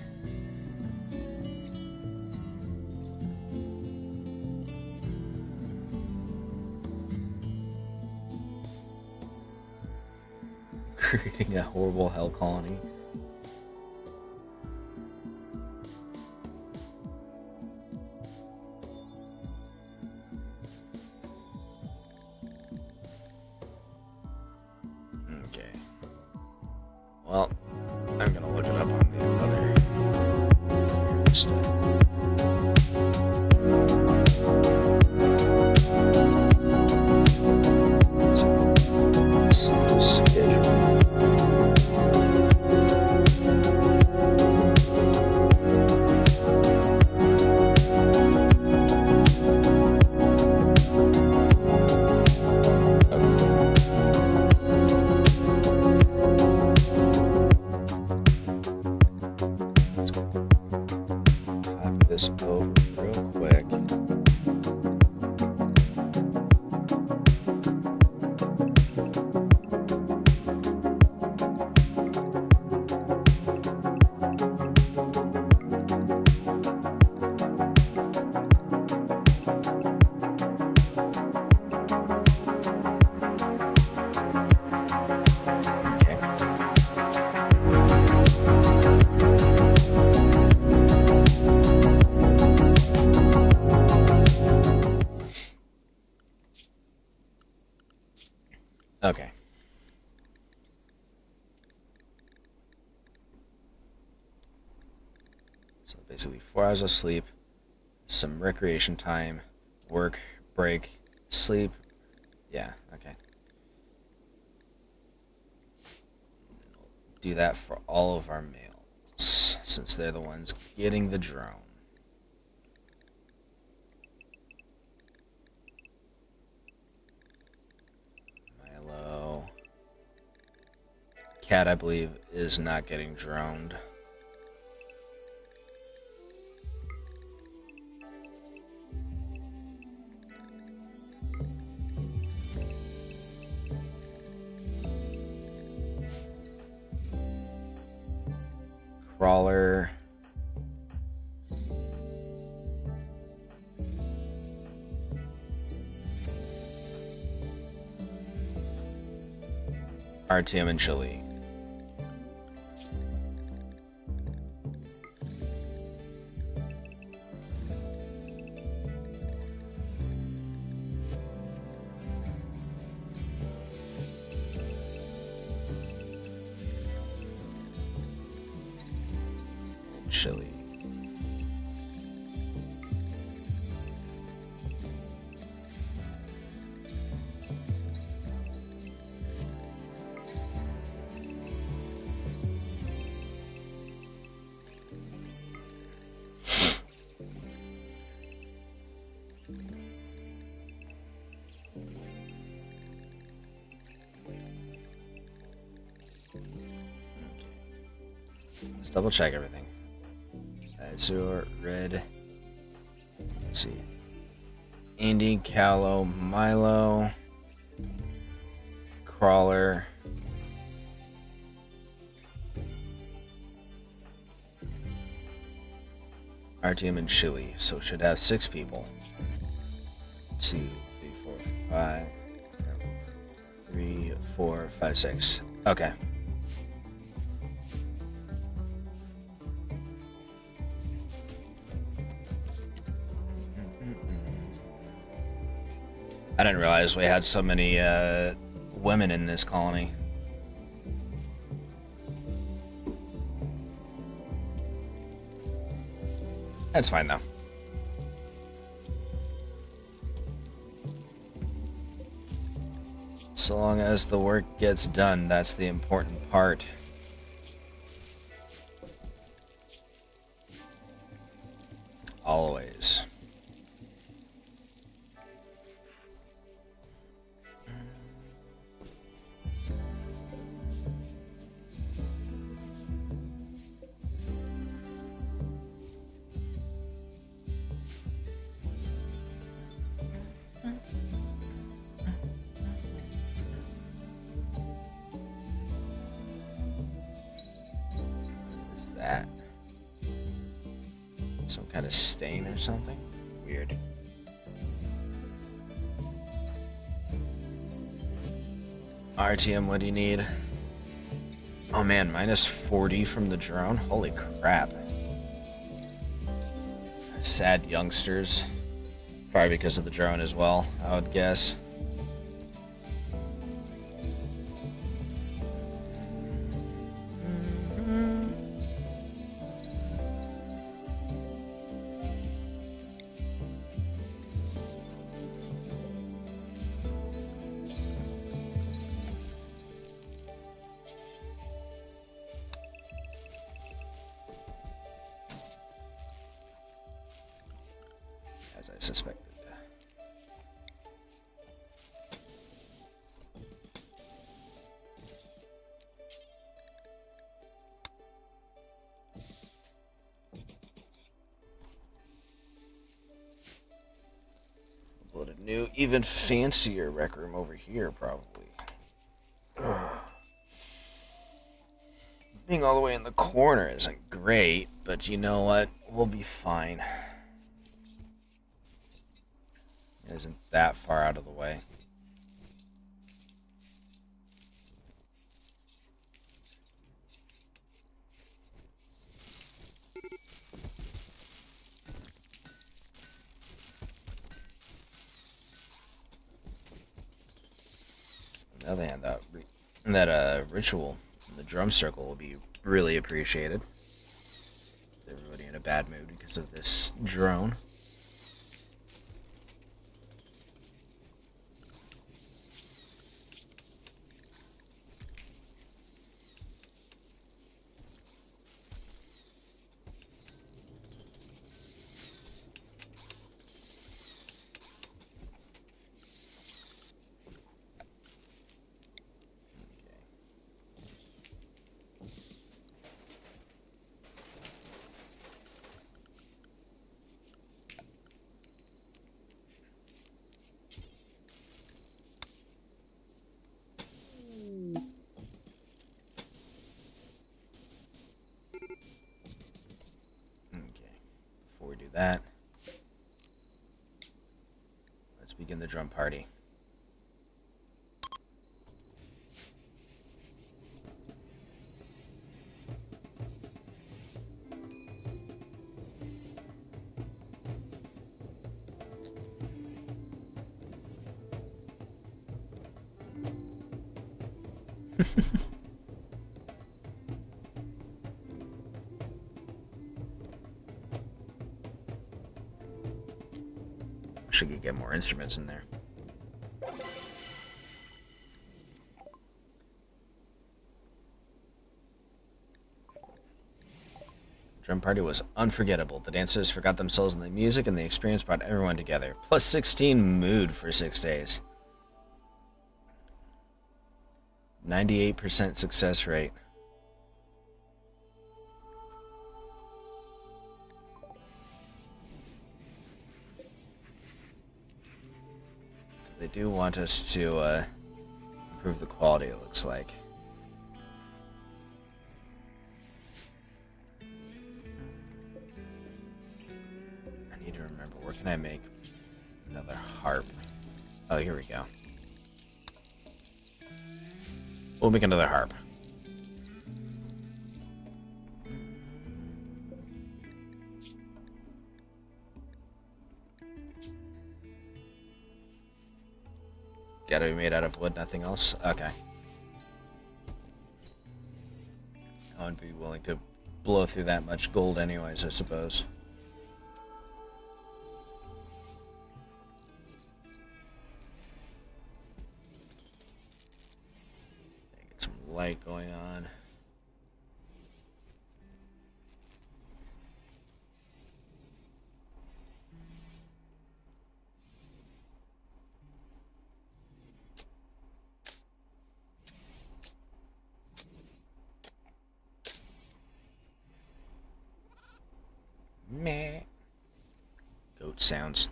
Creating a horrible hell colony. Okay. Well, I'm gonna look it up on the other stuff. This over real quick. Okay. So basically 4 hours of sleep, some recreation time, work, break, sleep. Yeah, okay. Do that for all of our males, since they're the ones getting the drone. Milo. Cat, I believe, is not getting droned. Crawler. RTM and Chili. Chili. Let's double check everything. Azure, red. Let's see. Andy, Callow, Milo, Crawler, RTM and Chili. So should have 6 people. 2, 3, 4, 5. 3, 4, 5, 6. Okay. I didn't realize we had so many women in this colony. That's fine though. So long as the work gets done, that's the important part. Always. That some kind of stain or something weird. RTM, what do you need? Oh man, minus 40 from the drone. Holy crap. Sad youngsters. Probably because of the drone as well, I would guess. As I suspected. Build a new, even fancier rec room over here, probably. Ugh. Being all the way in the corner isn't great, but you know what? We'll be fine. It isn't that far out of the way. On the other hand, that ritual in the drum circle will be really appreciated. Everybody in in a bad mood because of this drone. Before we do that, let's begin the drum party. Wish I could get more instruments in there. Drum party was unforgettable. The dancers forgot themselves in the music, and the experience brought everyone together. Plus 16 mood for 6 days. 98% success rate. They do want us to improve the quality, it looks like. I need to remember, where can I make another harp? Oh, here we go. We'll make another harp. Gotta be made out of wood, nothing else? Okay. I wouldn't be willing to blow through that much gold anyways, I suppose. Get some light going on. Meh. Goat sounds.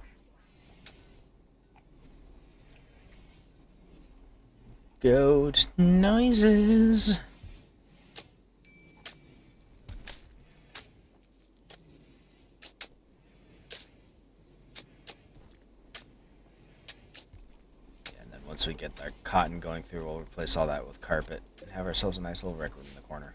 Goat noises. Yeah, and then once we get our cotton going through, we'll replace all that with carpet and have ourselves a nice little rec room in the corner.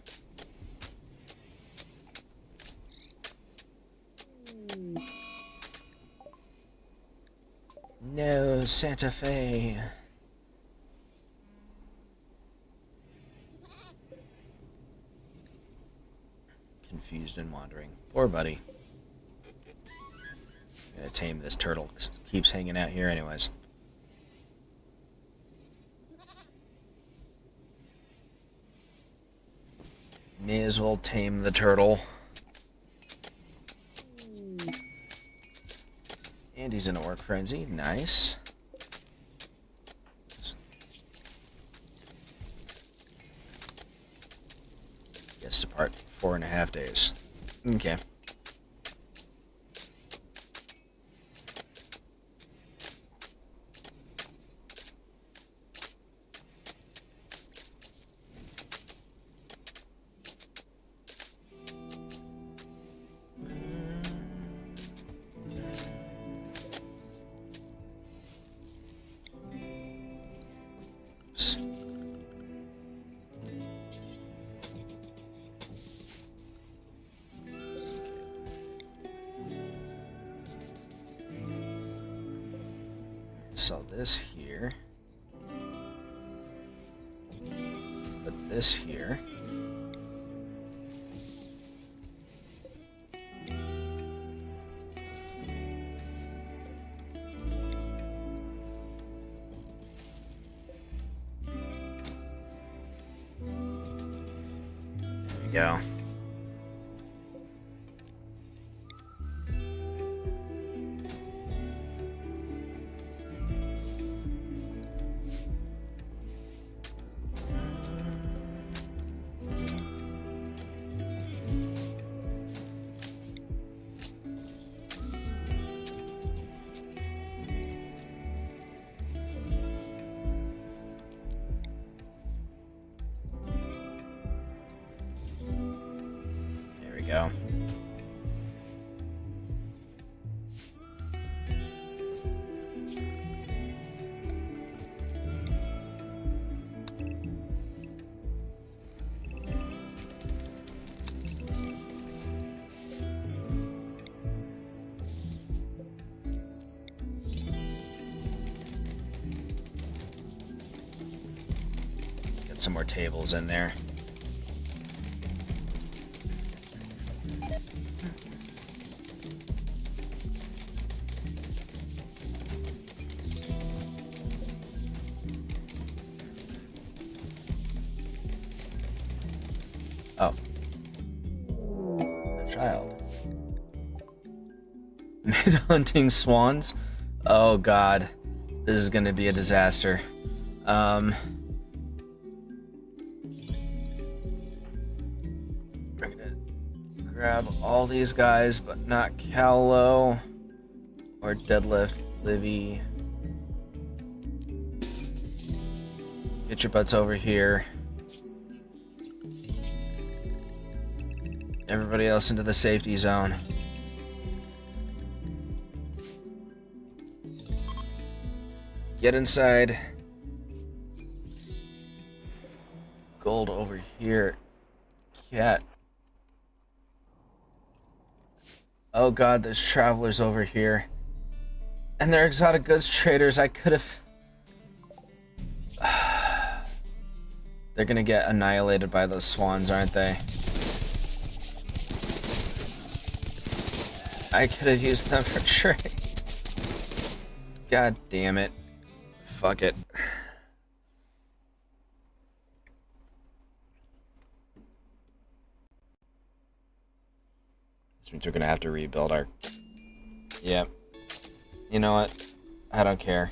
No, Santa Fe. Confused and wandering. Poor buddy. I'm gonna tame this turtle, 'cause it keeps hanging out here anyways. May as well tame the turtle. And he's in a work frenzy. Nice. Gets to part 4.5 days. Okay. So this here. Put this here. we go. Go. Get some more tables in there. Oh. A child. Mid-hunting swans? Oh god. This is gonna be a disaster. We're gonna grab all these guys, but not Callow or Deadlift Livy. Get your butts over here. Everybody else into the safety zone. Get inside. Gold over here. Cat. Oh god, there's travelers over here. And they're exotic goods traders. I could have... They're gonna get annihilated by those swans, aren't they? I could have used them for trade. God damn it. Fuck it. This means we're gonna have to rebuild our... Yep. You know what? I don't care.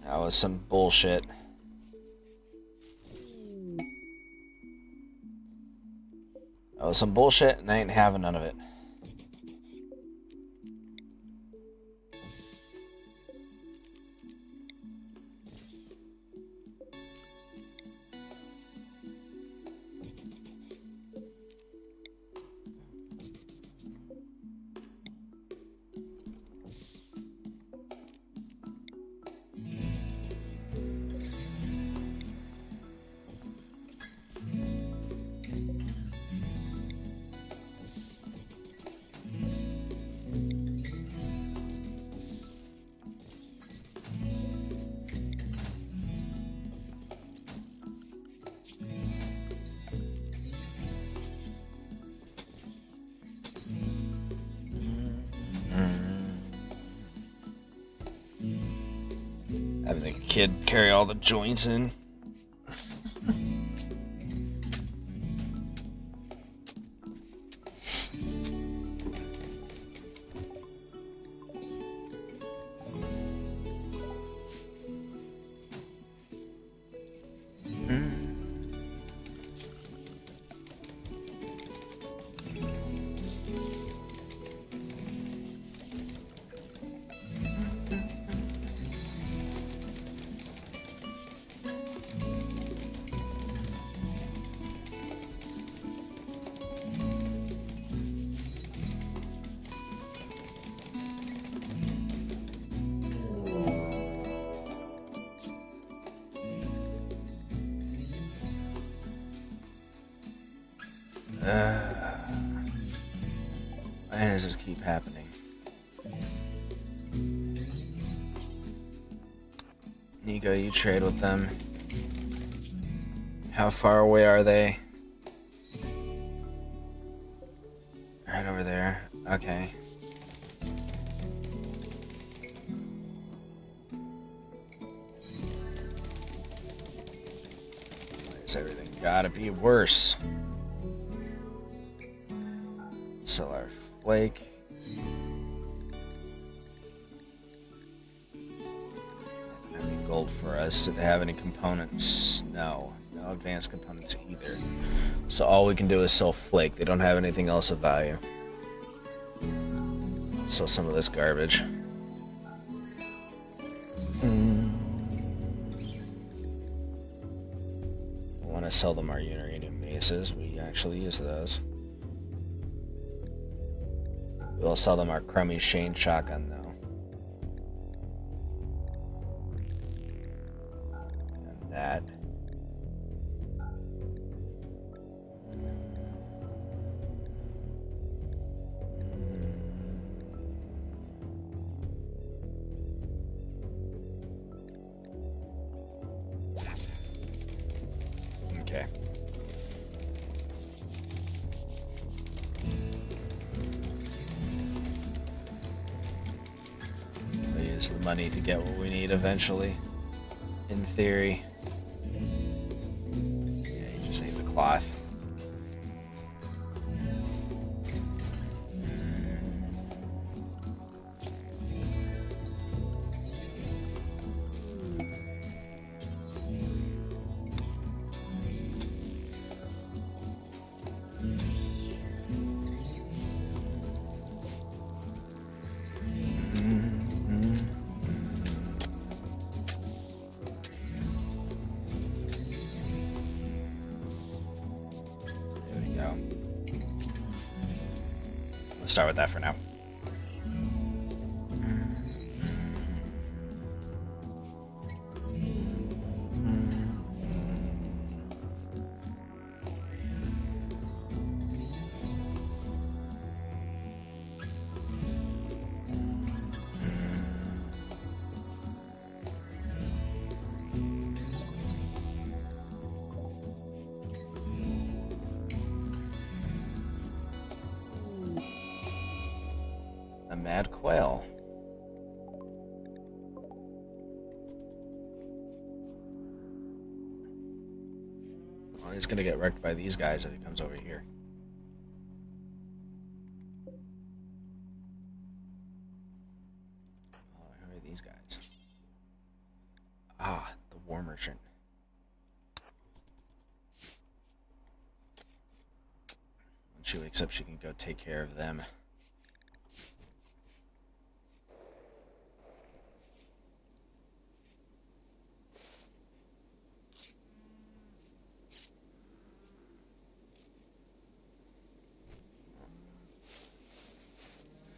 That was some bullshit. That was some bullshit, and I ain't having none of it. Having the kid carry all the joints in. Why does this keep happening? Nico, you trade with them. How far away are they? Right over there. Okay. Is everything gotta be worse? Sell our flake. Not any gold for us. Do they have any components? No. No advanced components either. So all we can do is sell flake. They don't have anything else of value. Sell some of this garbage. I want to sell them our uranium maces. We actually use those. We'll sell them our crummy Shane shotgun, though. And that. Okay. We'll use the money to get what we need eventually. In theory. Yeah, you just need the cloth. Start with that for now. Mad quail. Well, he's gonna get wrecked by these guys if he comes over here. Oh, who are these guys? Ah, the war merchant. When she wakes up, she can go take care of them.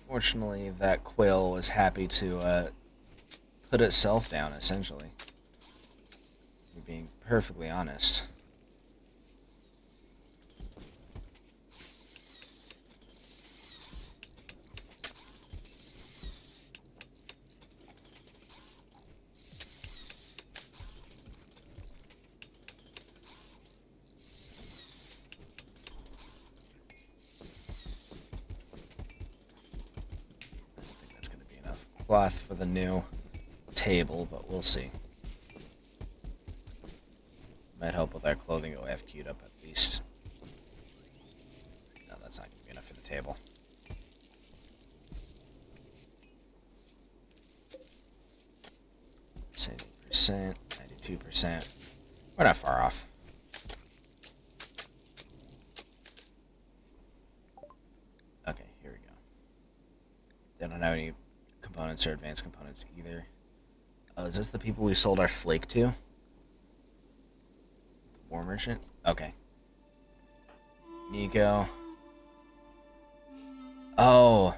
Fortunately, that quail was happy to put itself down, essentially. We're being perfectly honest. Cloth for the new table, but we'll see. Might help with our clothing OF queued up at least. No, that's not going to be enough for the table. %, 92%. We're not far off. Okay, here we go. They don't have any components or advanced components either. Oh, is this the people we sold our flake to? War merchant? Okay. Nico. Oh.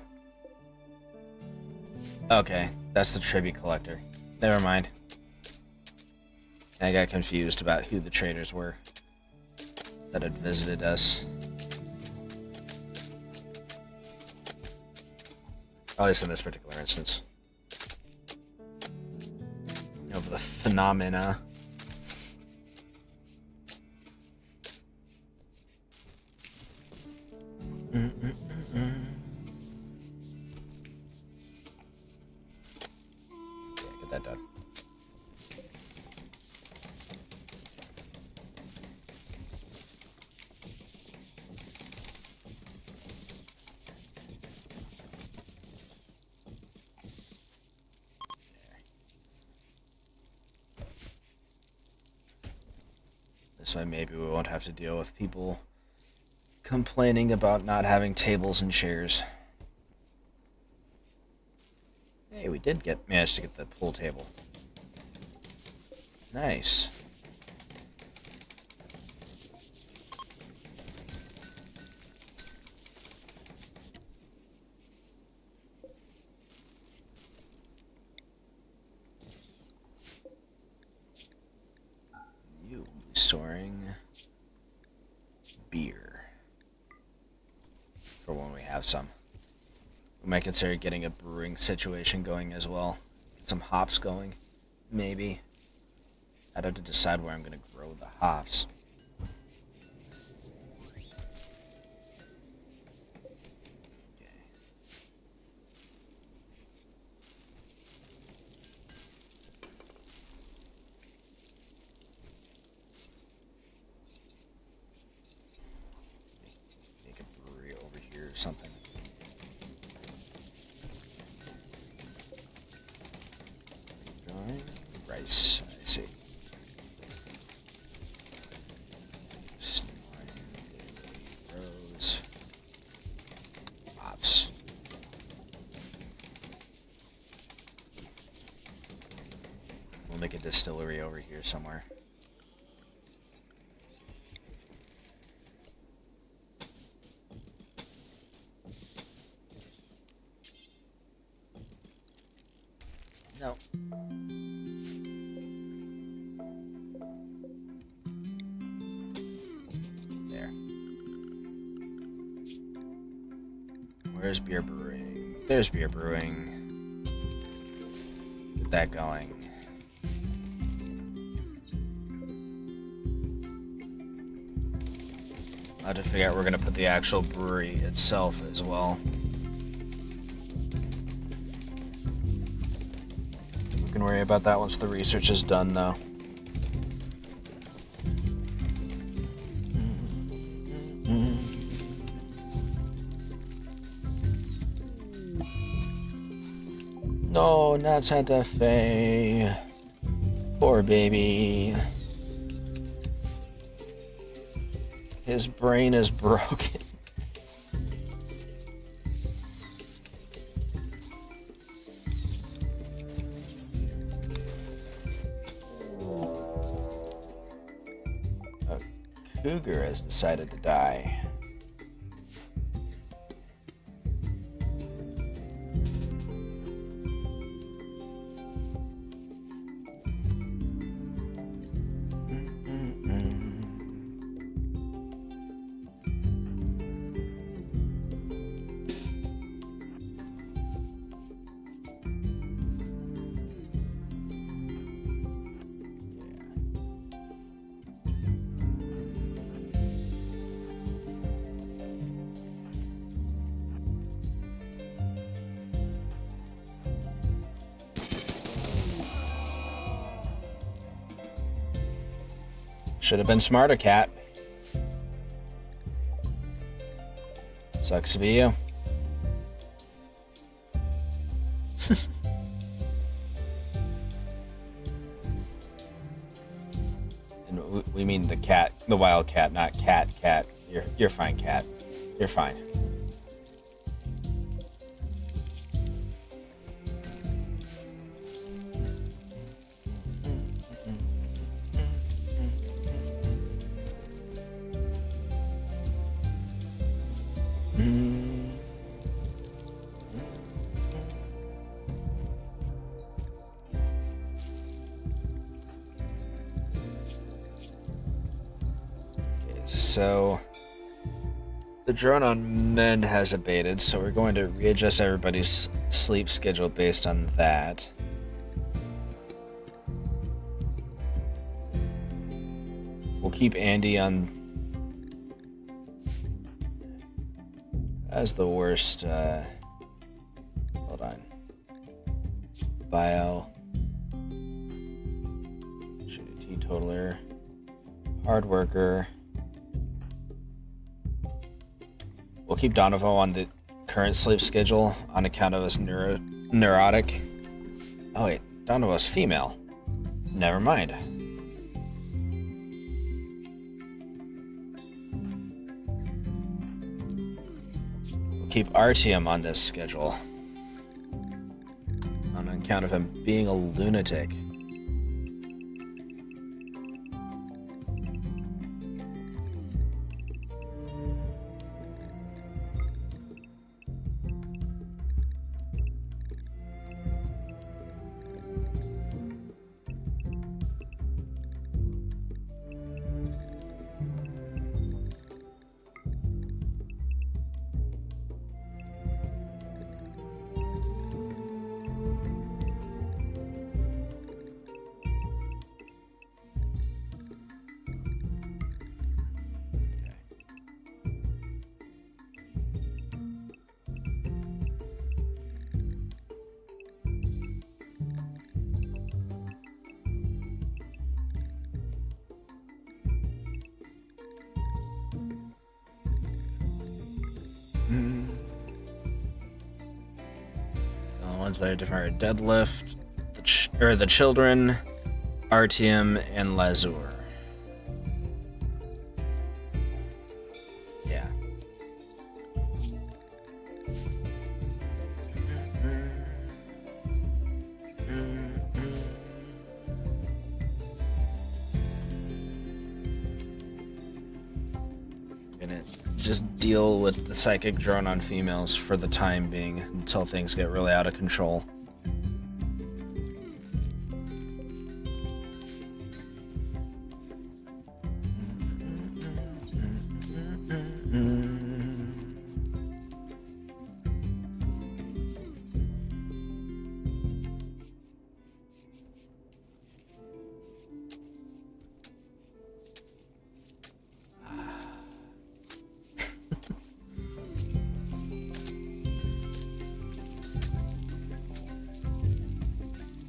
Okay, that's the tribute collector. Never mind. I got confused about who the traders were that had visited us. At least in this particular instance. Of the phenomena. Yeah, get that done. That's why maybe we won't have to deal with people complaining about not having tables and chairs. Hey, we did manage to get the pool table. Nice. You will be storing beer for when we have some. We might consider getting a brewing situation going as well. Get some hops going, maybe. I'd have to decide where I'm going to grow the hops. Make a brewery over here or something. Rice, I see. Rose. Hops. We'll make a distillery over here somewhere. No. There. Where's beer brewing? There's beer brewing. Get that going. I'll have to figure out where we're going to put the actual brewery itself as well. We can worry about that once the research is done, though. No, not Santa Fe. Poor baby. His brain is broken. A cougar has decided to die. Should have been smarter, cat. Sucks to be you. And we mean the cat, the wild cat, not cat. You're fine, cat. You're fine. So the drone on Mend has abated, so we're going to readjust everybody's sleep schedule based on that. We'll keep Andy on as the worst. Hold on. Bio. Shoot a teetotaler. Hard worker. We'll keep Donovo on the current sleep schedule on account of his neurotic. Oh wait, Donovo's female. Never mind. keep Artyom on this schedule. On account of him being a lunatic. The ones that are different are Deadlift, the Children, Artyom, and Lazur. Yeah. Gonna just deal with the psychic drone on females for the time being until things get really out of control.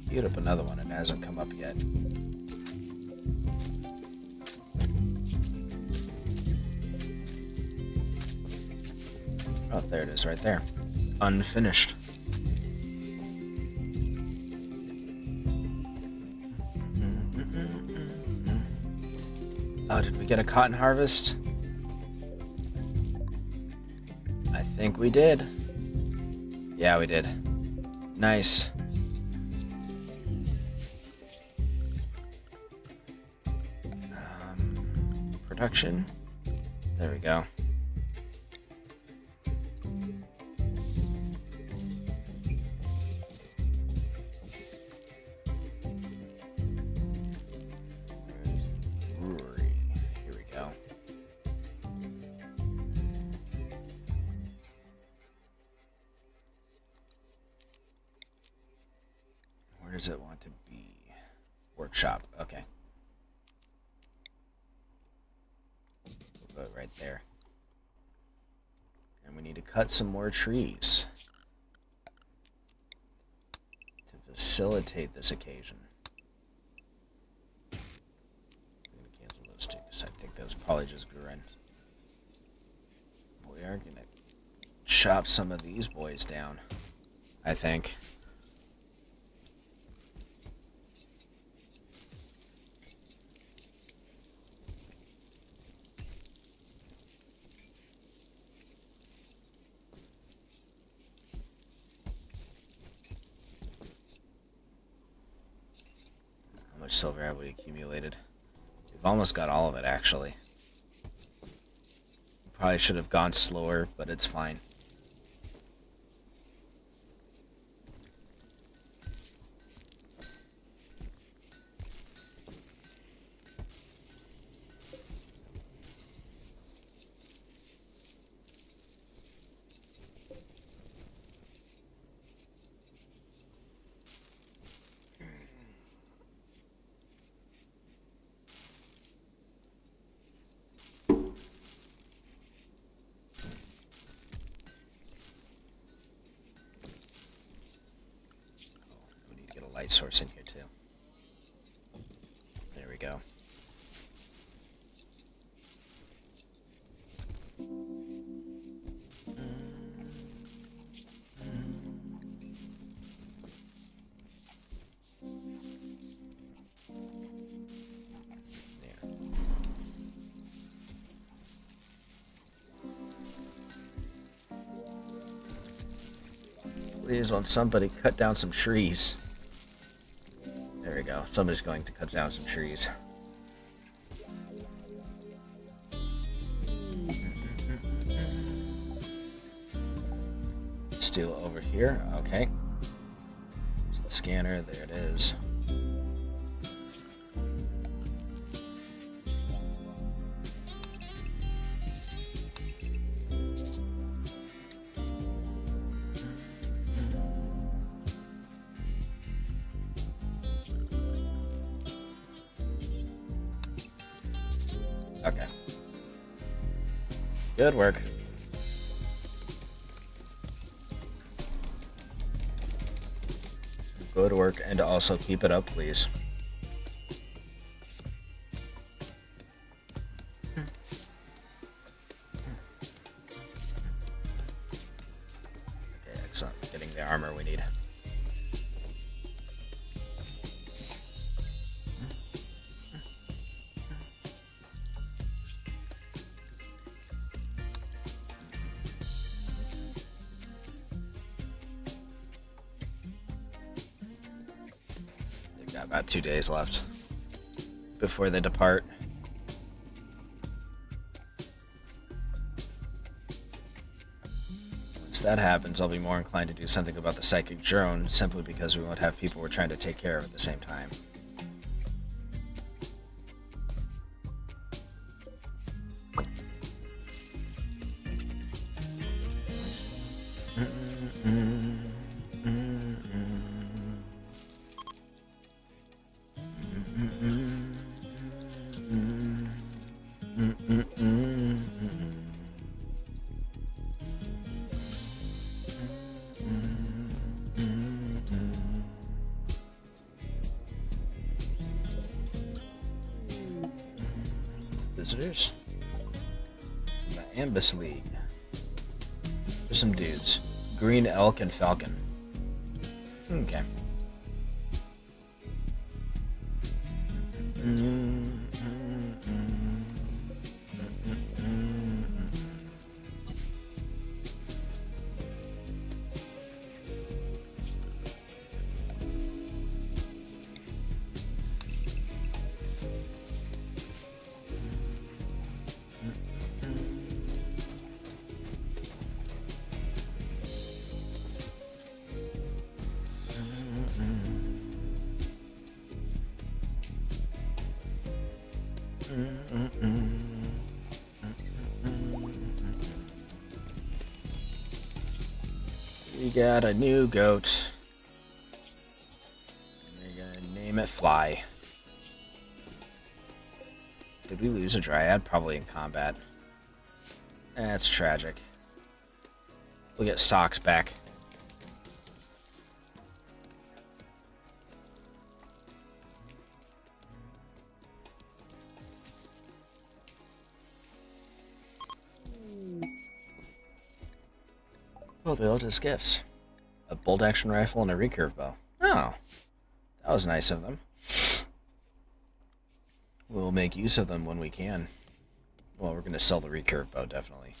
Queued up another one, and it hasn't come up yet. Oh, there it is, right there. Unfinished. Oh, did we get a cotton harvest? I think we did. Yeah, we did. Nice. Production. There we go. Where's the brewery? Here we go. Where does it want to be? Workshop. Okay. We'll put it right there. And we need to cut some more trees to facilitate this occasion. I'm going to cancel those two because I think those probably just grew in. We are going to chop some of these boys down, I think. How much silver have we accumulated? We've almost got all of it, actually. Probably should have gone slower, but it's fine. Light source in here too. There we go. There. Please, won't somebody cut down some trees? There we go. Somebody's going to cut down some trees. Steel over here. Okay. There's the scanner. There it is. Okay. Good work. Good work, and also keep it up, please. Okay, excellent. Getting the armor we need. Got about 2 days left before they depart. Once that happens, I'll be more inclined to do something about the psychic drone, simply because we won't have people we're trying to take care of at the same time. Visitors from the Ambus League. There's some dudes. Green Elk and Falcon. Okay. We got a new goat. We're gonna name it Fly. Did we lose a Dryad? Probably in combat. That's tragic. We'll get Socks back. Oh, they all just gifts. A bolt-action rifle and a recurve bow. Oh, that was nice of them. We'll make use of them when we can. Well, we're going to sell the recurve bow, definitely.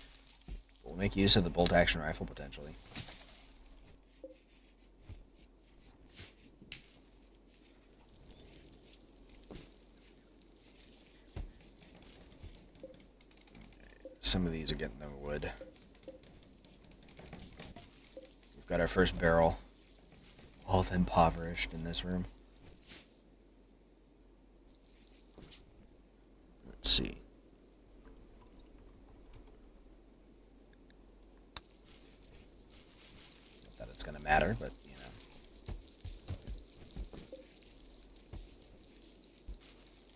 We'll make use of the bolt-action rifle, potentially. Some of these are getting the wood. We've got our first barrel. All impoverished in this room. Let's see. Not that it's going to matter, but, you know.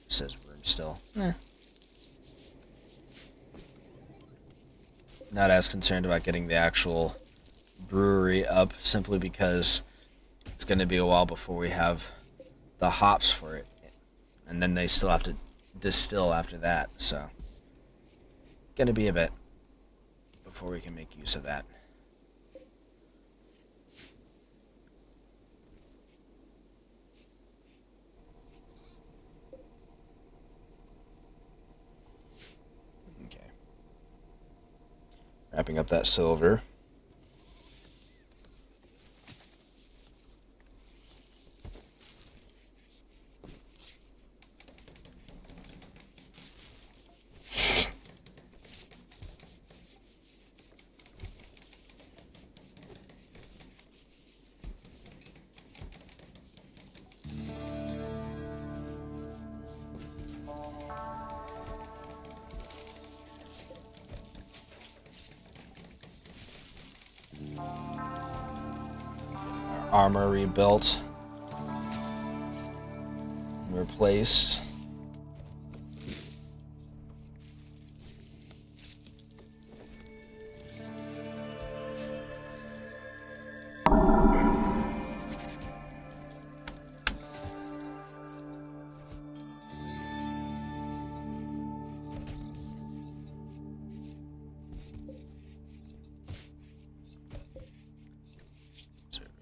It says room still. Not as concerned about getting the actual brewery up, simply because it's going to be a while before we have the hops for it, and then they still have to distill after that, so going to be a bit before we can make use of that. Okay, wrapping up that silver. armor rebuilt and replaced.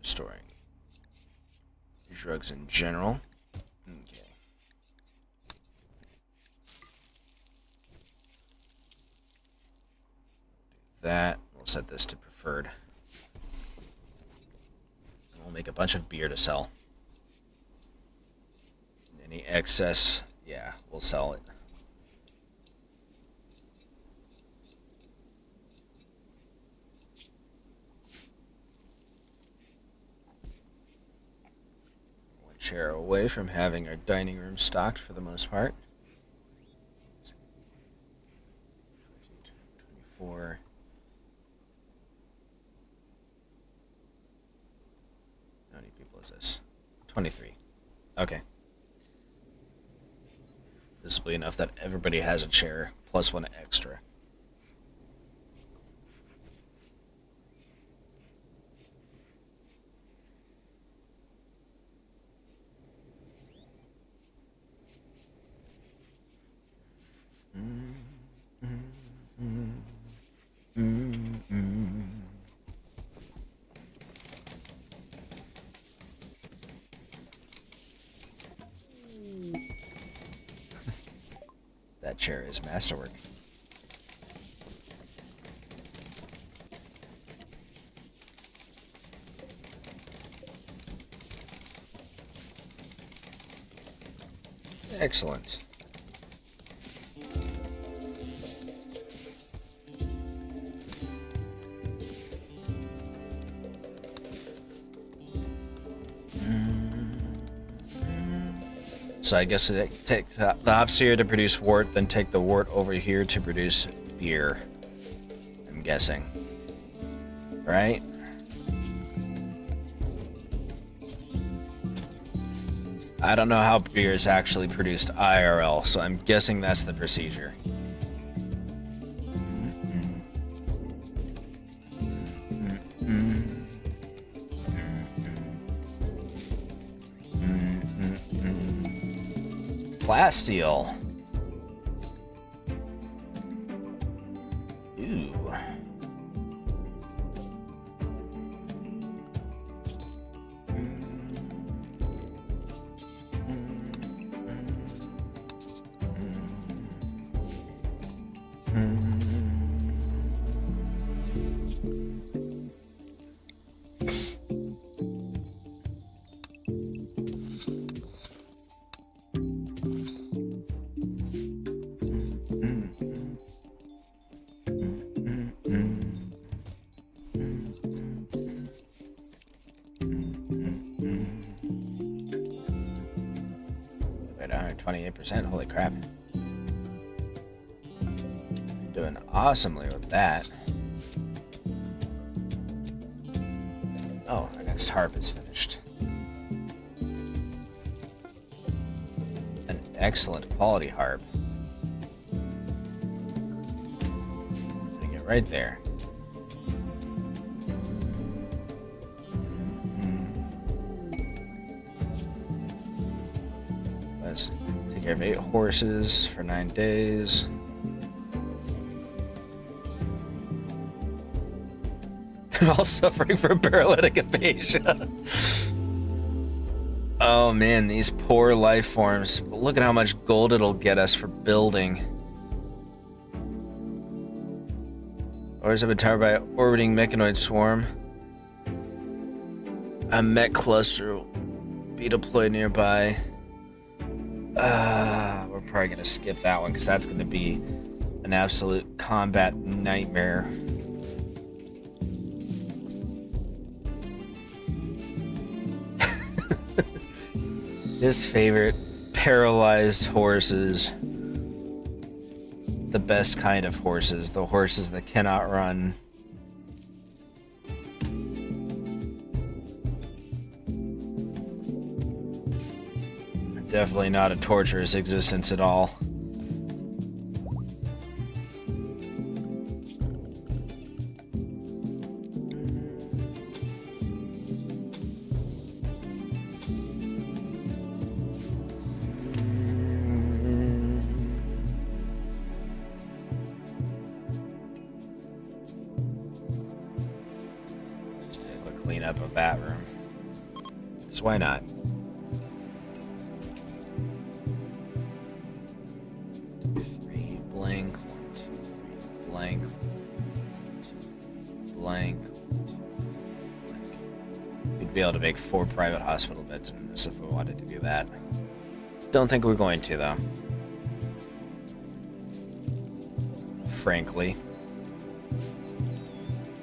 Restoring drugs in general. Okay. That. We'll set this to preferred. And we'll make a bunch of beer to sell. Any excess, yeah, we'll sell it. Chair away from having our dining room stocked for the most part. 24. How many people is this? 23. Okay. This will be enough that everybody has a chair, plus one extra. That chair is masterwork. Excellent. So I guess it takes the hops here to produce wort, then take the wort over here to produce beer. I'm guessing. Right? I don't know how beer is actually produced IRL, so I'm guessing that's the procedure. Plasteel. Ooh. Right, 128%. Holy crap. Doing awesomely with that. Oh, our next harp is finished. An excellent quality harp. Putting it right there. Let's take care of 8 horses for 9 days. They're all suffering from paralytic aphasia. Oh man, these poor life forms. Look at how much gold it'll get us for building. Orders have been towered by an orbiting mechanoid swarm. A mech cluster will be deployed nearby. We're probably gonna skip that one because that's gonna be an absolute combat nightmare. His favorite, paralyzed horses. The best kind of horses, the horses that cannot run. Definitely not a torturous existence at all. Just do a quick cleanup of that room. So why not? Blank, 1, 2, 3, blank, 1, 2, 3, blank, 1, 2, 3, blank. We'd be able to make 4 private hospital beds in this if we wanted to do that. Don't think we're going to, though. Frankly.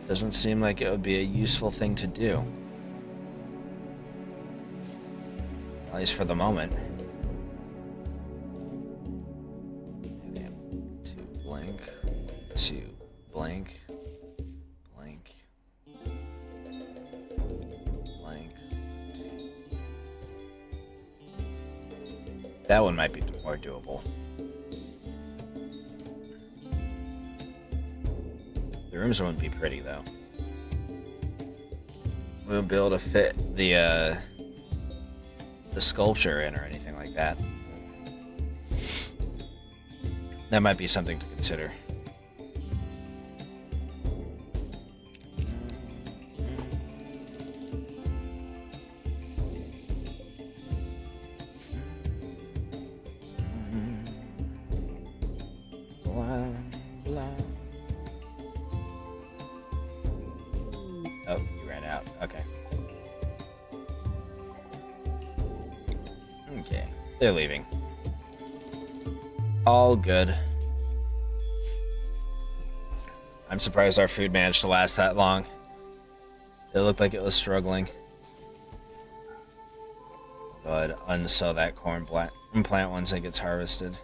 Doesn't seem like it would be a useful thing to do. At least for the moment. To blank, blank, blank. That one might be more doable. The rooms wouldn't be pretty though. We wouldn't be able to fit the sculpture in or anything like that. That might be something to consider. Oh, you ran out. Okay. Okay, they're leaving. All good. I'm surprised our food managed to last that long. It looked like it was struggling. But unsow that corn plant once it gets harvested.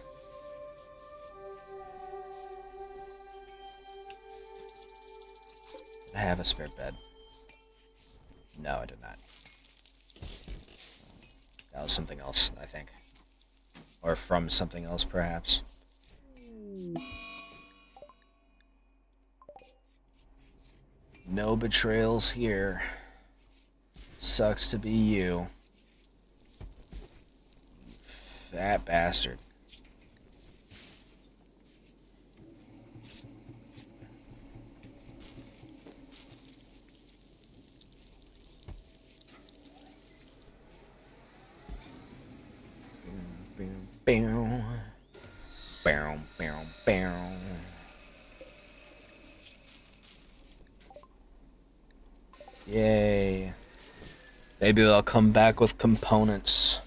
Did I have a spare bed? No, I did not. That was something else, I think. Or from something else, perhaps. No betrayals here. Sucks to be you. Fat bastard. Bow, bow, bow, bow. Yay. Maybe they'll come back with components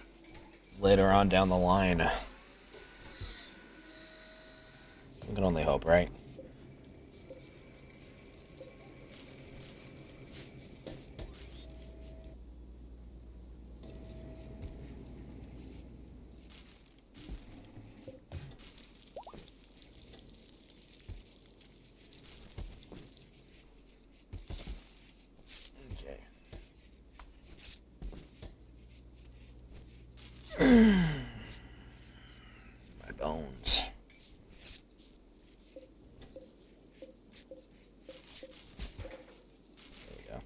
later on down the line. We can only hope, right? My bones. There we go.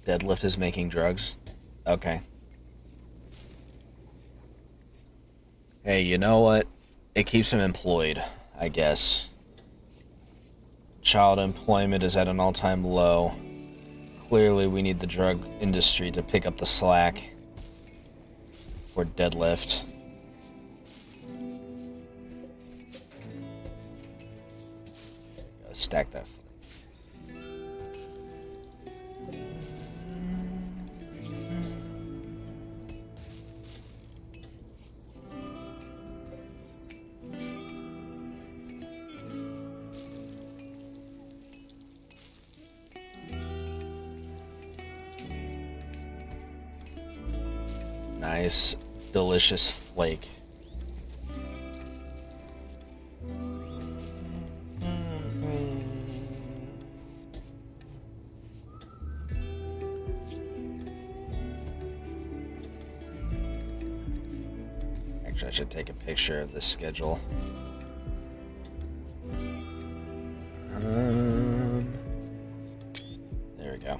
Deadlift is making drugs. Okay. Hey, you know what? It keeps him employed, I guess. Child employment is at an all-time low. Clearly, we need the drug industry to pick up the slack for Deadlift. Stack that. nice, delicious flake. Actually, I should take a picture of the schedule. There we go.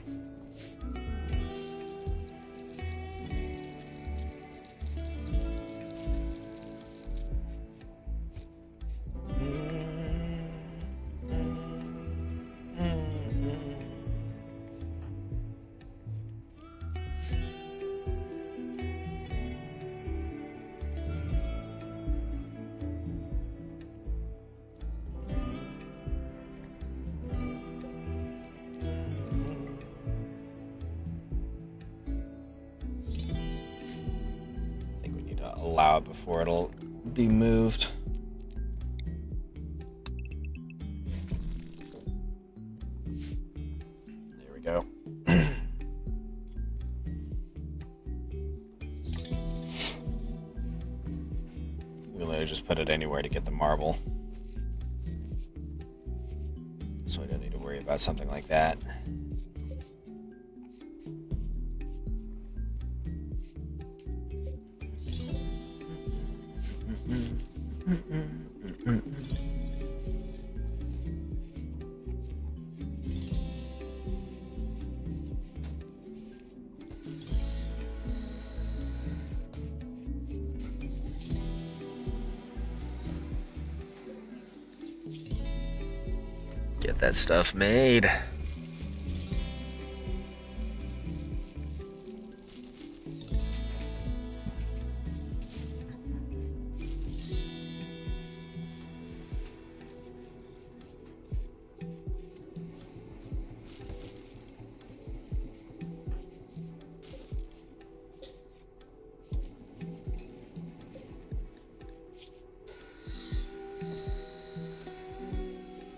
Allow it before it'll be moved. There we go. We literally just put it anywhere to get the marble, so I don't need to worry about something like that. Get that stuff made.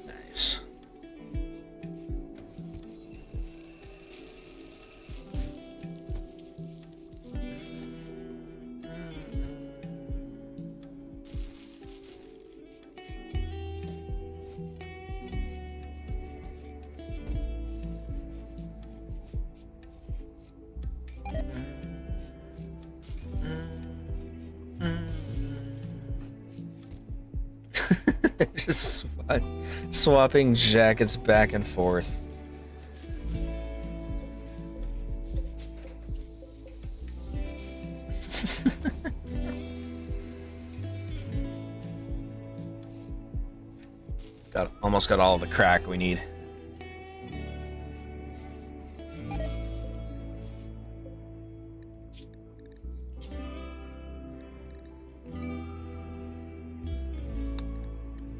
Nice. Just swapping jackets back and forth. Almost got all of the crack we need.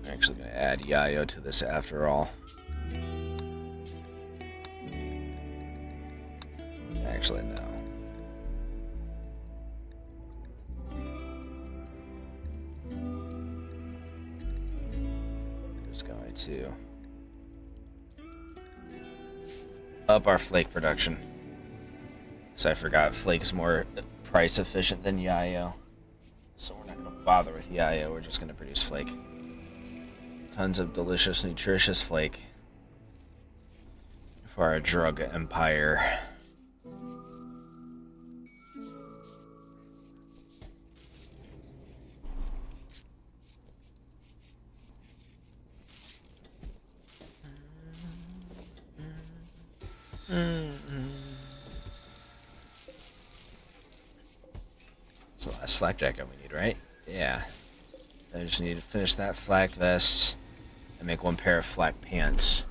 I'm actually going to add Yayo to this after all. Actually, no. Just going to up our flake production. So I forgot flake is more price efficient than Yayo. So we're not going to bother with Yayo, we're just going to produce flake. Tons of delicious, nutritious flake for our drug empire. It's the last flak jacket we need, right? Yeah. I just need to finish that flak vest and make one pair of flak pants.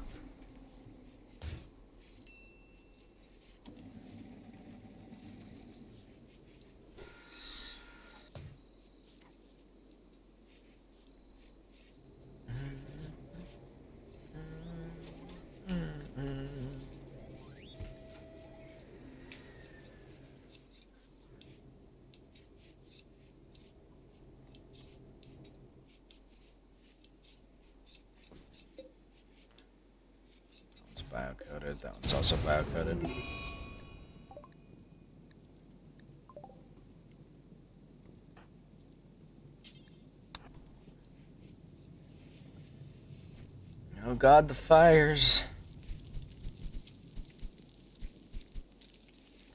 Bio-coded. That one's also bio-coded. Oh god, the fires.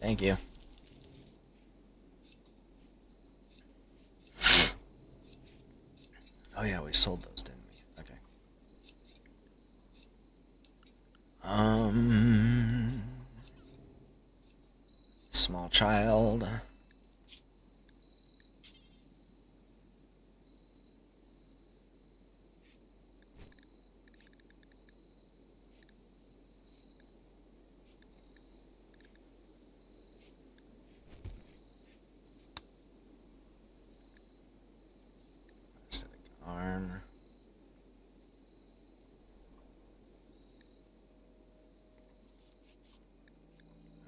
Thank you. Oh yeah, we sold those, didn't we? Okay. Small child. Arm.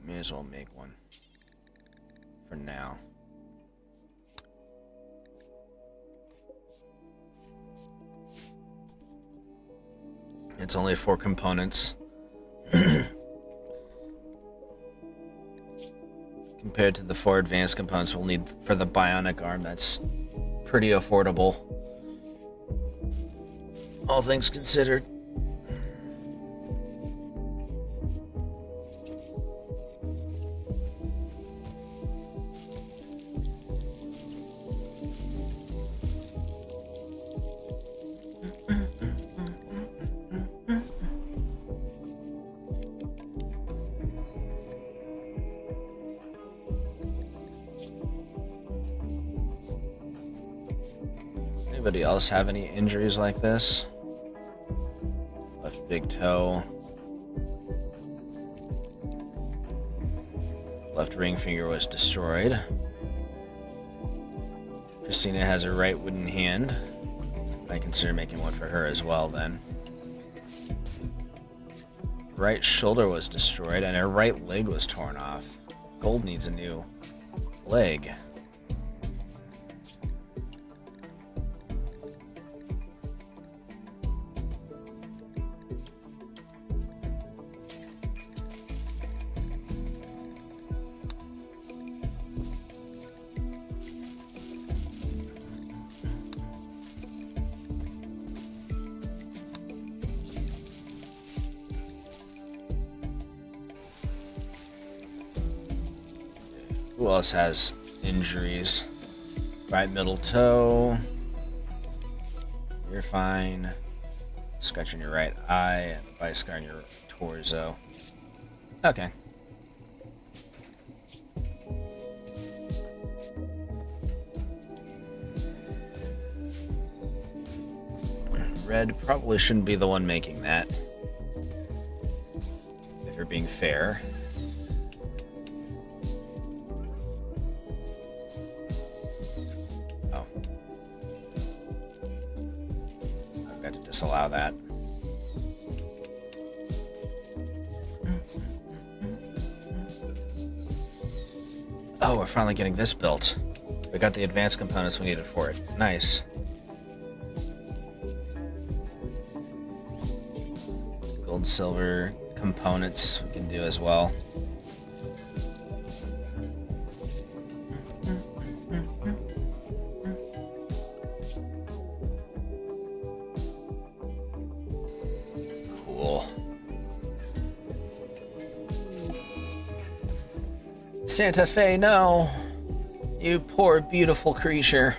I may as well make one. For now. It's only 4 components. Compared to the 4 advanced components we'll need for the bionic arm, that's pretty affordable. All things considered. Anybody else have any injuries like this? Left big toe. Left ring finger was destroyed. Christina has a right wooden hand. I consider making one for her as well then. Right shoulder was destroyed and her right leg was torn off. Gold needs a new leg. Who else has injuries? Right middle toe. You're fine. Scratch on your right eye and a bite scar on your torso. Okay. Red probably shouldn't be the one making that. If you're being fair. Oh. I've got to disallow that. Oh, we're finally getting this built. We got the advanced components we needed for it. Nice. Gold, silver components we can do as well. Cool. Santa Fe, no. You poor, beautiful creature.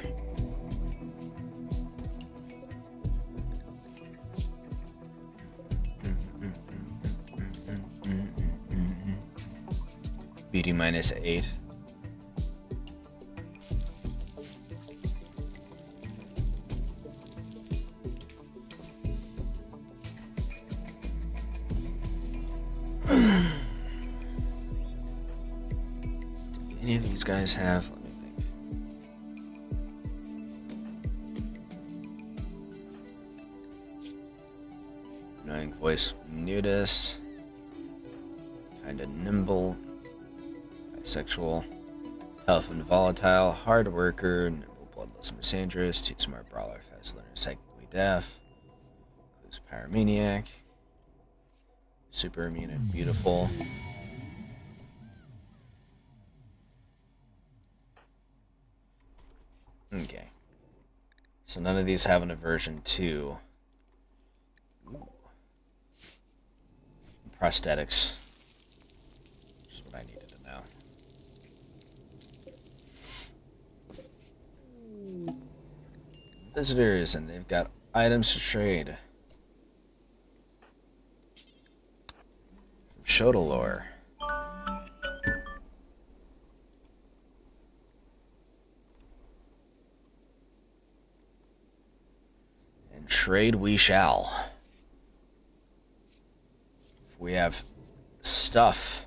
Beauty -8. Do any of these guys have? Let me think. Annoying voice nudist. Kinda nimble. Bisexual. Tough and volatile. Hard worker. Nimble, bloodless, misandrous. Too smart brawler. Fast learner. Psychically deaf. Who's pyromaniac. Super immune and beautiful. Okay. So none of these have an aversion to. Ooh. prosthetics. Which is what I needed to know. Visitors, and they've got items to trade. Shodalore. And trade we shall. We have stuff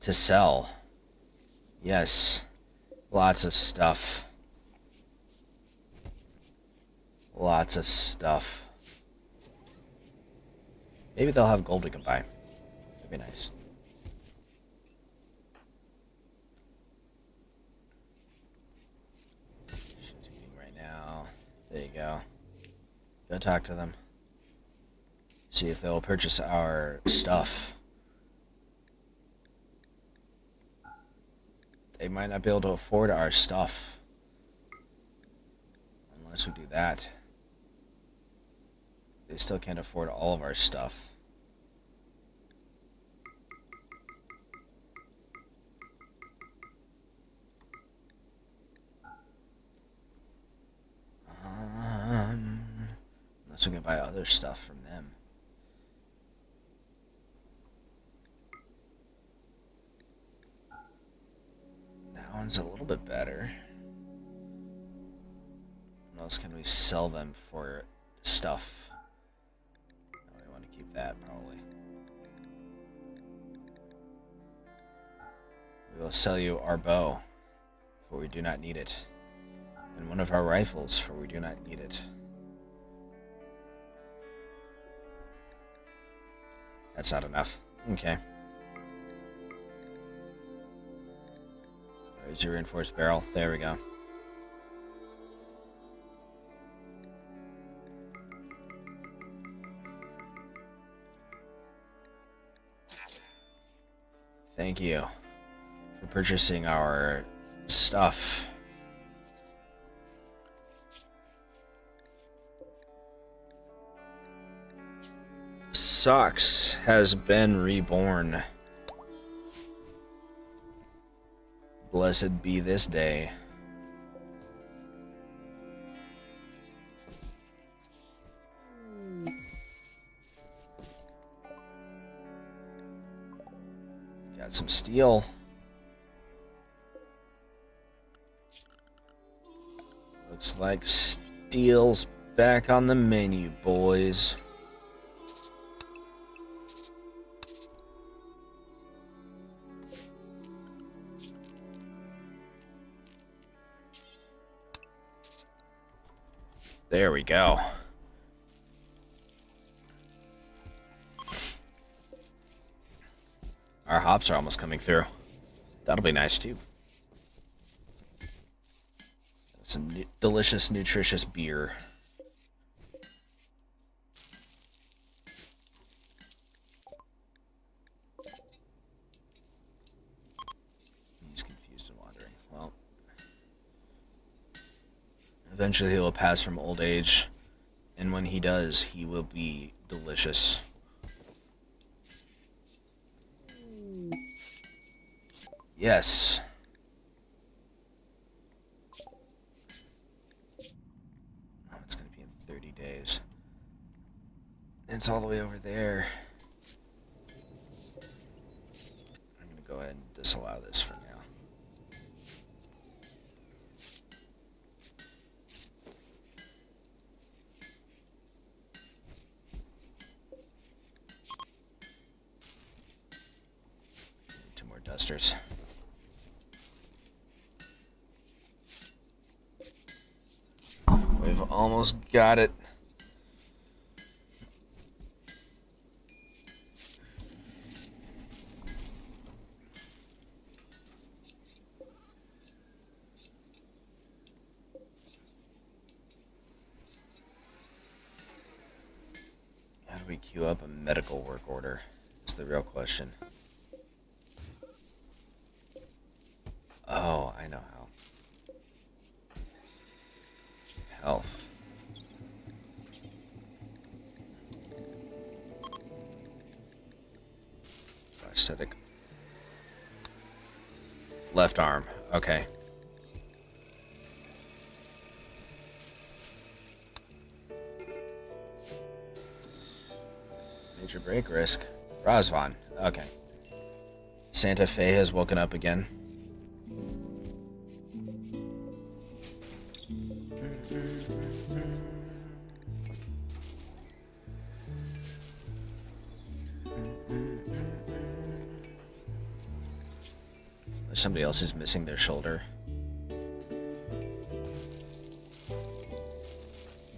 to sell. Yes, lots of stuff. Lots of stuff. Maybe they'll have gold we can buy. That'd be nice. She's eating right now. There you go. Go talk to them. See if they'll purchase our stuff. They might not be able to afford our stuff. Unless we do that. They still can't afford all of our stuff. Unless we can buy other stuff from them. That one's a little bit better. What else can we sell them for stuff? No, we want to keep that probably. We will sell you our bow, for we do not need it. And one of our rifles, for we do not need it. That's not enough. Okay. There's your reinforced barrel. There we go. Thank you for purchasing our stuff. Socks has been reborn. Blessed be this day. Got some steel. Looks like steel's back on the menu, boys. There we go. Our hops are almost coming through. That'll be nice too. Some delicious, nutritious beer. He's confused and wandering. Well, eventually he will pass from old age, and when he does, he will be delicious. Yes. Oh, it's going to be in 30 days. It's all the way over there. I'm going to go ahead and disallow this for now. Two more dusters. We've almost got it. How do we queue up a medical work order? Is the real question. Oh, I know how. Health. prosthetic. Left arm. Okay. Major break risk. Razvan. Okay. Santa Fe has woken up again. Somebody else is missing their shoulder.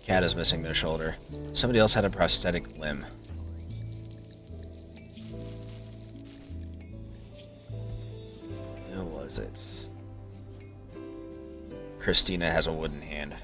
Cat is missing their shoulder. Somebody else had a prosthetic limb. Who was it? Christina has a wooden hand.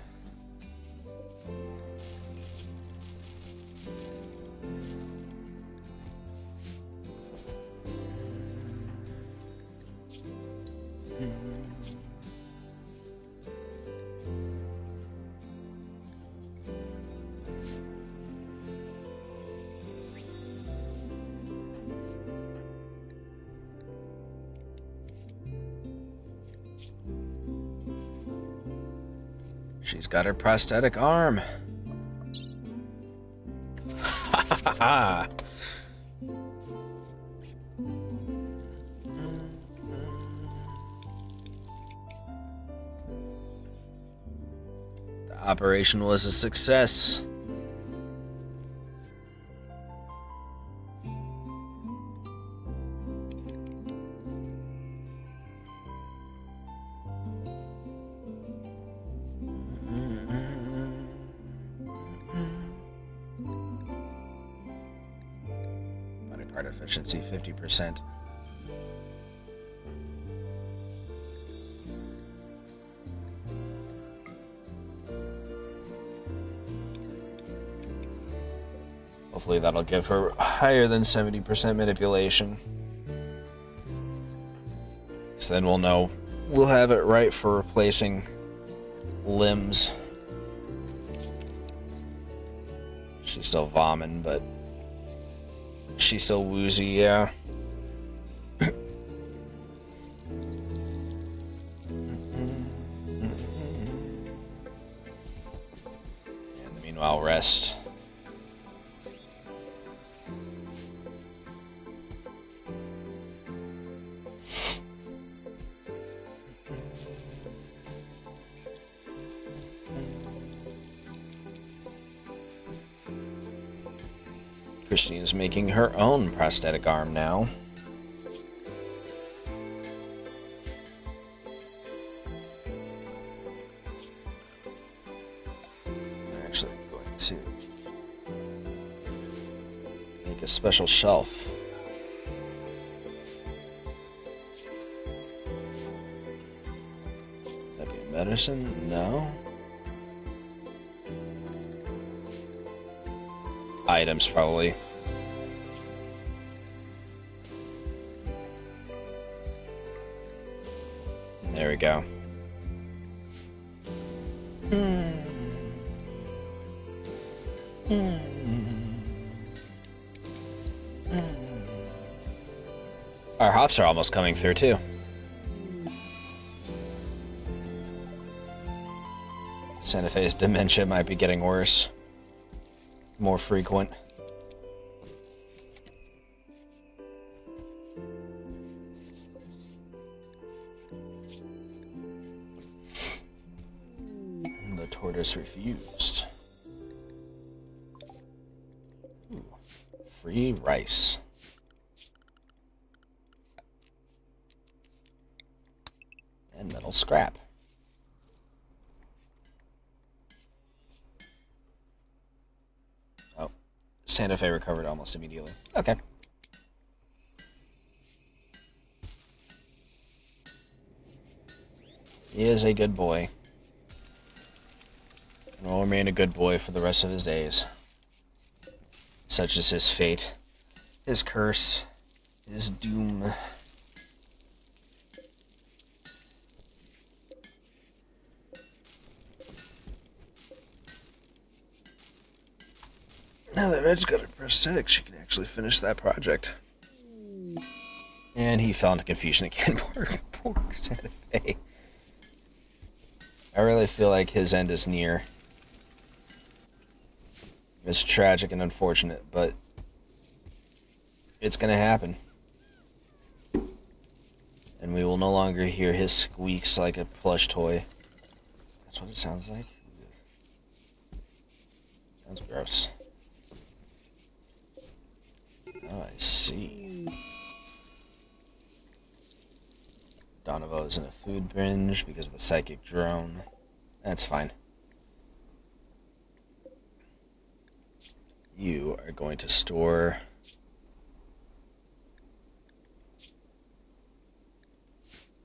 She's got her prosthetic arm. The operation was a success. Efficiency 50%. Hopefully that'll give her higher than 70% manipulation. So then we'll know we'll have it right for replacing limbs. She's still vomiting, but she's so woozy, yeah. And meanwhile, rest. Christine's making her own prosthetic arm now. I'm actually going to make a special shelf. Would that be medicine? No. Items, probably. There we go. Our hops are almost coming through, too. Santa Fe's dementia might be getting worse. More frequent. The tortoise refused. Ooh, free rice. And metal scrap. Santa Fe recovered almost immediately. Okay. He is a good boy. And will remain a good boy for the rest of his days. Such is his fate, his curse, his doom. Now that Red's got a prosthetic, she can actually finish that project. And he fell into confusion again. Poor Santa Fe. I really feel like his end is near. It's tragic and unfortunate, but it's gonna happen. And we will no longer hear his squeaks like a plush toy. That's what it sounds like. Sounds gross. Oh, I see. Donovo's in a food binge because of the psychic drone. That's fine. You are going to store...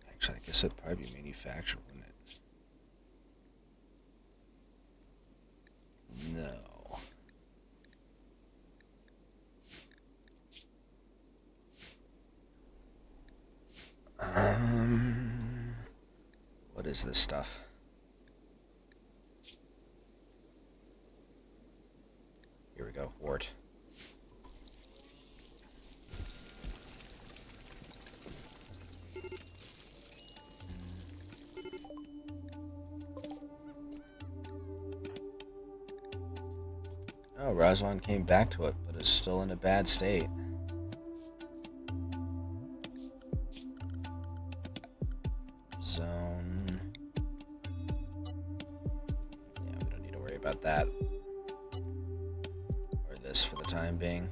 Actually, I guess it'd probably be manufactured, wouldn't it? No. What is this stuff? Here we go, wart. Oh, Razwan came back to it, but is still in a bad state. Zone. Yeah, we don't need to worry about that. Or this for the time being.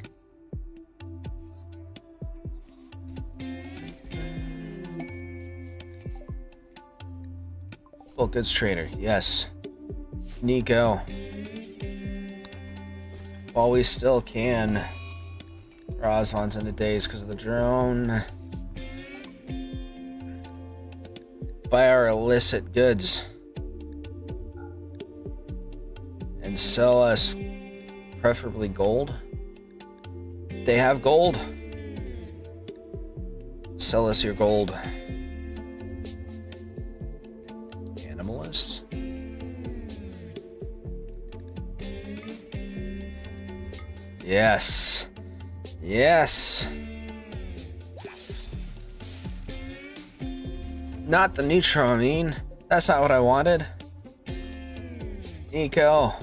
Bulk goods trader, yes. Nico. While we still can. Razvan's in a daze because of the drone. Buy our illicit goods. And sell us preferably gold. They have gold. Sell us your gold. Animalists? Yes. Yes. Not the neutral, I mean. That's not what I wanted. Nico.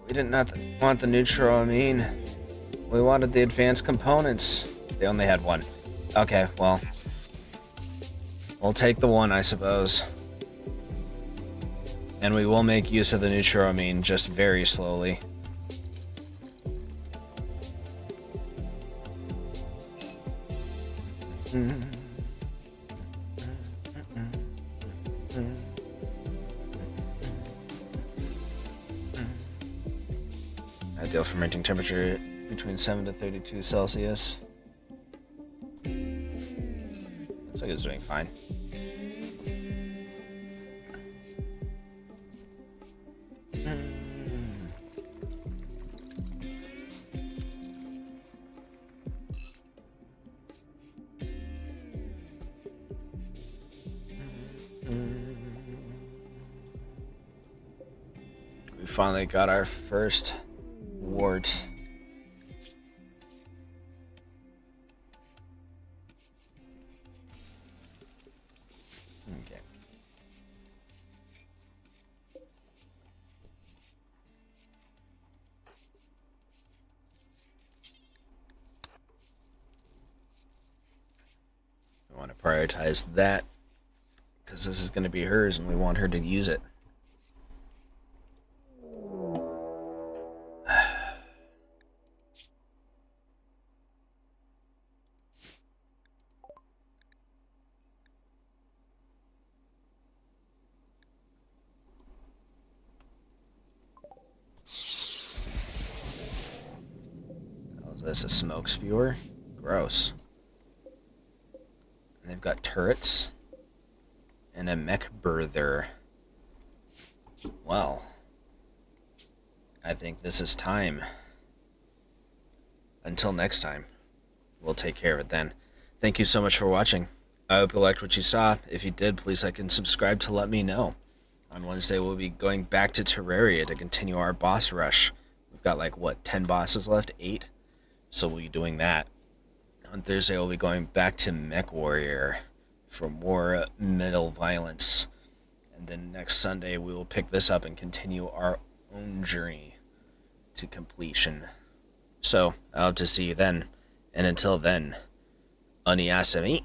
We did not want the neutral, I mean. We wanted the advanced components. They only had one. Okay, well. We'll take the one, I suppose. And we will make use of the neutroamine just very slowly. Ideal fermenting temperature between 7 to 32 Celsius. Looks like it's doing fine. We finally got our first wart. Okay. I want to prioritize that because this is going to be hers and we want her to use it. Is this a smoke spewer? Gross. And they've got turrets and a mech birther. Well, I think this is time. Until next time, we'll take care of it then. Thank you so much for watching. I hope you liked what you saw. If you did, please like and subscribe to let me know. On Wednesday, we'll be going back to Terraria to continue our boss rush. We've got like, what, 10 bosses left? 8? So we'll be doing that. On Thursday, we'll be going back to Mech Warrior for more metal violence. And then next Sunday, we will pick this up and continue our own journey to completion. So, I hope to see you then. And until then, Oniasami.